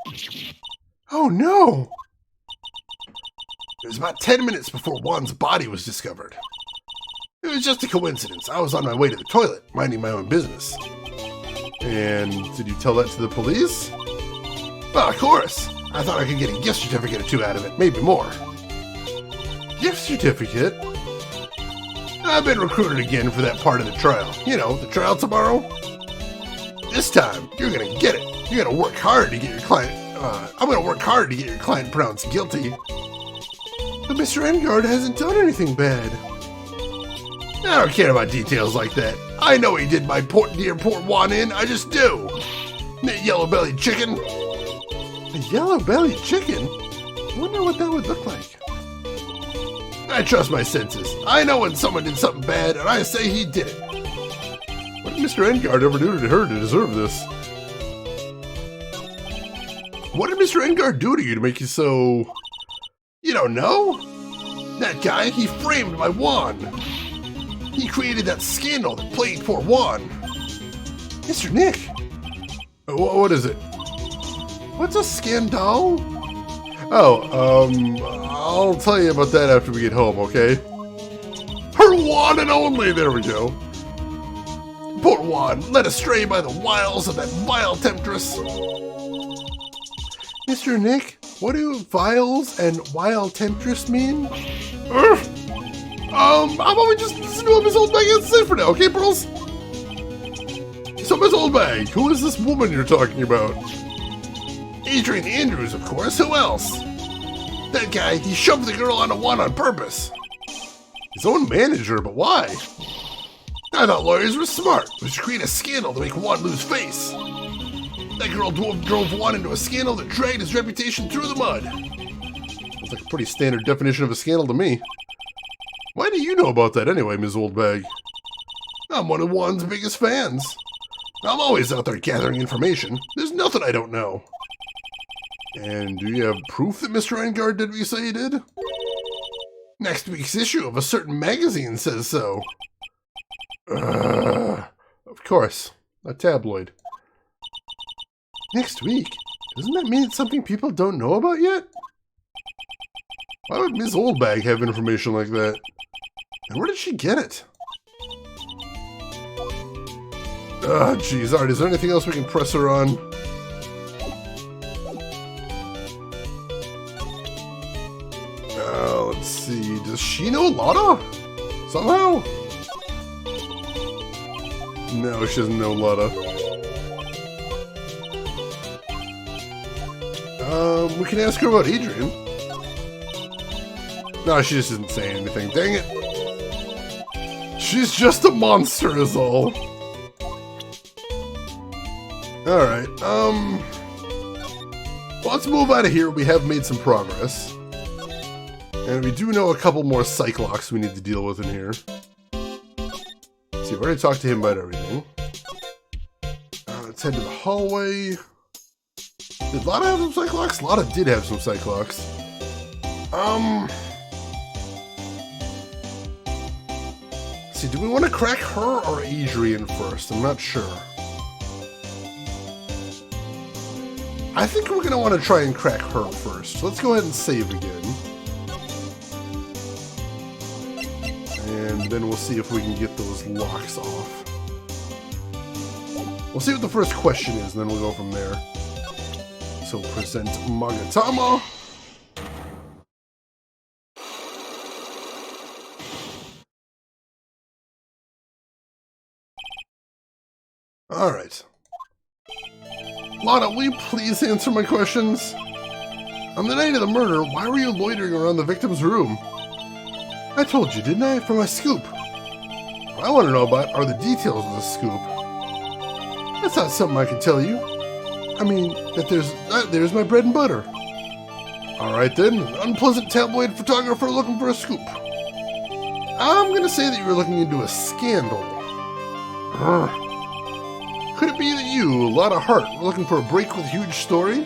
Oh no! It was about 10 minutes before Juan's body was discovered. It was just a coincidence. I was on my way to the toilet, minding my own business. And did you tell that to the police? Well, of course. I thought I could get a gift certificate or two out of it, maybe more. Gift certificate? I've been recruited again for that part of the trial. You know, the trial tomorrow. This time, you're gonna get it. You're gonna work hard to get your client. I'm gonna work hard to get your client pronounced guilty. But Mr. Ingard hasn't done anything bad. I don't care about details like that. I know he did my dear Port Juan in. I just do. That yellow-bellied chicken. A yellow-bellied chicken? I wonder what that would look like. I trust my senses. I know when someone did something bad, and I say he did it. What did Mr. Ingard ever do to her to deserve this? What did Mr. Ingard do to you to make you so... You don't know? That guy, he framed my Juan. He created that scandal that plagued poor Juan. Mr. Nick! What is it? What's a scandal? Oh, I'll tell you about that after we get home, okay? Her Juan and only, there we go. Poor Juan, led astray by the wiles of that vile temptress. Mr. Nick, what do viles and vile temptress mean? How about we just listen to what Miss Oldbag has to say for now, okay, Pearls? So, Miss Oldbag, who is this woman you're talking about? Adrian Andrews, of course. Who else? That guy, he shoved the girl onto Juan on purpose. His own manager, but why? I thought lawyers were smart, was to create a scandal to make Juan lose face. That girl drove Juan into a scandal that dragged his reputation through the mud. Sounds like a pretty standard definition of a scandal to me. Why do you know about that anyway, Ms. Oldbag? I'm one of Juan's biggest fans. I'm always out there gathering information. There's nothing I don't know. And do you have proof that Mr. Ingard did what you say he did? Next week's issue of a certain magazine says so. Of course. A tabloid. Next week? Doesn't that mean it's something people don't know about yet? Why would Ms. Oldbag have information like that? And where did she get it? Jeez. Alright, is there anything else we can press her on? Let's see. Does she know Lotta? Somehow? No, she doesn't know Lotta. We can ask her about Adrian. No, she just isn't saying anything. Dang it. She's just a monster is all. Alright, let's move out of here. We have made some progress. And we do know a couple more Cyclops we need to deal with in here. Let's see, we're going to talk to him about everything. Let's head to the hallway. Did Lotta have some Cyclops? Lotta did have some Cyclops. Let's see, do we want to crack her or Adrian first? I'm not sure. I think we're going to want to try and crack her first. Let's go ahead and save again. And then we'll see if we can get those locks off. We'll see what the first question is, and then we'll go from there. So present Magatama. Alright. Lana, will you please answer my questions? On the night of the murder, why were you loitering around the victim's room? I told you, didn't I, for my scoop? What I want to know about are the details of the scoop. That's not something I can tell you. I mean, there's my bread and butter. Alright then, an unpleasant tabloid photographer looking for a scoop. I'm gonna say that you were looking into a scandal. Urgh. Could it be that you, Lotta Hart, were looking for a break with a huge story?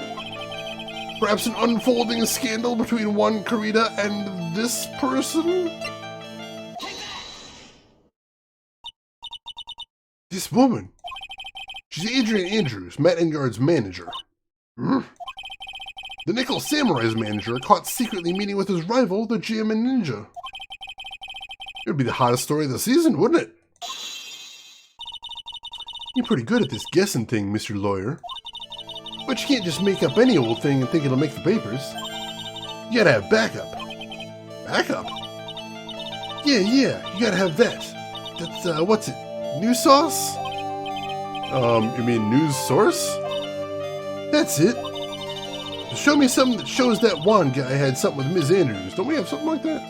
Perhaps an unfolding scandal between one Karita and this person? This woman. She's Adrian Andrews, Matt Ingard's manager. The Nickel Samurai's manager caught secretly meeting with his rival, the Geoman Ninja. It would be the hottest story of the season, wouldn't it? You're pretty good at this guessing thing, Mr. Lawyer. But you can't just make up any old thing and think it'll make the papers. You gotta have backup. Backup? Yeah, you gotta have that. That's, what's it? News sauce? You mean news source? That's it. Show me something that shows that Juan guy had something with Ms. Andrews. Don't we have something like that?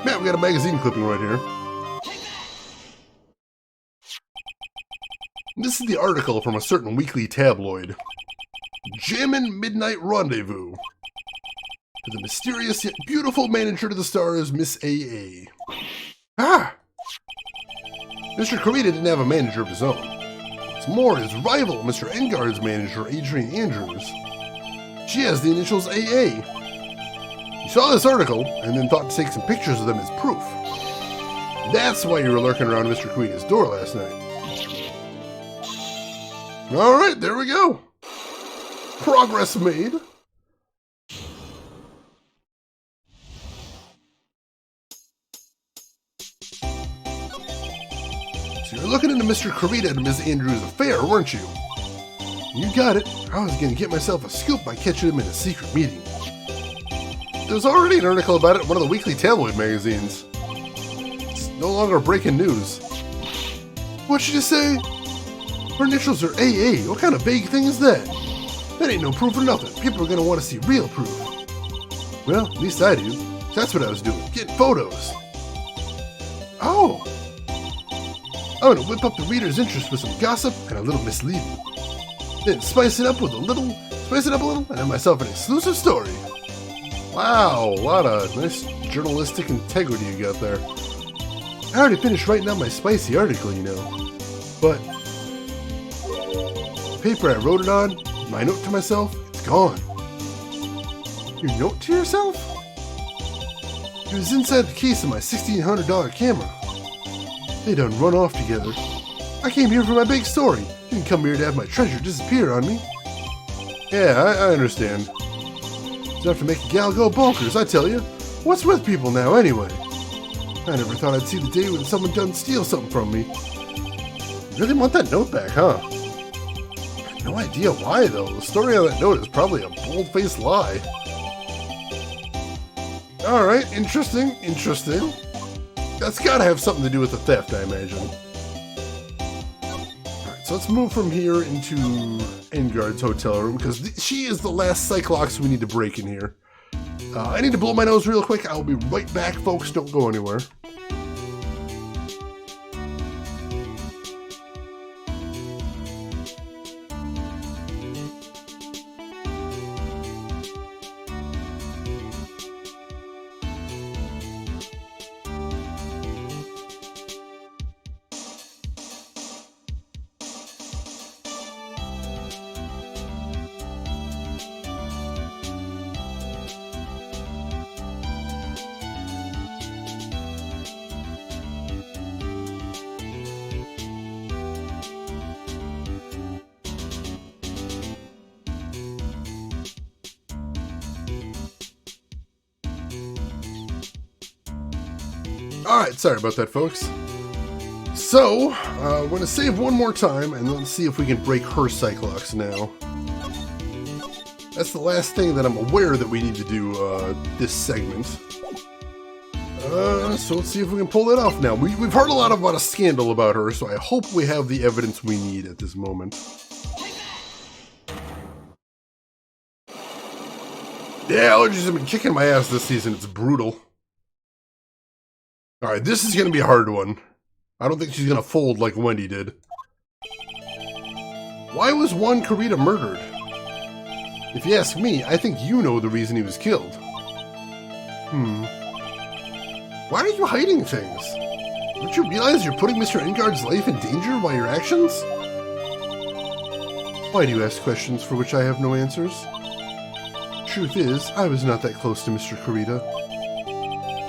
Matt, we got a magazine clipping right here. This is the article from a certain weekly tabloid. Jammin' Midnight Rendezvous. To the mysterious yet beautiful manager to the stars, Miss A.A. Ah! Mr. Karita didn't have a manager of his own. It's more his rival, Mr. Ingard's manager, Adrian Andrews. She has the initials A.A. He saw this article and then thought to take some pictures of them as proof. That's why you were lurking around Mr. Karita's door last night. Alright, there we go. Progress made. So you're looking into Mr. Karita and Ms. Andrews' affair, weren't you? You got it. I was going to get myself a scoop by catching him in a secret meeting. There's already an article about it in one of the weekly tabloid magazines. It's no longer breaking news. What'd you just say? Her initials are AA. What kind of vague thing is that? That ain't no proof or nothing. People are going to want to see real proof. Well, at least I do. That's what I was doing. Getting photos. Oh. I'm going to whip up the reader's interest with some gossip and a little misleading. Then spice it up a little, and have myself an exclusive story. Wow, a lot of nice journalistic integrity you got there. I already finished writing out my spicy article, you know. But the paper I wrote it on, my note to myself, it's gone. Your note to yourself? It was inside the case of my $1,600 camera. They done run off together. I came here for my big story. Didn't come here to have my treasure disappear on me. Yeah, I understand. It's enough to make a gal go bonkers, I tell you. What's with people now, anyway? I never thought I'd see the day when someone done steal something from me. You really want that note back, huh? I have no idea why, though. The story on that note is probably a bold-faced lie. Alright, interesting. That's gotta have something to do with the theft, I imagine. Alright, so let's move from here into Ingard's hotel room, because she is the last Cyclops we need to break in here. I need to blow my nose real quick. I'll be right back, folks. Don't go anywhere. Alright, sorry about that, folks. So, we're going to save one more time, and let's see if we can break her Cyclops now. That's the last thing that I'm aware that we need to do this segment. So let's see if we can pull that off now. We've heard a lot about a scandal about her, so I hope we have the evidence we need at this moment. Yeah, allergies have been kicking my ass this season. It's brutal. Alright, this is going to be a hard one. I don't think she's going to fold like Wendy did. Why was Juan Carita murdered? If you ask me, I think you know the reason he was killed. Why are you hiding things? Don't you realize you're putting Mr. Ingard's life in danger by your actions? Why do you ask questions for which I have no answers? Truth is, I was not that close to Mr. Carita.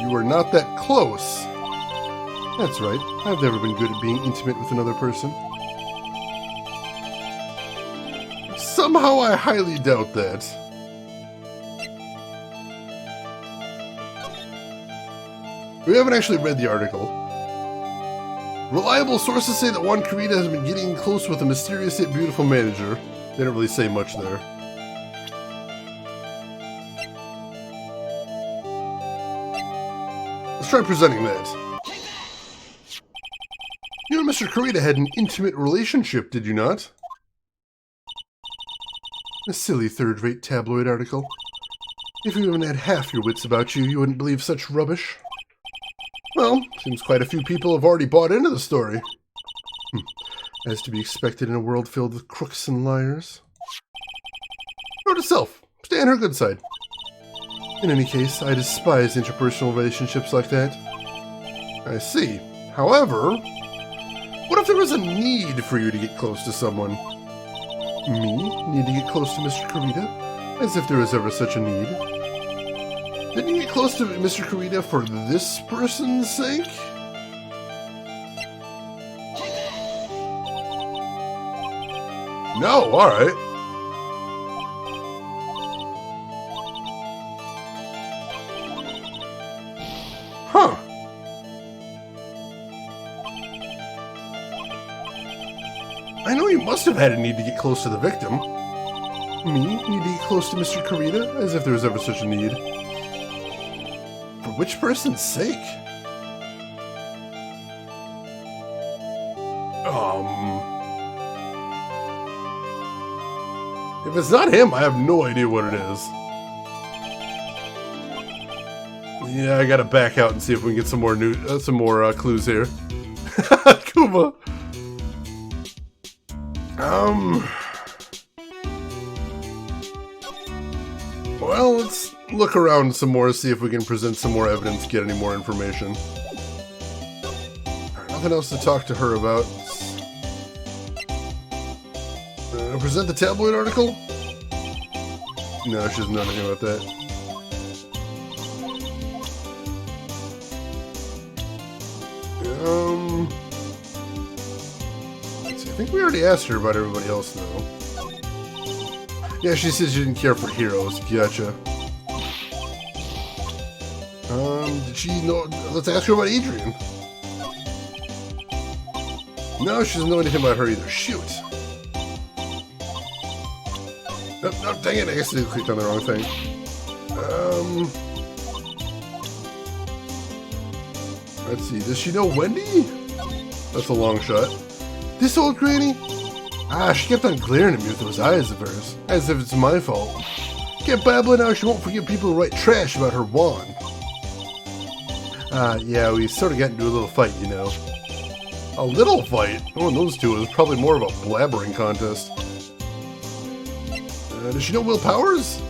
You were not that close? That's right. I've never been good at being intimate with another person. Somehow I highly doubt that. We haven't actually read the article. Reliable sources say that Juan Carita has been getting close with a mysterious yet beautiful manager. They don't really say much there. Let's try presenting that. You and Mr. Carita had an intimate relationship, did you not? A silly third-rate tabloid article. If you even had half your wits about you, you wouldn't believe such rubbish. Well, seems quite a few people have already bought into the story. As to be expected in a world filled with crooks and liars. Note to self, stay on her good side. In any case, I despise interpersonal relationships like that. I see. However, what if there was a need for you to get close to someone? Me? Need to get close to Mr. Carita? As if there was ever such a need. Didn't you get close to Mr. Carita for this person's sake? No, alright. Huh. I know you must have had a need to get close to the victim. Me? Need to get close to Mr. Carita? As if there was ever such a need. For which person's sake? If it's not him, I have no idea what it is. Yeah, I gotta back out and see if we can get some more clues here. Kuma. Well, let's look around some more, see if we can present some more evidence, get any more information. Nothing else to talk to her about. Present the tabloid article? No, she doesn't know anything about that. Let's see, I think we already asked her about everybody else, though. Yeah, she says she didn't care for heroes. Gotcha. Did she know? Let's ask her about Adrian. No, she doesn't know anything about her either. Shoot. Nope, nope, dang it, I guess I clicked on the wrong thing. Let's see, does she know Wendy? That's a long shot. This old granny? Ah, she kept on glaring at me with those eyes of hers, as if it's my fault. Kept babbling how she won't forget people who write trash about her Juan. Yeah, we sort of got into a little fight, you know. A little fight? Knowing those two, it was probably more of a blabbering contest. Does she know Will Powers?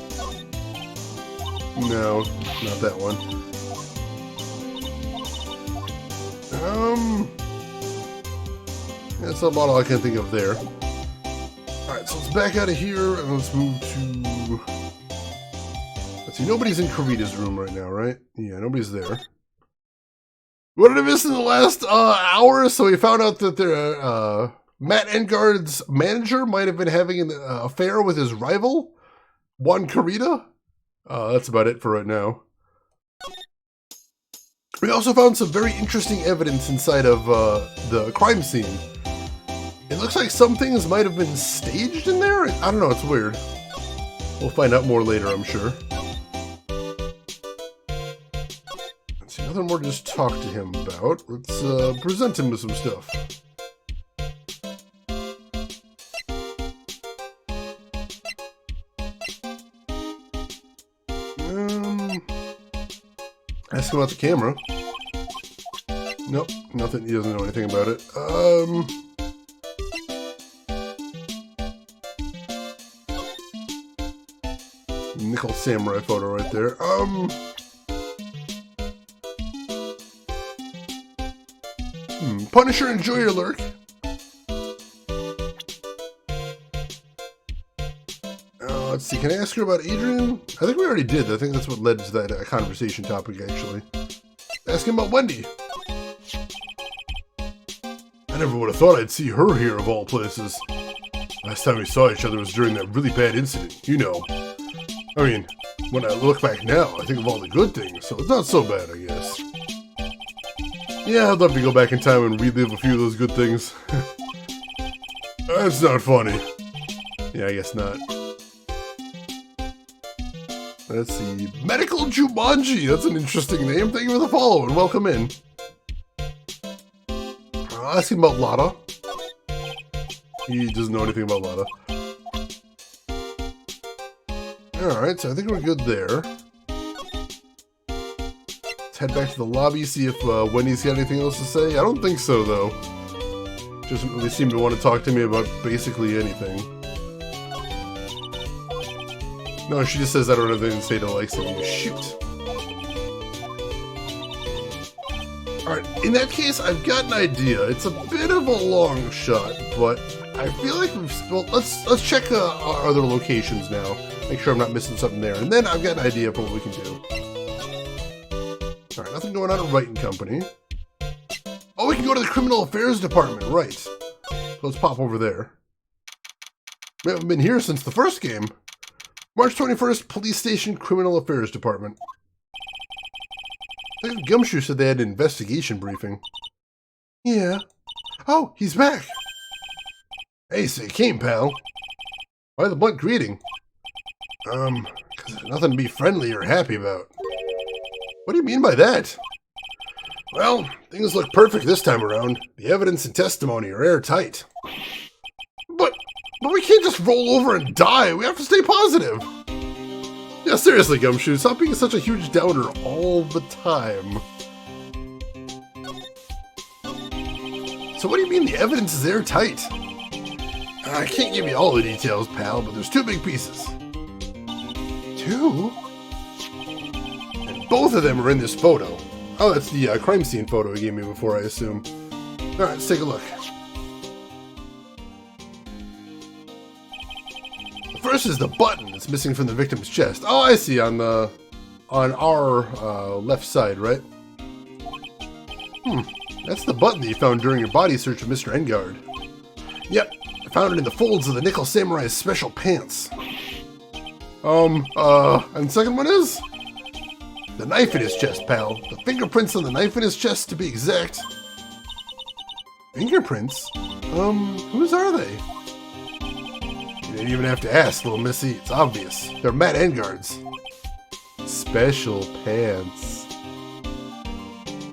No, not that one. That's about all I can think of there. Alright, so let's back out of here and let's move to... Let's see, nobody's in Carita's room right now, right? Yeah, nobody's there. What did I miss in the last hour? So we found out that their Matt Ingard's manager might have been having an affair with his rival, Juan Carita. That's about it for right now. We also found some very interesting evidence inside of the crime scene. It looks like some things might have been staged in there. I don't know, it's weird. We'll find out more later, I'm sure. Let's see, nothing more to just talk to him about. Let's present him with some stuff. Ask him about the camera. Nope, nothing. He doesn't know anything about it. Nickel samurai photo right there. Punisher, enjoy your lurk. Let's see, can I ask her about Adrian? I think we already did. I think that's what led to that conversation topic, actually. Ask him about Wendy. I never would have thought I'd see her here, of all places. Last time we saw each other was during that really bad incident, you know. I mean, when I look back now, I think of all the good things, so it's not so bad, I guess. Yeah, I'd love to go back in time and relive a few of those good things. That's not funny. Yeah, I guess not. Let's see. Medical Jumanji! That's an interesting name. Thank you for the follow and welcome in. I'll ask him about Lada. He doesn't know anything about Lada. Alright, so I think we're good there. Let's head back to the lobby, see if Wendy's got anything else to say. I don't think so, though. Doesn't really seem to want to talk to me about basically anything. No, she just says I don't have anything to say to like something. Shoot. Alright, in that case, I've got an idea. It's a bit of a long shot, but I feel like we've... Well, let's check our other locations now. Make sure I'm not missing something there. And then I've got an idea for what we can do. Alright, nothing going on at Wright and Company. Oh, we can go to the Criminal Affairs Department, right. So let's pop over there. We haven't been here since the first game. March 21st, Police Station Criminal Affairs Department. I think Gumshoe said they had an investigation briefing. Yeah. Oh, he's back. Hey, so you came, pal. Why the blunt greeting? 'Cause there's nothing to be friendly or happy about. What do you mean by that? Well, things look perfect this time around. The evidence and testimony are airtight. But we can't just roll over and die. We have to stay positive. Yeah, seriously, Gumshoe, stop being such a huge downer all the time. So what do you mean the evidence is airtight? I can't give you all the details, pal, but there's two big pieces. Two? And both of them are in this photo. Oh, that's the crime scene photo he gave me before, I assume. Alright, let's take a look. First is the button that's missing from the victim's chest. Oh, I see, on our left side, right? That's the button that you found during your body search of Mr. Ingard. Yep, I found it in the folds of the Nickel Samurai's special pants. And the second one is? The knife in his chest, pal. The fingerprints on the knife in his chest, to be exact. Fingerprints? Whose are they? You didn't even have to ask, little missy. It's obvious. They're Matt Ingard's. Special pants.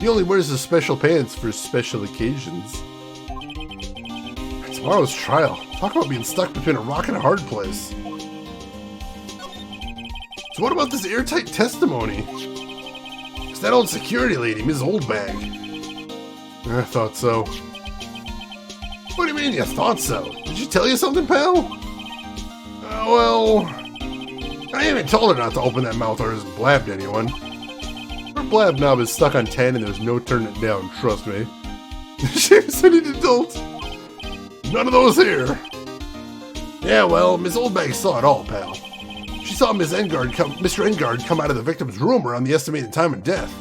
He only wears his special pants for special occasions. Tomorrow's trial. Talk about being stuck between a rock and a hard place. So what about this airtight testimony? It's that old security lady, Ms. Oldbag. I thought so. What do you mean you thought so? Did she tell you something, pal? Well, I even told her not to open that mouth or hasn't blabbed anyone. Her blab knob is stuck on 10 and there's no turning it down, trust me. She was an adult. None of those here. Yeah, well, Miss Oldbag saw it all, pal. She saw Mr. Ingard come out of the victim's room around the estimated time of death.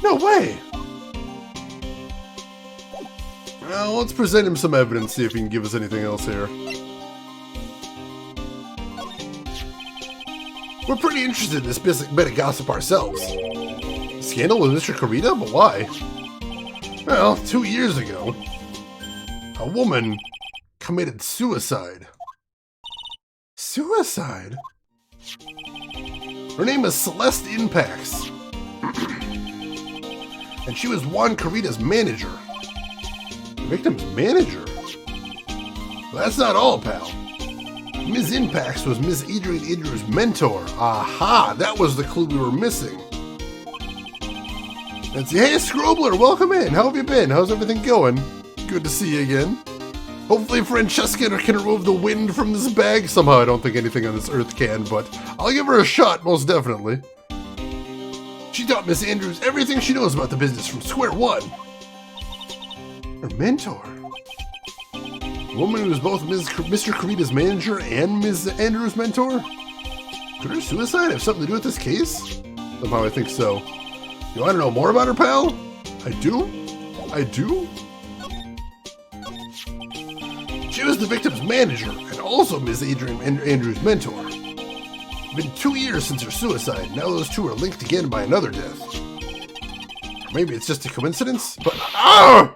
No way! Well, let's present him some evidence, see if he can give us anything else here. We're pretty interested in this bit of gossip ourselves. Scandal with Mr. Karita? But why? Well, 2 years ago, a woman committed suicide. Suicide? Her name is Celeste Impax. And she was Juan Karita's manager. The victim's manager? Well, that's not all, pal. Ms. Impax was Ms. Adrian Andrews' mentor. Aha! That was the clue we were missing. Let's see. Hey, Scrobler, welcome in. How have you been? How's everything going? Good to see you again. Hopefully Francesca can remove the wind from this bag. Somehow I don't think anything on this earth can, but I'll give her a shot, most definitely. She taught Miss Andrews everything she knows about the business from square one. Her mentor? A woman who was both Mr. Karita's manager and Ms. Andrews' mentor? Could her suicide have something to do with this case? Somehow I think so. You want to know more about her, pal? I do? I do? She was the victim's manager and also Ms. Adrian Andrews' mentor. It's been 2 years since her suicide. Now those two are linked again by another death. Or maybe it's just a coincidence, but... Ah!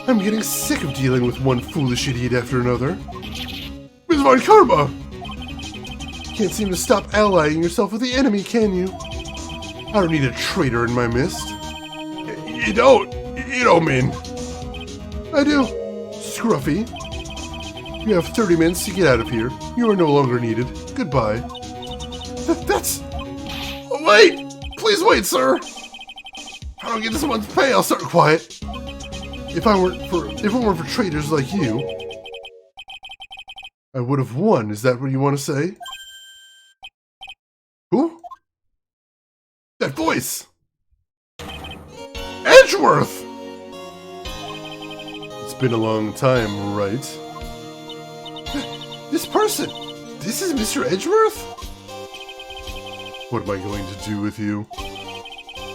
I'm getting sick of dealing with one foolish idiot after another. Ms. Von Karma! Can't seem to stop allying yourself with the enemy, can you? I don't need a traitor in my midst. You don't mean... I do. Scruffy. You have 30 minutes to get out of here. You are no longer needed. Goodbye. That's... Oh, wait! Please wait, sir! If I don't get this month's pay, I'll start quiet. If it weren't for traitors like you, I would have won. Is that what you want to say? Who? That voice! Edgeworth! It's been a long time, right? This person! This is Mr. Edgeworth? What am I going to do with you?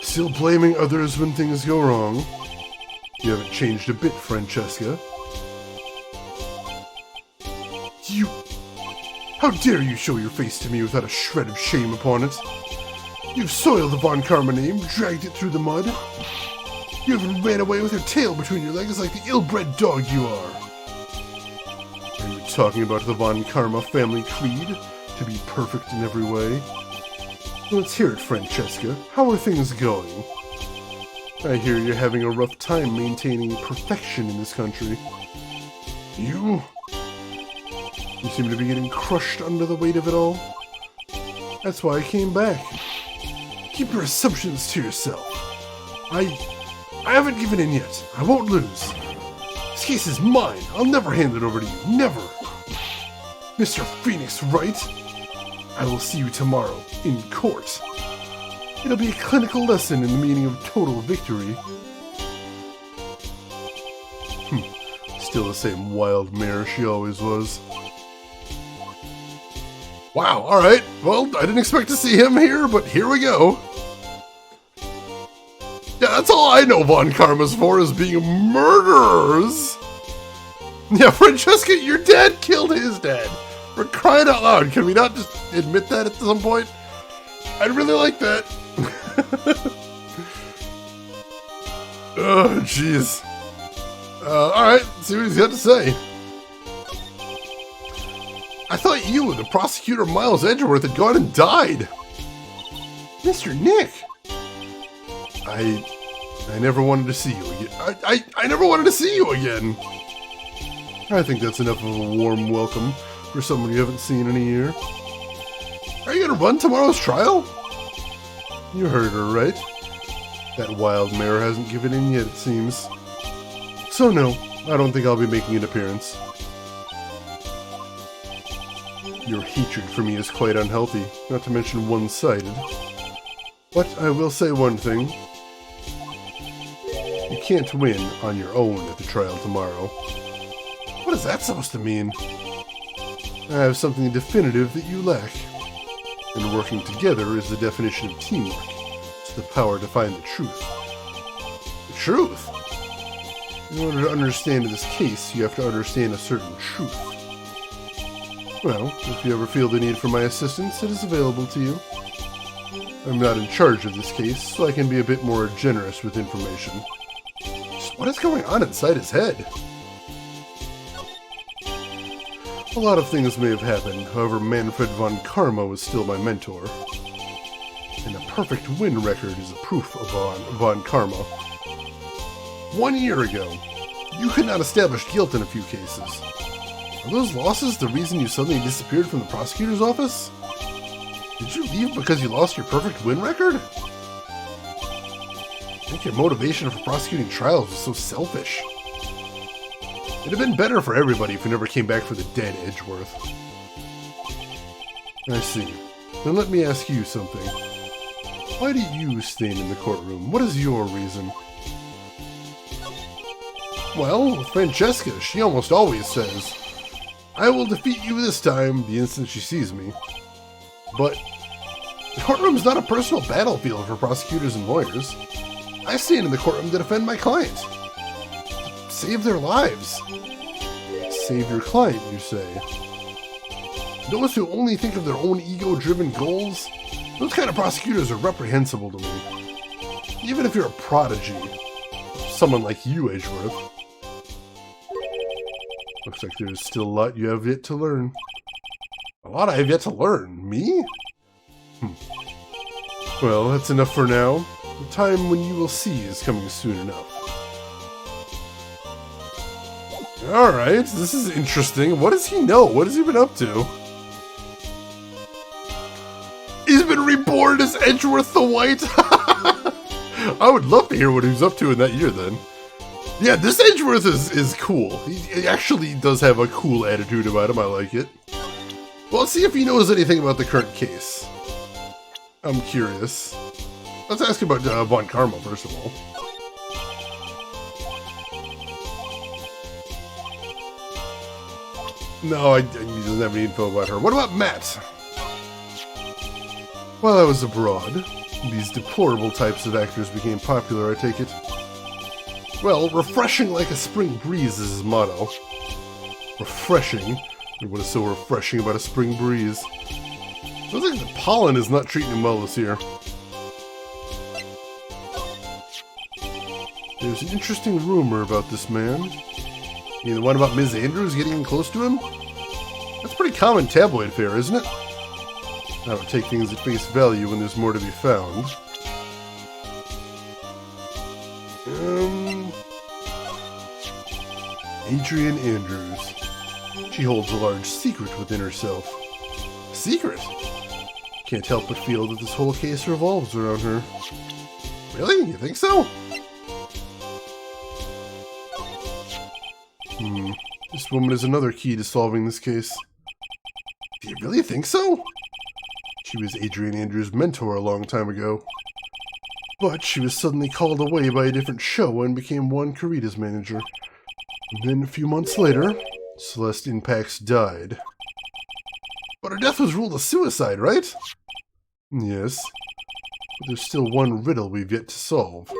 Still blaming others when things go wrong? You haven't changed a bit, Francesca. You... How dare you show your face to me without a shred of shame upon it? You've soiled the Von Karma name, dragged it through the mud. You even ran away with your tail between your legs like the ill-bred dog you are. Are you talking about the Von Karma family creed? To be perfect in every way? Let's hear it, Francesca. How are things going? I hear you're having a rough time maintaining perfection in this country. You seem to be getting crushed under the weight of it all. That's why I came back. Keep your assumptions to yourself. I haven't given in yet. I won't lose. This case is mine. I'll never hand it over to you. Never. Mr. Phoenix Wright, I will see you tomorrow in court. It'll be a clinical lesson in the meaning of total victory. Still the same wild mare she always was. Wow, alright. Well, I didn't expect to see him here, but here we go. Yeah, that's all I know Von Karma's for, is being murderers. Yeah, Francesca, your dad killed his dad. For crying out loud, can we not just admit that at some point? I'd really like that. Oh, jeez. Alright, let's see what he's got to say. I thought you, the prosecutor Miles Edgeworth, had gone and died. Mr. Nick. I never wanted to see you again. I never wanted to see you again. I think that's enough of a warm welcome for someone you haven't seen in a year. Are you gonna run tomorrow's trial? You heard her, right? That wild mare hasn't given in yet, it seems. So no, I don't think I'll be making an appearance. Your hatred for me is quite unhealthy, not to mention one-sided. But I will say one thing. You can't win on your own at the trial tomorrow. What is that supposed to mean? I have something definitive that you lack. And working together is the definition of teamwork. It's the power to find the truth. The truth? In order to understand this case, you have to understand a certain truth. Well, if you ever feel the need for my assistance, it is available to you. I'm not in charge of this case, so I can be a bit more generous with information. Just what is going on inside his head? A lot of things may have happened, however Manfred von Karma was still my mentor. And a perfect win record is a proof of von Karma. 1 year ago, you could not establish guilt in a few cases. Are those losses the reason you suddenly disappeared from the prosecutor's office? Did you leave because you lost your perfect win record? I think your motivation for prosecuting trials was so selfish. It'd have been better for everybody if you never came back for the dead Edgeworth. I see. Then let me ask you something. Why do you stand in the courtroom? What is your reason? Well, Francesca, she almost always says, I will defeat you this time the instant she sees me. But the courtroom's not a personal battlefield for prosecutors and lawyers. I stand in the courtroom to defend my client. Save their lives. Save your client, you say. Those who only think of their own ego-driven goals, those kind of prosecutors are reprehensible to me. Even if you're a prodigy. Someone like you, Edgeworth. Looks like there's still a lot you have yet to learn. A lot I have yet to learn? Me? Well, that's enough for now. The time when you will see is coming soon enough. Alright, this is interesting. What does he know? What has he been up to? He's been reborn as Edgeworth the White! I would love to hear what he was up to in that year then. Yeah, this Edgeworth is cool. He actually does have a cool attitude about him. I like it. Well, let's see if he knows anything about the current case. I'm curious. Let's ask about von Karma, first of all. No, he doesn't have any info about her. What about Matt? While I was abroad, these deplorable types of actors became popular, I take it. Well, refreshing like a spring breeze is his motto. Refreshing? What is so refreshing about a spring breeze? Sounds like the pollen is not treating him well this year. There's an interesting rumor about this man. You know, the one about Ms. Andrews getting close to him? That's pretty common tabloid fare, isn't it? I don't take things at face value when there's more to be found. Adrian Andrews. She holds a large secret within herself. Secret? Can't help but feel that this whole case revolves around her. Really? You think so? This woman is another key to solving this case. Do you really think so? She was Adrian Andrews' mentor a long time ago. But she was suddenly called away by a different show and became Juan Carita's manager. And then a few months later, Celeste Impax died. But her death was ruled a suicide, right? Yes. But there's still one riddle we've yet to solve.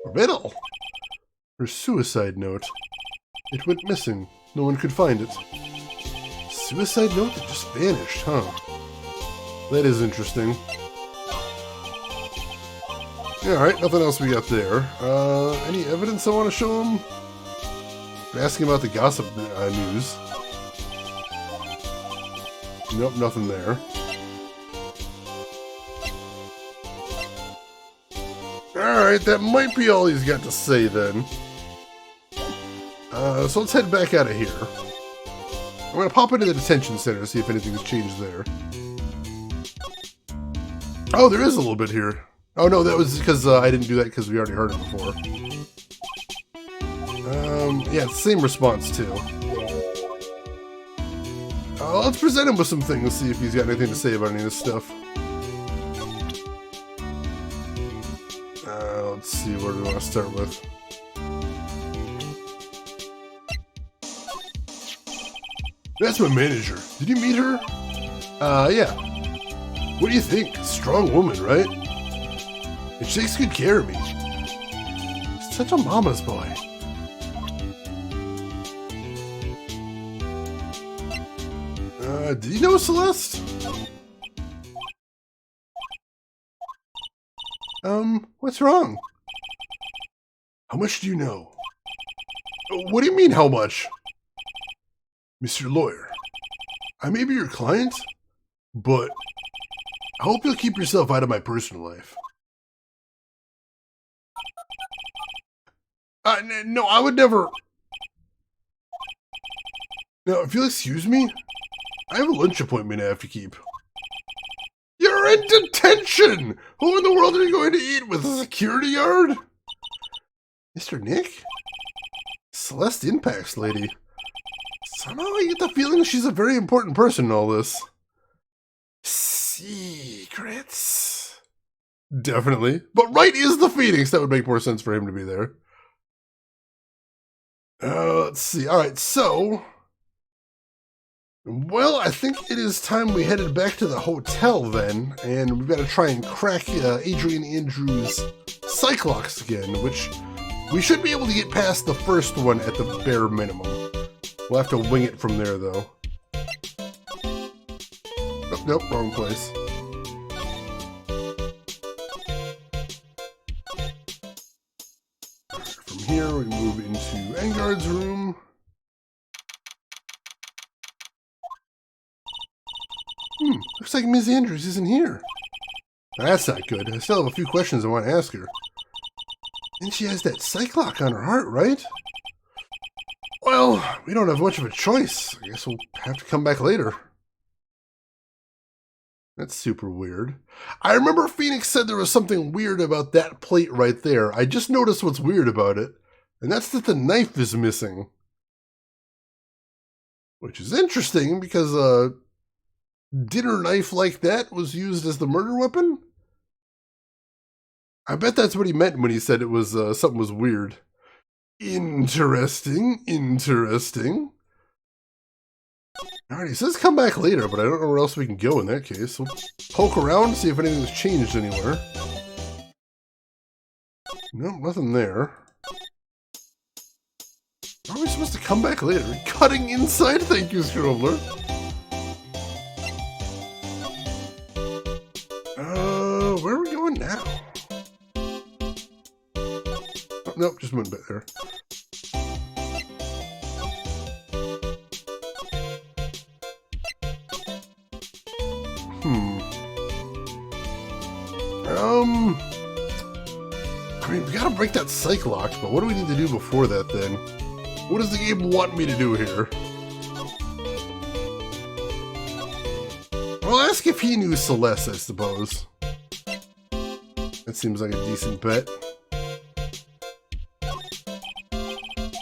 A riddle? Her suicide note. It went missing. No one could find it. Suicide note that just vanished, huh? That is interesting. Alright, nothing else we got there. Any evidence I want to show him? I'm asking about the gossip news. Nope, nothing there. Alright, that might be all he's got to say then. So let's head back out of here. I'm going to pop into the detention center to see if anything's changed there. Oh, there is a little bit here. Oh no, that was because I didn't do that because we already heard it before. Yeah, it's the same response too. Let's present him with some things, see if he's got anything to say about any of this stuff. Let's see, where do we want to start with? That's my manager. Did you meet her? Yeah. What do you think? Strong woman, right? And she takes good care of me. Such a mama's boy. Did you know Celeste? What's wrong? How much do you know? What do you mean, how much? Mr. Lawyer, I may be your client, but I hope you'll keep yourself out of my personal life. No, I would never... Now, if you'll excuse me, I have a lunch appointment I have to keep. You're in detention! Who in the world are you going to eat with, a security guard? Mr. Nick? Celeste Impacts lady. Somehow I get the feeling she's a very important person in all this. Secrets? Definitely. But Wright is the Phoenix. That would make more sense for him to be there. Let's see. Alright, so... Well, I think it is time we headed back to the hotel then, and we've got to try and crack Adrian Andrews' Cyclops again, which we should be able to get past the first one at the bare minimum. We'll have to wing it from there, though. Oh, nope, wrong place. From here, we move into Ingard's room. Looks like Ms. Andrews isn't here. That's not good. I still have a few questions I want to ask her. And she has that Cyclops on her heart, right? Well, we don't have much of a choice. I guess we'll have to come back later. That's super weird. I remember Phoenix said there was something weird about that plate right there. I just noticed what's weird about it, and that's that the knife is missing. Which is interesting because a dinner knife like that was used as the murder weapon? I bet that's what he meant when he said it was something was weird. Interesting, interesting. Alright, he says come back later, but I don't know where else we can go in that case. We'll poke around, see if anything's changed anywhere. Nope, nothing there. Are we supposed to come back later? Cutting inside? Thank you, Scrobler. Where are we going now? Oh, nope, just went back there. I mean, we gotta break that Cyclops, but what do we need to do before that, then? What does the game want me to do here? I'll ask if he knew Celeste, I suppose. That seems like a decent bet.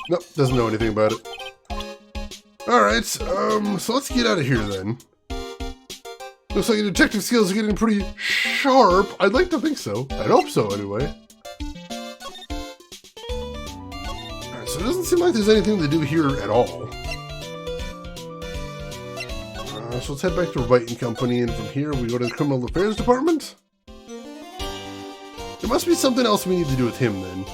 Nope, doesn't know anything about it. Alright, so let's get out of here then. Looks like your detective skills are getting pretty sharp. I'd like to think so. I'd hope so, anyway. Alright, so it doesn't seem like there's anything to do here at all. So let's head back to Wright and Company, and from here we go to the Criminal Affairs Department? There must be something else we need to do with him, then.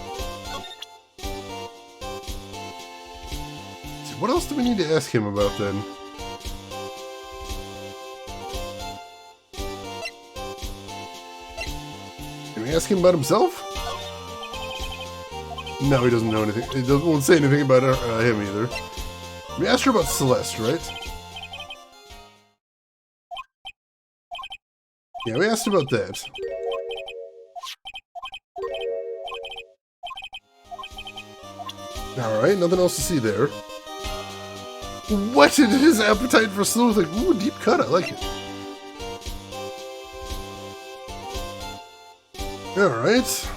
Let's see, what else do we need to ask him about, then? Can we ask him about himself? No, he doesn't know anything. He won't say anything about him, either. We asked her about Celeste, right? Yeah, we asked about that. Alright, nothing else to see there. Whetted his appetite for sleuthing. Ooh, deep cut, I like it. Alright.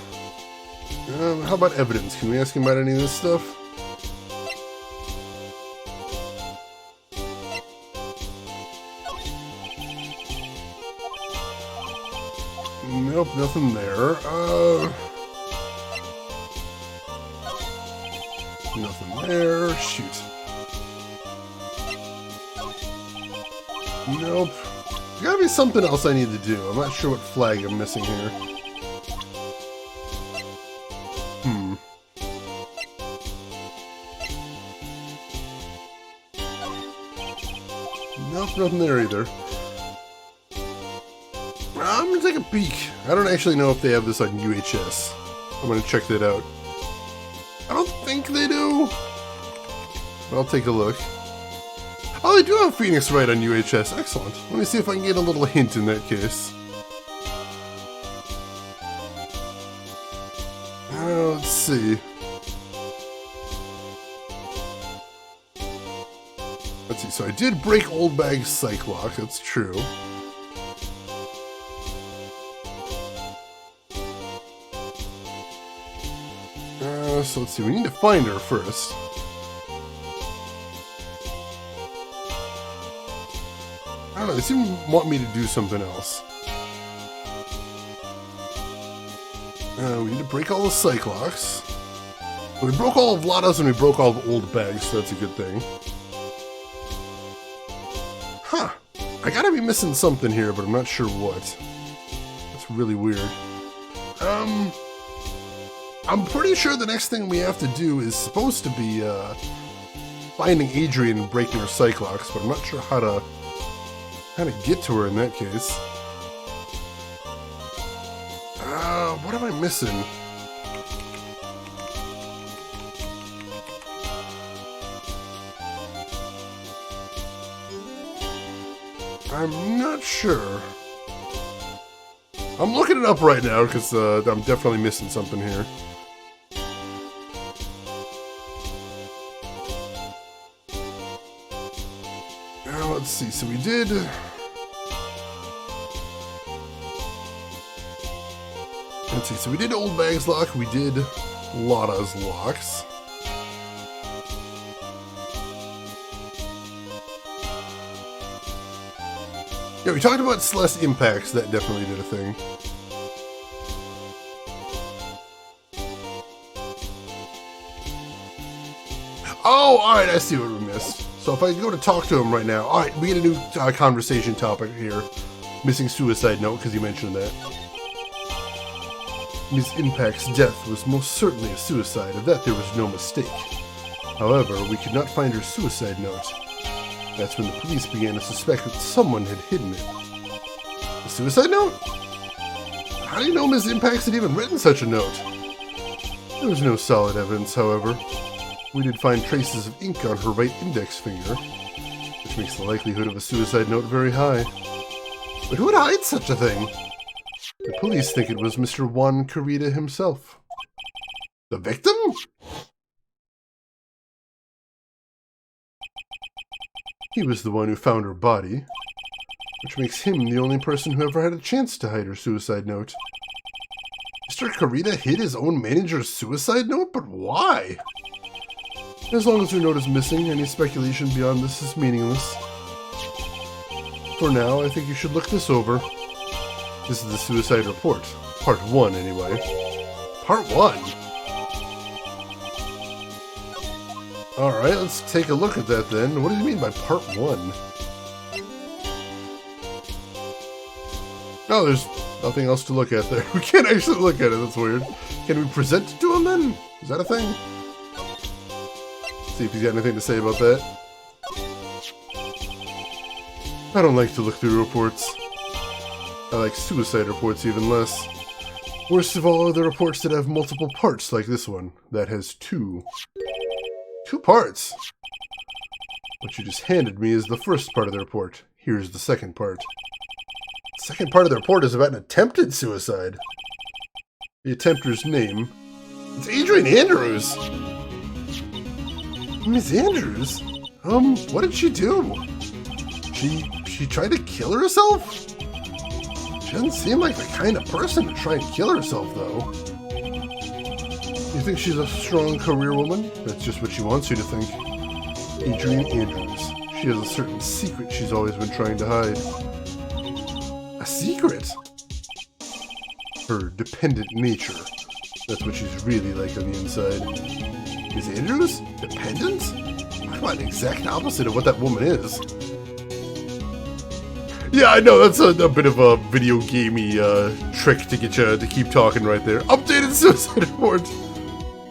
How about evidence? Can we ask him about any of this stuff? Nope, nothing there. Nothing there. Shoot. Nope. There's gotta be something else I need to do. I'm not sure what flag I'm missing here. Nope, nothing there either. I'm gonna take a peek. I don't actually know if they have this on UHS. I'm gonna check that out. I don't think they do. But I'll take a look. Oh, they do have Phoenix Wright on UHS. Excellent. Let me see if I can get a little hint in that case. Let's see. Let's see. So I did break Old Bag's psych lock. That's true. So let's see. We need to find her first. I don't know, they seem to want me to do something else. We need to break all the psych locks. We broke all of Lada's and we broke all of Old Bag's, so that's a good thing. Huh. I gotta be missing something here, but I'm not sure what. That's really weird. I'm pretty sure the next thing we have to do is supposed to be, finding Adrian and breaking her psych locks, but I'm not sure how to get to her in that case. What am I missing? I'm not sure. I'm looking it up right now because I'm definitely missing something here. Now let's see. So we did. Let's see. So we did Old Bag's lock. We did Lada's locks. Yeah, we talked about Celeste impacts. That definitely did a thing. Oh, alright, I see what we missed. So if I go to talk to him right now... Alright, we get a new conversation topic here. Missing suicide note, because you mentioned that. Ms. Impact's death was most certainly a suicide. Of that there was no mistake. However, we could not find her suicide note. That's when the police began to suspect that someone had hidden it. A suicide note? How do you know Ms. Impacts had even written such a note? There was no solid evidence, however. We did find traces of ink on her right index finger, which makes the likelihood of a suicide note very high. But who would hide such a thing? The police think it was Mr. Juan Carita himself. The victim? He was the one who found her body, which makes him the only person who ever had a chance to hide her suicide note. Mr. Carita hid his own manager's suicide note? But why? As long as her note is missing, any speculation beyond this is meaningless. For now, I think you should look this over. This is the suicide report. Part 1, anyway. Part 1? Alright, let's take a look at that then. What do you mean by Part 1? Oh, there's nothing else to look at there. We can't actually look at it, that's weird. Can we present it to him then? Is that a thing? See if he's got anything to say about that. I don't like to look through reports. I like suicide reports even less. Worst of all are the reports that have multiple parts like this one. That has 2. 2 parts? What you just handed me is the first part of the report. Here's the second part. The second part of the report is about an attempted suicide. The attempter's name. It's Adrian Andrews! Miss Andrews? What did she do? She tried to kill herself? She doesn't seem like the kind of person to try and kill herself, though. You think she's a strong career woman? That's just what she wants you to think. Adrian Andrews. She has a certain secret she's always been trying to hide. A secret? Her dependent nature. That's what she's really like on the inside. Is Andrews? Dependent? I'm an exact opposite of what that woman is. Yeah, I know, that's a bit of a video gamey trick to get you to keep talking right there. Updated suicide report.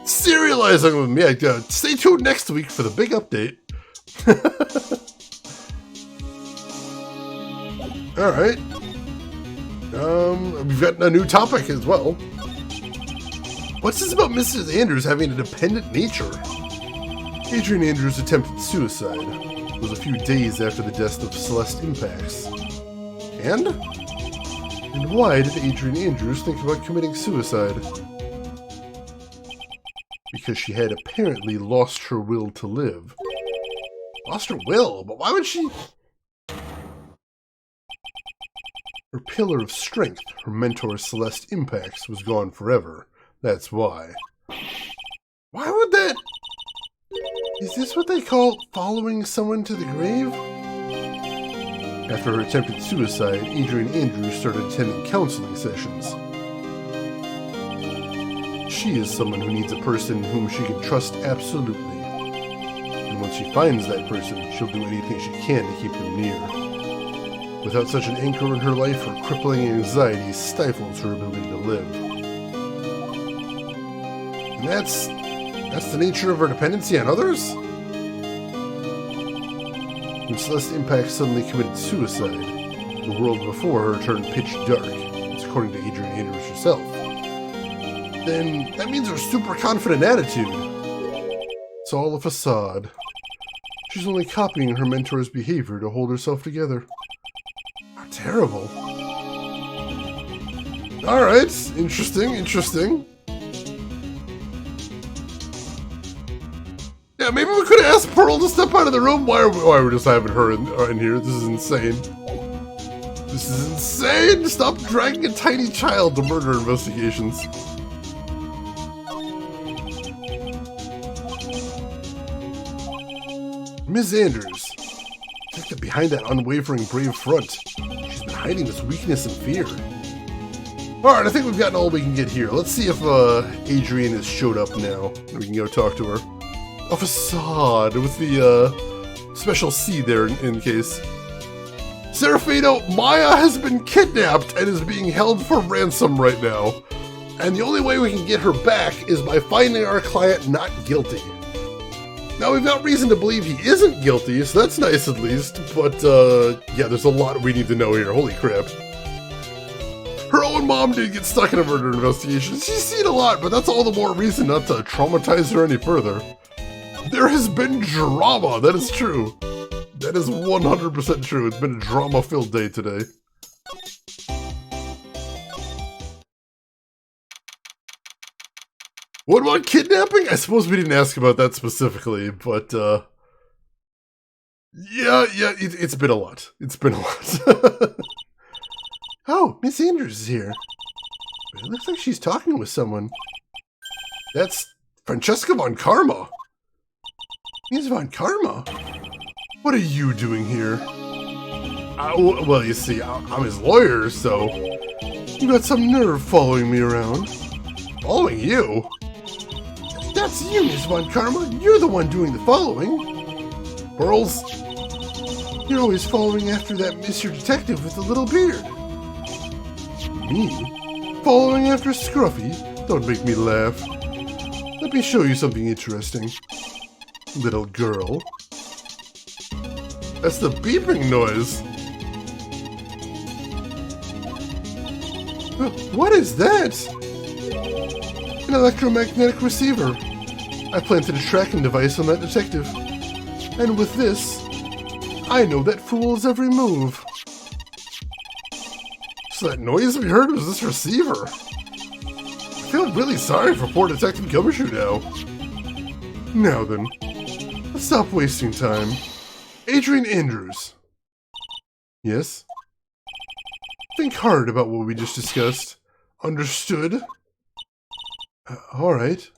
Serializing them. Yeah, stay tuned next week for the big update. Alright. We've got a new topic as well. What's this about Mrs. Andrews having a dependent nature? Adrian Andrews' attempted suicide was a few days after the death of Celeste Impacts. And why did Adrian Andrews think about committing suicide? Because she had apparently lost her will to live. Lost her will? But why would she? Her pillar of strength, her mentor Celeste Impacts, was gone forever. That's why. Why would that? Is this what they call following someone to the grave? After her attempted suicide, Adrian Andrews started attending counseling sessions. She is someone who needs a person whom she can trust absolutely. And once she finds that person, she'll do anything she can to keep them near. Without such an anchor in her life, her crippling anxiety stifles her ability to live. And that's the nature of her dependency on others? When Celeste Impact suddenly committed suicide, the world before her turned pitch dark, according to Adrian Andrews herself. Then that means her super confident attitude. It's all a facade. She's only copying her mentor's behavior to hold herself together. How terrible. Alright, interesting. Yeah, maybe we could have asked Pearl to step out of the room. Why are we just having her in here? This is insane. This is insane! Stop dragging a tiny child to murder investigations. Ms. Andrews. Check that behind that unwavering brave front. She's been hiding this weakness and fear. Alright, I think we've gotten all we can get here. Let's see if Adrian has showed up now. We can go talk to her. A facade with the special C there in case. Serafino, Maya has been kidnapped and is being held for ransom right now. And the only way we can get her back is by finding our client not guilty. Now, we've got reason to believe he isn't guilty, so that's nice at least. But, yeah, there's a lot we need to know here. Holy crap. Her own mom did get stuck in a murder investigation. She's seen a lot, but that's all the more reason not to traumatize her any further. There has been drama, that is true. That is 100% true. It's been a drama-filled day today. What about kidnapping? I suppose we didn't ask about that specifically, but, yeah, it's been a lot. It's been a lot. Oh, Miss Andrews is here. But it looks like she's talking with someone. That's Francesca von Karma. Miss von Karma? What are you doing here? Well, you see, I'm his lawyer, so... You got some nerve following me around. Following you? That's you, Miss von Karma. You're the one doing the following. Pearls? You're always following after that Mr. Detective with the little beard. Me? Following after Scruffy? Don't make me laugh. Let me show you something interesting. Little girl. That's the beeping noise. What is that? An electromagnetic receiver. I planted a tracking device on that detective. And with this, I know that fool's every move. So that noise we heard was this receiver. I feel really sorry for poor Detective Gumshoe now. Now then, let's stop wasting time. Adrian Andrews. Yes? Think hard about what we just discussed. Understood? Alright.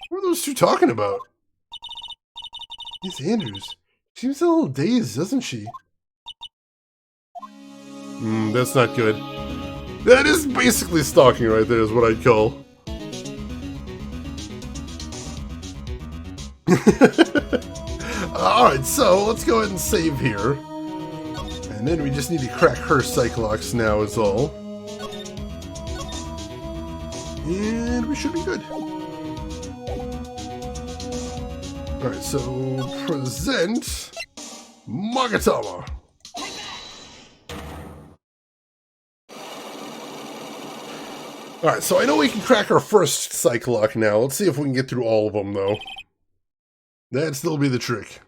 What are those two talking about? Miss Andrews. She seems a little dazed, doesn't she? That's not good. That is basically stalking right there is what I'd call. Alright, so let's go ahead and save here. And then we just need to crack her Cyclox now is all. And we should be good. Alright, so present Magatama. Alright, so I know we can crack our first psych lock now. Let's see if we can get through all of them, though. That'd still be the trick.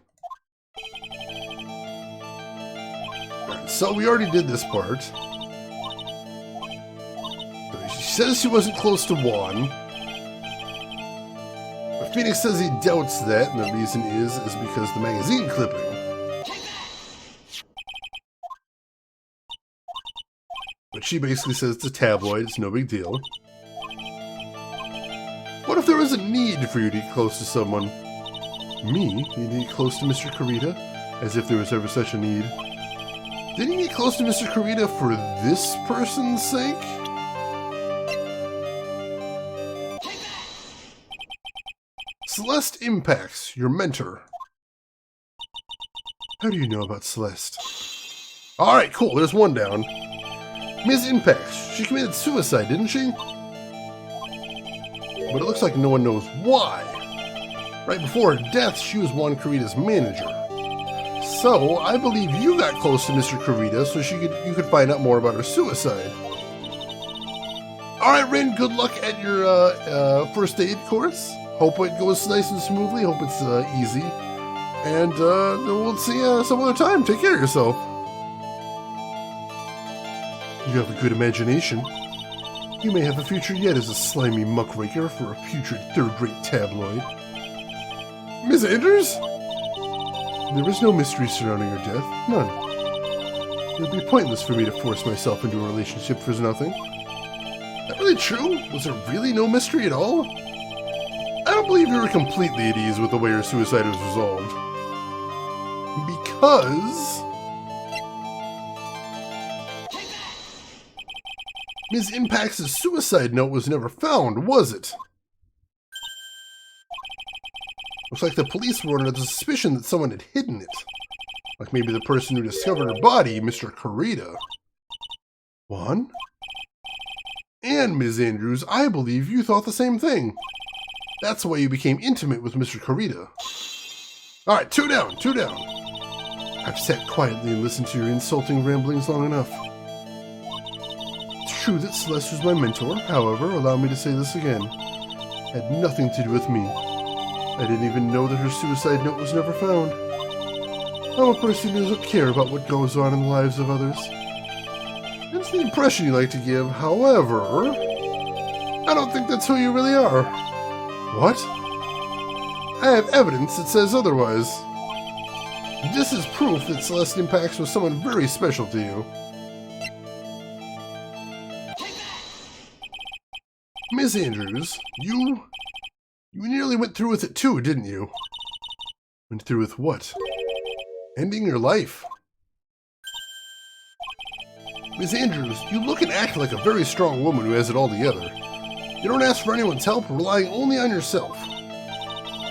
Alright, so we already did this part. She says she wasn't close to Juan. But Phoenix says he doubts that, and the reason is because the magazine clipping. But she basically says it's a tabloid, it's no big deal. What if there was a need for you to get close to someone? Me? You need to get close to Mr. Kurita? As if there was ever such a need. Didn't you get close to Mr. Kurita for this person's sake? Celeste Impacts, your mentor. How do you know about Celeste? Alright, cool, there's one down. Ms. Impacts, she committed suicide, didn't she? But it looks like no one knows why. Right before her death, she was Juan Kurita's manager. So, I believe you got close to Mr. Kurita so you could find out more about her suicide. Alright, Rin, good luck at your first aid course. Hope it goes nice and smoothly. Hope it's easy. And we'll see you some other time. Take care of yourself. You have a good imagination. You may have a future yet as a slimy muckraker for a putrid third-rate tabloid. Miss Andrews? There is no mystery surrounding her death. None. It would be pointless for me to force myself into a relationship for nothing. Is that really true? Was there really no mystery at all? I don't believe you were completely at ease with the way her suicide was resolved. Because Ms. Impacts' suicide note was never found, was it? Looks like the police were under the suspicion that someone had hidden it. Like maybe the person who discovered her body, Mr. Kurita. Juan? And Ms. Andrews, I believe you thought the same thing. That's why you became intimate with Mr. Kurita. Alright, two down. I've sat quietly and listened to your insulting ramblings long enough. It's true that Celeste was my mentor, however, allow me to say this again. It had nothing to do with me. I didn't even know that her suicide note was never found. I'm a person who doesn't care about what goes on in the lives of others. That's the impression you like to give, however, I don't think that's who you really are. What? I have evidence that says otherwise. This is proof that Celeste Impacts was someone very special to you. Miss Andrews, you nearly went through with it too, didn't you? Went through with what? Ending your life. Miss Andrews, you look and act like a very strong woman who has it all together. You don't ask for anyone's help, relying only on yourself.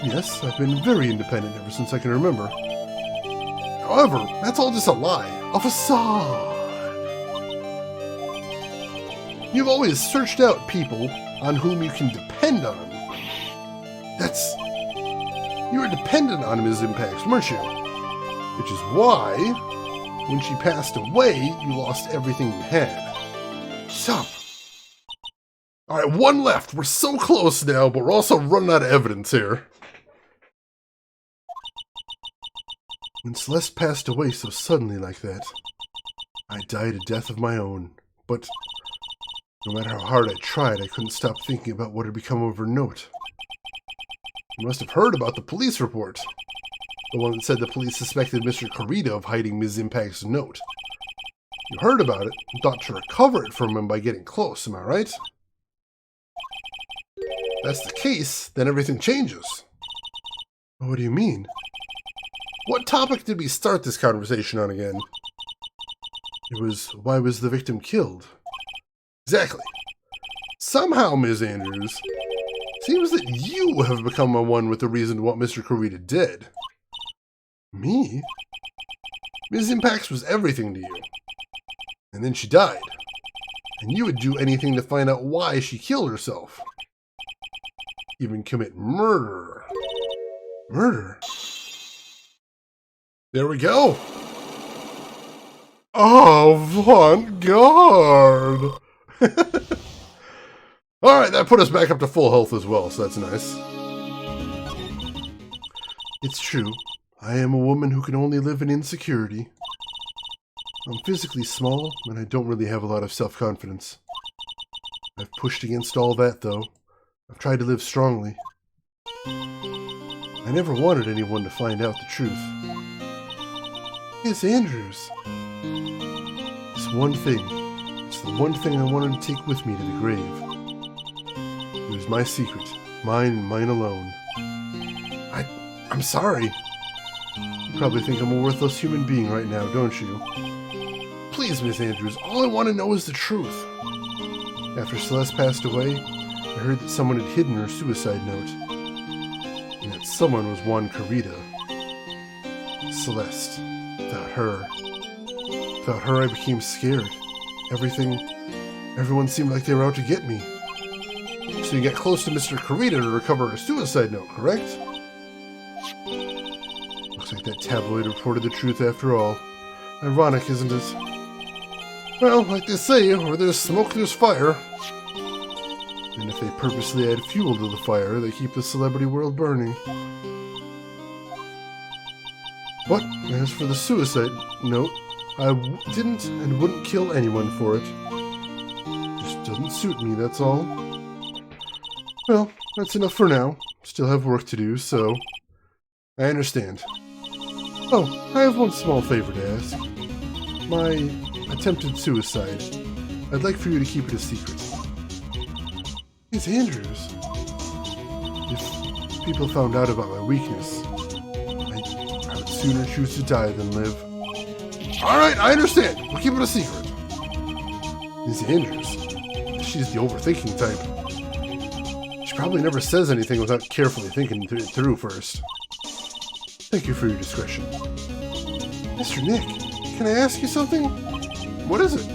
Yes, I've been very independent ever since I can remember. However, that's all just a lie, a facade. You've always searched out people on whom you can depend on. You were dependent on Ms. Impacts, weren't you? Which is why, when she passed away, you lost everything you had. Stop. Alright, one left. We're so close now, but we're also running out of evidence here. When Celeste passed away so suddenly like that, I died a death of my own. But no matter how hard I tried, I couldn't stop thinking about what had become of her note. You must have heard about the police report. The one that said the police suspected Mr. Kurita of hiding Ms. Impact's note. You heard about it and thought to recover it from him by getting close, am I right? If that's the case, then everything changes. What do you mean? What topic did we start this conversation on again? It was, why was the victim killed? Exactly. Somehow, Ms. Andrews, seems that you have become the one with the reason to want Mr. Kurita dead. Me? Ms. Impacts was everything to you. And then she died. And you would do anything to find out why she killed herself. Even commit murder. Murder? There we go. Oh, avant-garde. Alright, that put us back up to full health as well, so that's nice. It's true. I am a woman who can only live in insecurity. I'm physically small, and I don't really have a lot of self-confidence. I've pushed against all that, though. I've tried to live strongly. I never wanted anyone to find out the truth. Miss Andrews. It's one thing. It's the one thing I wanted to take with me to the grave. It was my secret. Mine and mine alone. I'm sorry. You probably think I'm a worthless human being right now, don't you? Please, Miss Andrews, all I want to know is the truth. After Celeste passed away, I heard that someone had hidden her suicide note. And that someone was Juan Carita. Celeste. Without her I became scared. Everyone seemed like they were out to get me. So you got close to Mr. Carita to recover a suicide note, correct? Looks like that tabloid reported the truth after all. Ironic, isn't it? Well, like they say, where there's smoke, there's fire. And if they purposely add fuel to the fire, they keep the celebrity world burning. But as for the suicide note, I didn't and wouldn't kill anyone for it. Just doesn't suit me, that's all. Well, that's enough for now. Still have work to do, so I understand. Oh, I have one small favor to ask. My attempted suicide. I'd like for you to keep it a secret. It's Andrews. If people found out about my weakness, I would sooner choose to die than live. Alright, I understand. We'll keep it a secret. Miss Andrews. She's the overthinking type. She probably never says anything without carefully thinking it through first. Thank you for your discretion. Mr. Nick, can I ask you something? What is it?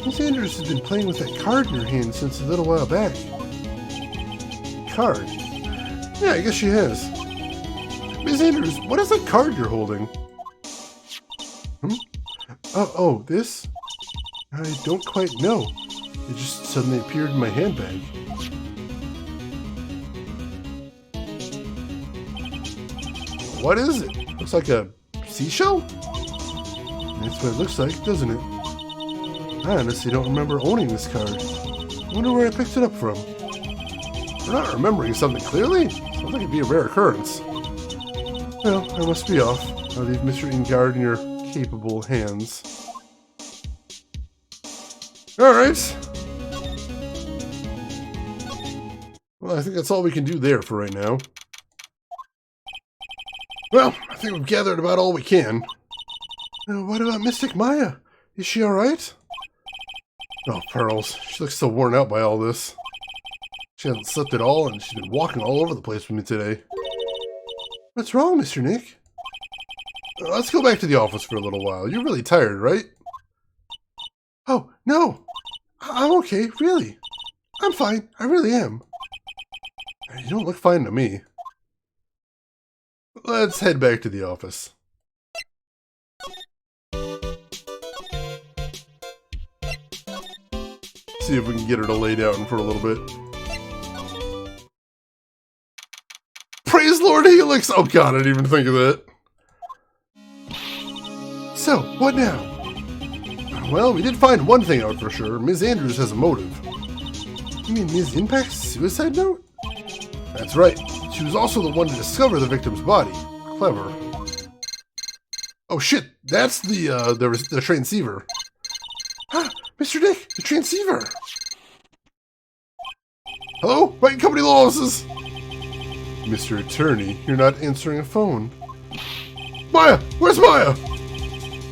Miss Andrews has been playing with that card in her hand since a little while back. Card? Yeah, I guess she has. Miss Andrews, what is that card you're holding? Oh, this? I don't quite know. It just suddenly appeared in my handbag. What is it? Looks like a seashell? That's what it looks like, doesn't it? I honestly don't remember owning this card. I wonder where I picked it up from. We're not remembering something clearly? Sounds like it'd be a rare occurrence. Well, I must be off. I'll leave Mr. Ingard in your capable hands. Alright. Well, I think that's all we can do there for right now. Well, I think we've gathered about all we can. What about Mystic Maya? Is she alright? Oh, Pearls. She looks so worn out by all this. She hasn't slept at all, and she's been walking all over the place with me today. What's wrong, Mr. Nick? Let's go back to the office for a little while. You're really tired, right? Oh, no. I'm okay, really. I'm fine. I really am. You don't look fine to me. Let's head back to the office. See if we can get her to lay down for a little bit. Praise Lord Helix! Oh god, I didn't even think of that. So, what now? Well, we did find one thing out for sure. Ms. Andrews has a motive. You mean Ms. Impact's suicide note? That's right. She was also the one to discover the victim's body. Clever. Oh shit, that's the transceiver. Ah, Mr. Nick, the transceiver. Hello? Wright and Company Law Offices. Mr. Attorney, you're not answering a phone. Maya! Where's Maya?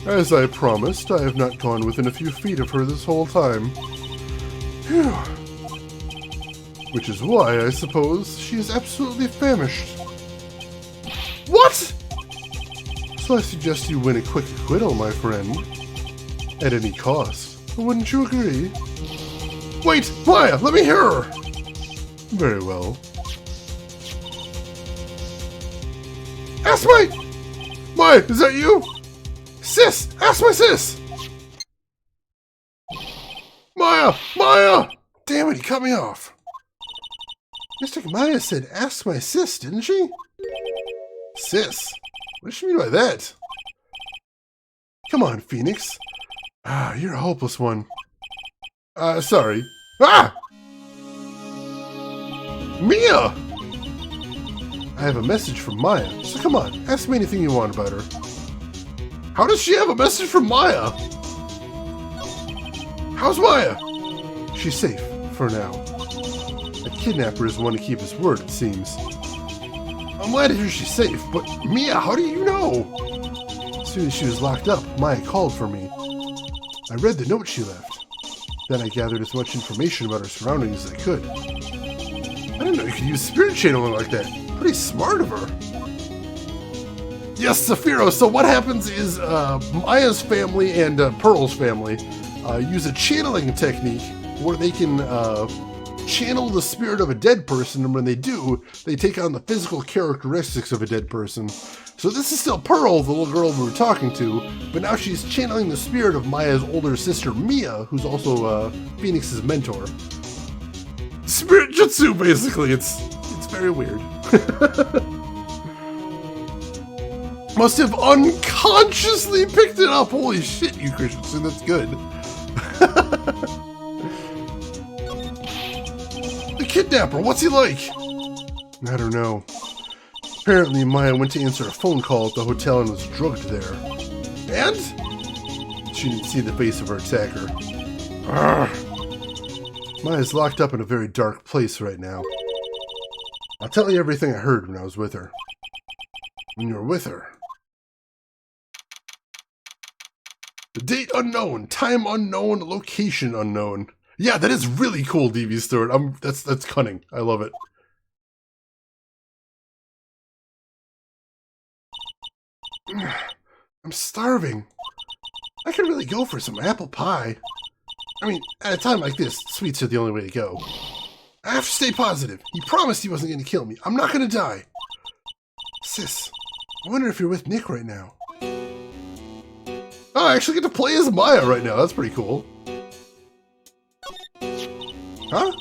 As I promised, I have not gone within a few feet of her this whole time. Phew. Which is why, I suppose, she is absolutely famished. What? So I suggest you win a quick acquittal, my friend. At any cost. Wouldn't you agree? Wait! Maya! Let me hear her! Very well. Ask my... Maya, is that you? Sis! Ask my sis! Maya! Maya! Damn Damn it, he cut me off. Mr. Maya said, ask my sis, didn't she? Sis? What does she mean by that? Come on, Phoenix. Ah, you're a hopeless one. Sorry. Ah! Mia! I have a message from Maya, so come on, ask me anything you want about her. How does she have a message from Maya? How's Maya? She's safe, for now. The kidnapper is one to keep his word, it seems. I'm glad to hear she's safe, but Mia, how do you know? As soon as she was locked up, Maya called for me. I read the note she left. Then I gathered as much information about her surroundings as I could. I didn't know you could use spirit channeling like that. Pretty smart of her. Yes, Saphiro. So what happens is Maya's family and Pearl's family use a channeling technique where they can channel the spirit of a dead person, and when they do, they take on the physical characteristics of a dead person. So this is still Pearl, the little girl we were talking to, but now she's channeling the spirit of Maya's older sister, Mia, who's also Phoenix's mentor. Spirit jutsu, basically. It's very weird. Must have unconsciously picked it up. Holy shit, you Christensen, that's good. The kidnapper, what's he like? I don't know. Apparently, Maya went to answer a phone call at the hotel and was drugged there. And? She didn't see the face of her attacker. Arrgh. Maya's locked up in a very dark place right now. I'll tell you everything I heard when I was with her. When you were with her. The date unknown, time unknown, location unknown. Yeah, that is really cool, DV Stewart. That's cunning. I love it. I'm starving. I could really go for some apple pie. I mean, at a time like this, sweets are the only way to go. I have to stay positive. He promised he wasn't going to kill me. I'm not going to die. Sis, I wonder if you're with Nick right now. Oh, I actually get to play as Maya right now. That's pretty cool. Huh?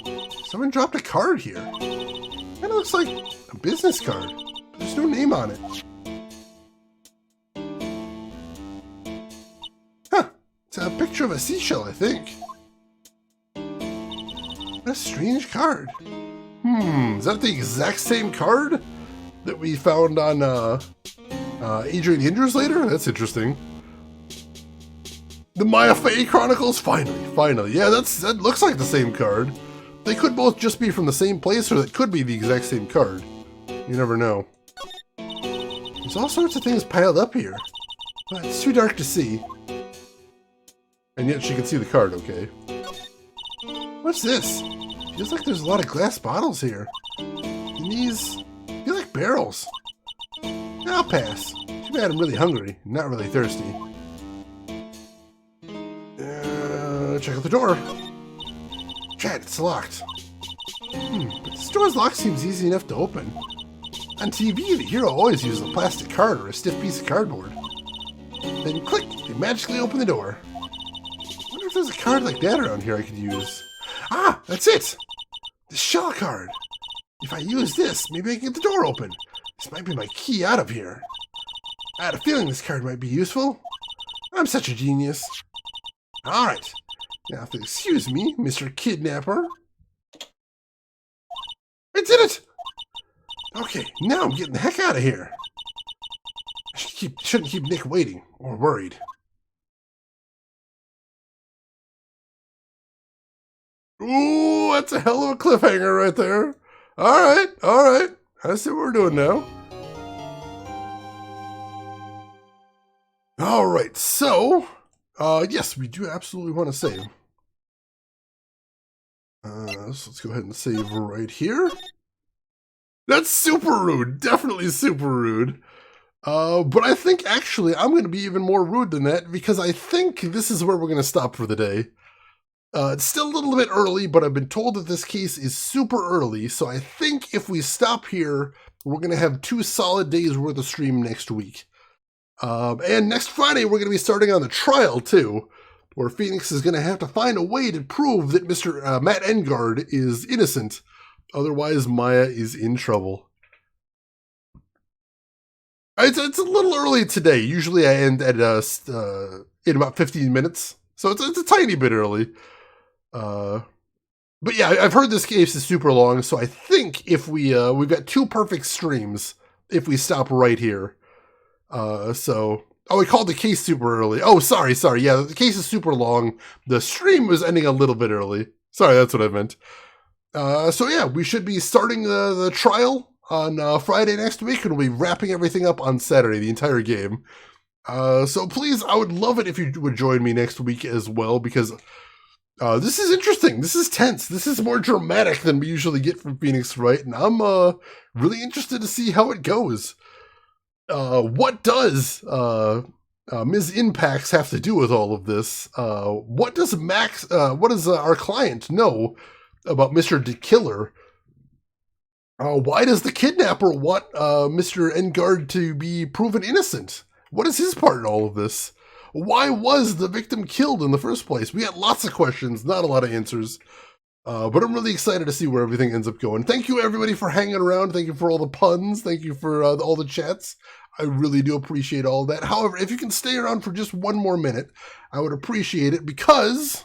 Someone dropped a card here. Kind of looks like a business card. But there's no name on it. Huh. It's a picture of a seashell, I think. What a strange card. Is that the exact same card that we found on Adrian Injures later? That's interesting. The Maya Faye Chronicles? Finally. Yeah, that looks like the same card. They could both just be from the same place, or that could be the exact same card. You never know. There's all sorts of things piled up here, but it's too dark to see. And yet she can see the card, okay. What's this? Feels like there's a lot of glass bottles here. And these feel like barrels. I'll pass. Too bad I'm really hungry, not really thirsty. Check out the door. Chad, it's locked. But this door's lock seems easy enough to open. On TV, the hero always uses a plastic card or a stiff piece of cardboard. Then click, they magically open the door. I wonder if there's a card like that around here I could use. Ah, that's it! The shell card. If I use this, maybe I can get the door open. This might be my key out of here. I had a feeling this card might be useful. I'm such a genius. Alright. Now, if you'll excuse me, Mr. Kidnapper. I did it! Okay, now I'm getting the heck out of here. I shouldn't keep Nick waiting, or worried. Ooh, that's a hell of a cliffhanger right there. Alright. I see what we're doing now. Alright, so... yes, we do absolutely want to save. So let's go ahead and save right here. That's super rude. Definitely super rude. But I think actually I'm going to be even more rude than that, because I think this is where we're going to stop for the day. It's still a little bit early, but I've been told that this case is super early, so I think if we stop here, we're going to have 2 solid days worth of stream next week. And next Friday, we're going to be starting on the trial, too. where Phoenix is going to have to find a way to prove that Mr. Matt Ingard is innocent. Otherwise, Maya is in trouble. It's a little early today. Usually I end at in about 15 minutes. So it's a tiny bit early. But yeah, I've heard this case is super long, so I think if we've got 2 perfect streams if we stop right here. We called the case super early. Oh, sorry. Yeah, the case is super long. The stream was ending a little bit early. Sorry, that's what I meant. So yeah, we should be starting the trial on Friday next week, and we'll be wrapping everything up on Saturday, the entire game. So please, I would love it if you would join me next week as well, because this is interesting. This is tense. This is more dramatic than we usually get from Phoenix Wright, and I'm really interested to see how it goes. What does Ms. Impax have to do with all of this? What does our client know about Mr. DeKiller? Why does the kidnapper want Mr. Ingard to be proven innocent? What is his part in all of this? Why was the victim killed in the first place? We got lots of questions, not a lot of answers. But I'm really excited to see where everything ends up going. Thank you, everybody, for hanging around. Thank you for all the puns. Thank you for all the chats. I really do appreciate all that. However, if you can stay around for just one more minute, I would appreciate it, because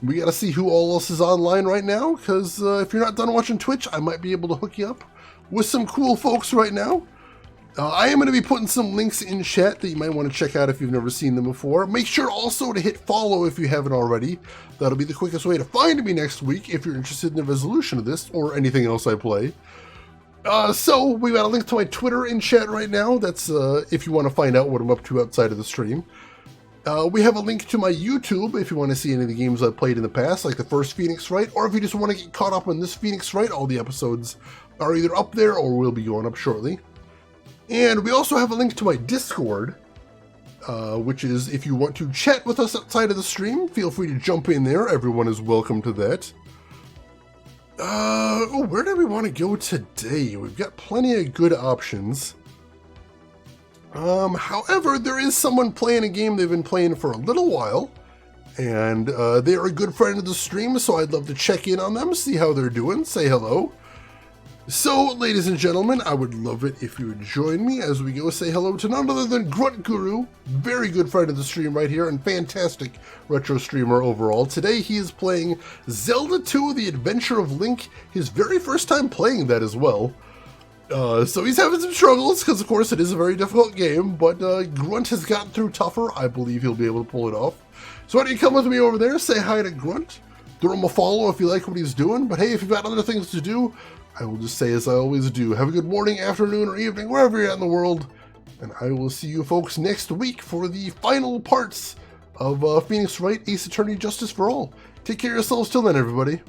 we got to see who all else is online right now, because if you're not done watching Twitch, I might be able to hook you up with some cool folks right now. I am going to be putting some links in chat that you might want to check out if you've never seen them before. Make sure also to hit follow if you haven't already. That'll be the quickest way to find me next week if you're interested in the resolution of this or anything else I play. So we got a link to my Twitter in chat right now. That's if you want to find out what I'm up to outside of the stream. We have a link to my YouTube if you want to see any of the games I've played in the past, like the first Phoenix Wright, or if you just want to get caught up on this Phoenix Wright, all the episodes are either up there or will be going up shortly. And we also have a link to my Discord, which is if you want to chat with us outside of the stream, feel free to jump in there. Everyone is welcome to that. Where do we want to go today? We've got plenty of good options. However, there is someone playing a game they've been playing for a little while, and they are a good friend of the stream, so I'd love to check in on them, see how they're doing, say hello. So, ladies and gentlemen, I would love it if you would join me as we go say hello to none other than Grunt Guru, very good friend of the stream right here, and fantastic retro streamer overall. Today he is playing Zelda 2: The Adventure of Link, his very first time playing that as well. So he's having some struggles, because of course it is a very difficult game, but Grunt has gotten through tougher. I believe he'll be able to pull it off. So why don't you come with me over there, say hi to Grunt, throw him a follow if you like what he's doing, but hey, if you've got other things to do, I will just say as I always do, have a good morning, afternoon, or evening, wherever you're at in the world, and I will see you folks next week for the final parts of Phoenix Wright Ace Attorney Justice for All. Take care of yourselves till then, everybody.